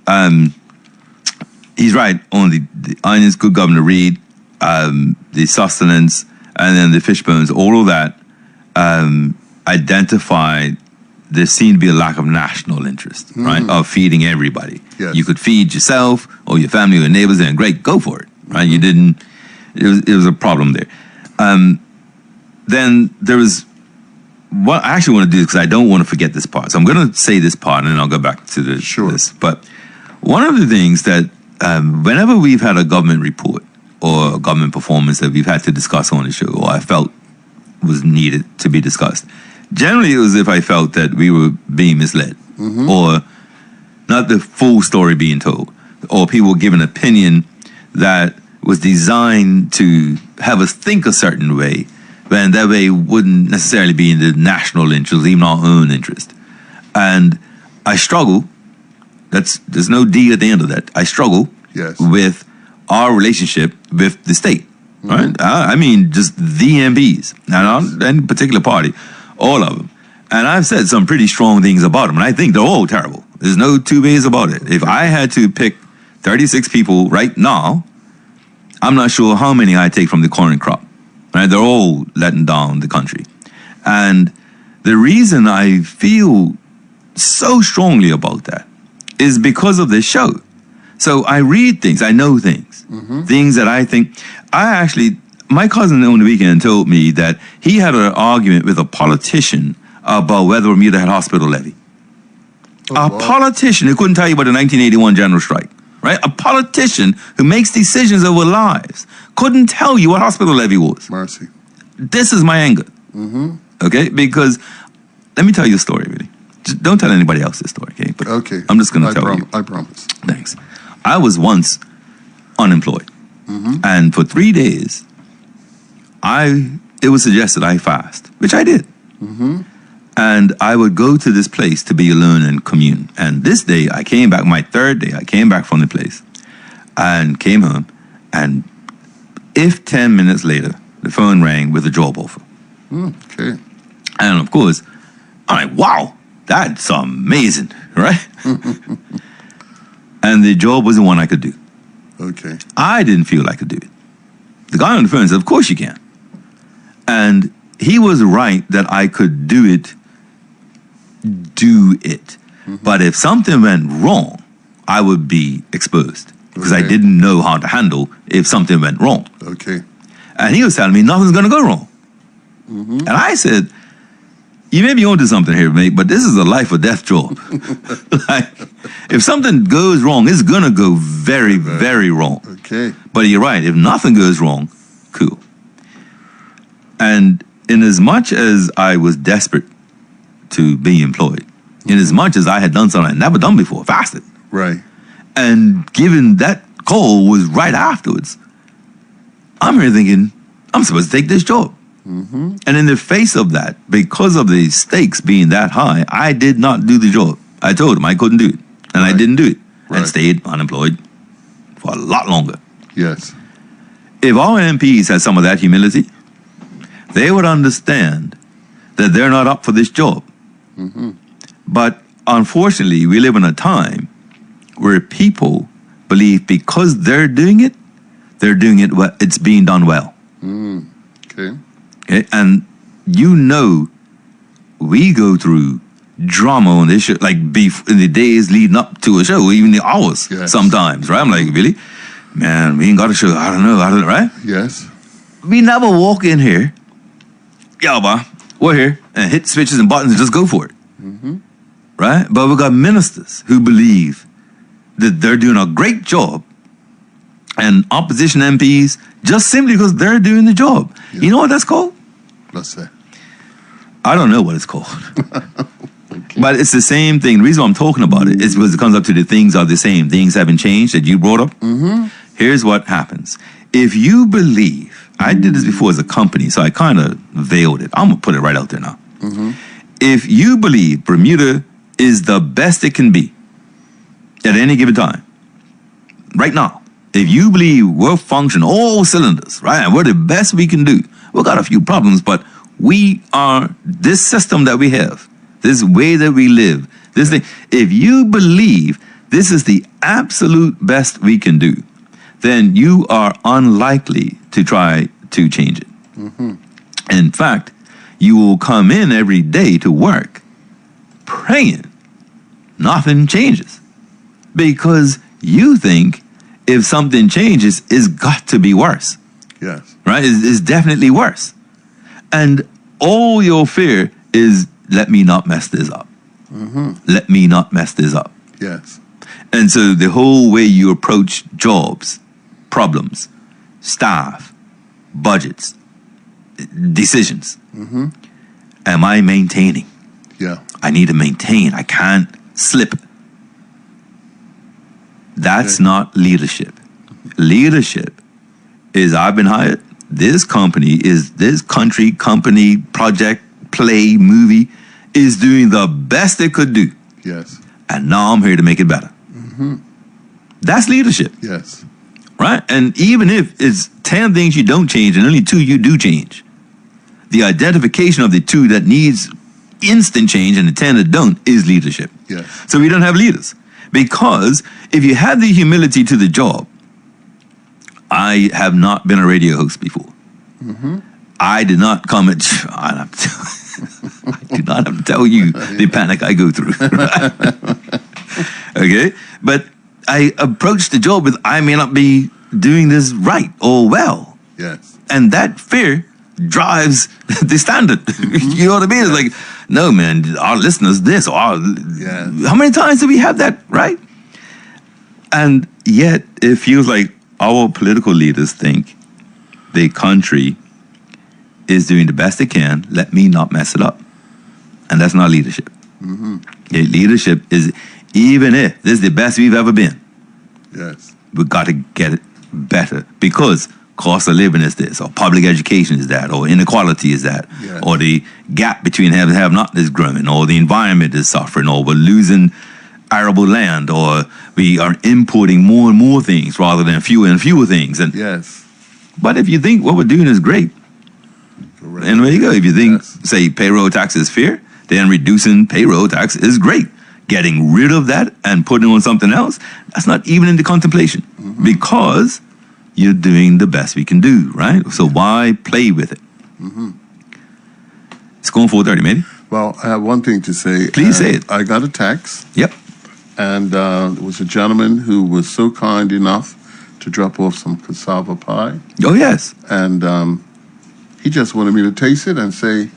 he's right on the onions, good Governor Reed, the sustenance, and then the fish bones, all of that identified there seemed to be a lack of national interest, right, of feeding everybody. Yes. You could feed yourself or your family or your neighbors, and great, go for it, right? You didn't, it was a problem there. Then there was, what I actually want to do, because I don't want to forget this part. So I'm going to say this part, and then I'll go back to this. But one of the things that whenever we've had a government report or a government performance that we've had to discuss on the show, or I felt was needed to be discussed, generally it was if I felt that we were being misled, or not the full story being told, or people were giving an opinion that was designed to have us think a certain way, and that way wouldn't necessarily be in the national interest, even our own interest. And I struggle, there's no D at the end of that, I struggle with our relationship with the state, right? I mean, just the MPs, and any particular party, all of them. And I've said some pretty strong things about them, and I think they're all terrible. There's no two ways about it. If I had to pick 36 people right now, I'm not sure how many I take from the current crop. Right? They're all letting down the country. And the reason I feel so strongly about that is because of this show. So I read things, I know things, things that I think, my cousin on the weekend told me that he had an argument with a politician about whether Bermuda had hospital levy. Politician who couldn't tell you about the 1981 general strike, right? A politician who makes decisions over lives couldn't tell you what hospital levy was. Mercy. This is my anger, okay? Because, let me tell you a story, really. Just don't tell anybody else this story, okay? But I'm just going to tell you. I promise. Thanks. I was once unemployed, and for 3 days, it was suggested I fast, which I did. And I would go to this place to be alone and commune. And this day, I came back, my third day, I came back from the place and came home. And if 10 minutes later, the phone rang with a job offer. Okay. And of course, I'm like, wow, that's amazing, right? And the job was the one I could do. Okay. I didn't feel I could do it. The guy on the phone said, of course you can. And he was right that I could do it. But if something went wrong, I would be exposed because I didn't know how to handle if something went wrong. Okay. And he was telling me nothing's going to go wrong. And I said, you may be onto something here, mate, but this is a life or death job. Like, if something goes wrong, it's going to go very, very wrong. Okay. But you're right. If nothing goes wrong, cool. And in as much as I was desperate to be employed, in as much as I had done something I'd never done before, fasted. Right. And given that call was right afterwards, I'm here thinking, I'm supposed to take this job. And in the face of that, because of the stakes being that high, I did not do the job. I told him I couldn't do it. And I didn't do it. And stayed unemployed for a lot longer. Yes. If our MPs had some of that humility, they would understand that they're not up for this job. But unfortunately, we live in a time where people believe because they're doing it well, it's being done well. Okay. Okay? And you know, we go through drama on this show, like beef in the days leading up to a show, even the hours sometimes, right? I'm like, really? Man, we ain't got a show. I don't know, right? Yes. We never walk in here, yo, boy, we're here, and hit switches and buttons and just go for it. Right? But we got ministers who believe that they're doing a great job, and opposition MPs just simply because they're doing the job. Yeah. You know what that's called? Let's say. I don't know what it's called. But it's the same thing. The reason why I'm talking about it is because it comes up to the things are the same. Things haven't changed that you brought up. Here's what happens. If you believe, I did this before as a company, so I kind of veiled it. I'm going to put it right out there now. If you believe Bermuda is the best it can be at any given time, right now, if you believe we're functioning all cylinders, right, and we're the best we can do, we've got a few problems, but we are, this system that we have, this way that we live, this thing, if you believe this is the absolute best we can do, then you are unlikely to try to change it. In fact, you will come in every day to work praying nothing changes because you think if something changes, it's got to be worse. Yes. Right? It's definitely worse. And all your fear is, let me not mess this up. Let me not mess this up. Yes. And so the whole way you approach jobs, problems, staff, budgets, decisions, am I maintaining? Yeah. I need to maintain. I can't slip. That's not leadership. Leadership is, I've been hired. This company is, this country, company, project, play, movie is doing the best it could do. Yes. And now I'm here to make it better. That's leadership, Yes. right? And even if it's 10 things you don't change and only 2 you do change, the identification of the 2 that needs instant change and the 10 that don't is leadership. Yes. So we don't have leaders. Because if you had the humility to the job, I have not been a radio host before. I did not come at, I do not have to tell you the panic I go through. Okay? But I approached the job with, I may not be doing this right or well. Yes. And that fear drives the standard. You know what I mean? It's like, no, man, our listeners this, or our, how many times do we have that, right? And yet it feels like our political leaders think the country is doing the best it can, let me not mess it up. And that's not leadership. Leadership is, even if this is the best we've ever been, Yes. we've got to get it better because cost of living is this, or public education is that, or inequality is that, or the gap between have and have not is growing, or the environment is suffering, or we're losing arable land, or we are importing more and more things rather than fewer and fewer things. And Yes. but if you think what we're doing is great, Correct. and there you go. If you think, Yes. say, payroll tax is fair, then reducing payroll tax is great. Getting rid of that and putting on something else, that's not even in the contemplation because you're doing the best we can do, right? So why play with it? It's going 4:30, maybe. Well, I have one thing to say. Please say it. I got a text, Yep. and it was a gentleman who was so kind enough to drop off some cassava pie, Oh, yes. and he just wanted me to taste it and say,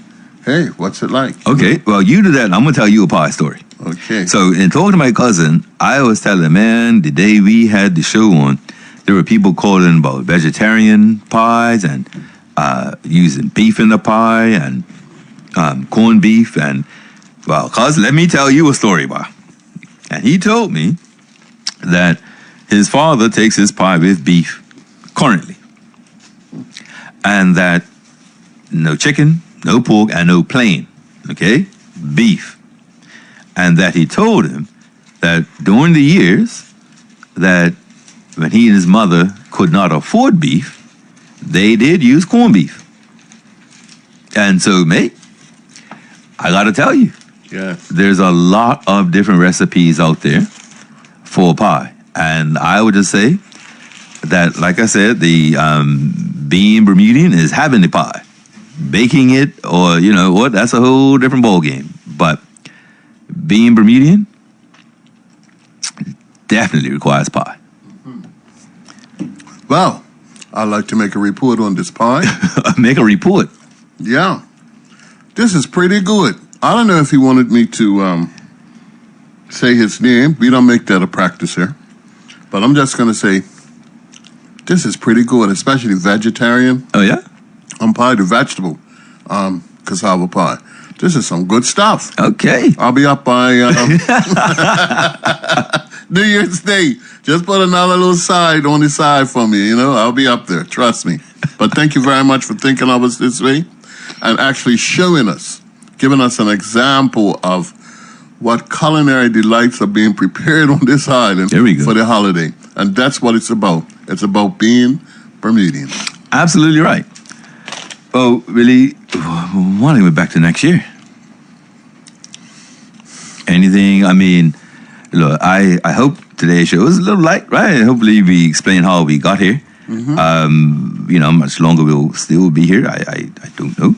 hey, what's it like? Okay. Well, you do that, and I'm going to tell you a pie story. Okay. So, in talking to my cousin, I was telling him, man, the day we had the show on, there were people calling about vegetarian pies and using beef in the pie and corned beef. And, well, cousin, let me tell you a story, boy. And he told me that his father takes his pie with beef currently. And that no chicken, no pork, and no plain, okay, beef. And that he told him that during the years that when he and his mother could not afford beef, they did use corned beef. And so, mate, I got to tell you, Yes. there's a lot of different recipes out there for pie. And I would just say that, like I said, the being Bermudian is having the pie. Baking it or, you know what, that's a whole different ball game. But being Bermudian definitely requires pie. Well, I'd like to make a report on this pie. Make a report. Yeah. This is pretty good. I don't know if he wanted me to say his name. We don't make that a practice here. But I'm just going to say, this is pretty good, especially vegetarian. Oh, yeah? Pie, the vegetable cassava pie. This is some good stuff. Okay. I'll be up by New Year's Day. Just put another little side on the side for me, I'll be up there, trust me. But thank you very much for thinking of us this way and actually showing us, giving us an example of what culinary delights are being prepared on this island There we go. for the holiday. And that's what it's about. It's about being Bermudian. Absolutely right. Oh, really? Why don't we back to next year? Anything? I mean, look, I hope today's show was a little light, right? Hopefully we explain how we got here. How much longer we'll still be here, I don't know.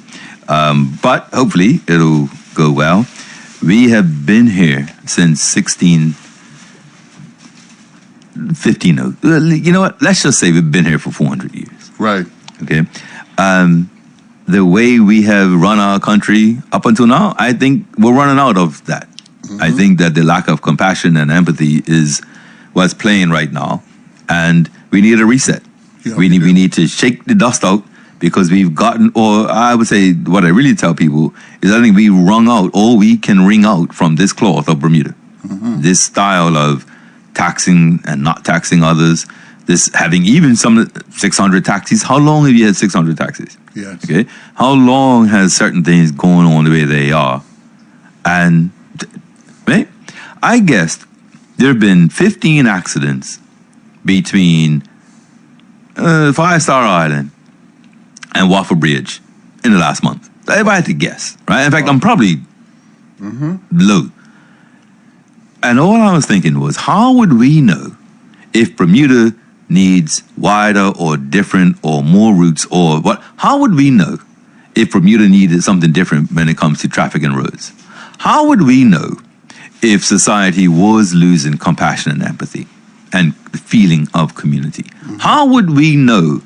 But hopefully it'll go well. We have been here since 15. You know what? Let's just say we've been here for 400 years. Right. Okay. The way we have run our country up until now, I think we're running out of that. I think that the lack of compassion and empathy is what's playing right now, and we need a reset. Yeah, we need to shake the dust out because we've gotten, or I would say, what I really tell people is I think we wrung out all we can wring out from this cloth of Bermuda. This style of taxing and not taxing others. This having even some 600 taxis. How long have you had 600 taxis? Yes. Okay. How long has certain things going on the way they are? And right, I guessed there have been 15 accidents between 5-Star Island and Waffle Bridge in the last month. If I had to guess, right? In fact, I'm probably low. And all I was thinking was, how would we know if Bermuda needs wider or different or more routes or what? How would we know if Bermuda needed something different when it comes to traffic and roads? How would we know if society was losing compassion and empathy and the feeling of community? How would we know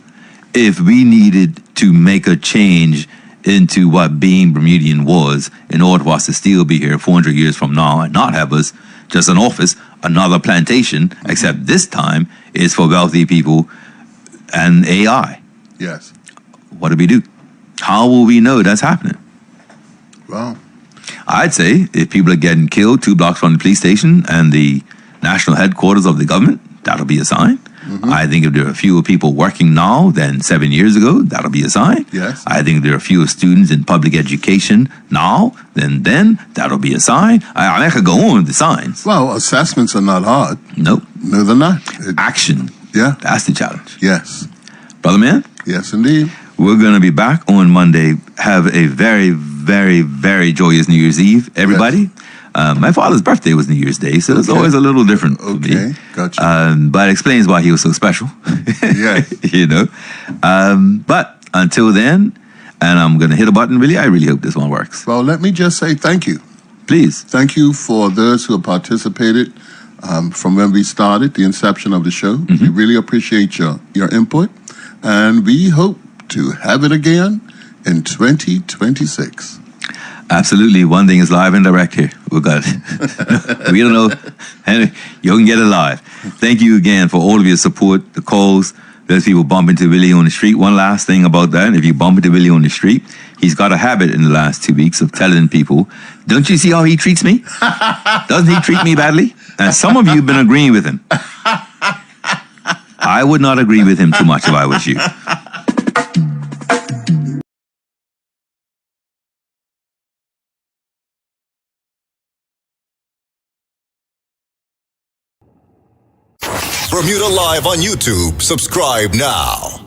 if we needed to make a change into what being Bermudian was in order for us to still be here 400 years from now and not have us just an office, another plantation, except this time is for wealthy people and AI? Yes. What do we do? How will we know that's happening? Well, I'd say if people are getting killed 2 blocks from the police station and the national headquarters of the government, that'll be a sign. I think if there are fewer people working now than 7 years ago, that'll be a sign. Yes. I think if there are fewer students in public education now than then, that'll be a sign. I could go on with the signs. well, assessments are not hard. Nope. No, they're not. Action. Yeah. That's the challenge. Yes. Brother man, Yes, indeed. we're going to be back on Monday. Have a very, very, very joyous New Year's Eve, everybody. My father's birthday was New Year's Day, so it's Okay. always a little different for me. Okay, gotcha. But it explains why he was so special. Yes. But until then, and I'm going to hit a button, really, I really hope this one works. Well, let me just say thank you. Please. Thank you for those who have participated from when we started, the inception of the show. We really appreciate your input, and we hope to have it again in 2026. Absolutely. One thing is live and direct here. We got it. We don't know. You can get it live. Thank you again for all of your support, the calls. Those people bump into Willie on the street. One last thing about that. If you bump into Willie on the street, he's got a habit in the last 2 weeks of telling people, don't you see how he treats me? Doesn't he treat me badly? And some of you have been agreeing with him. I would not agree with him too much if I was you. Bermuda Live on YouTube. Subscribe now.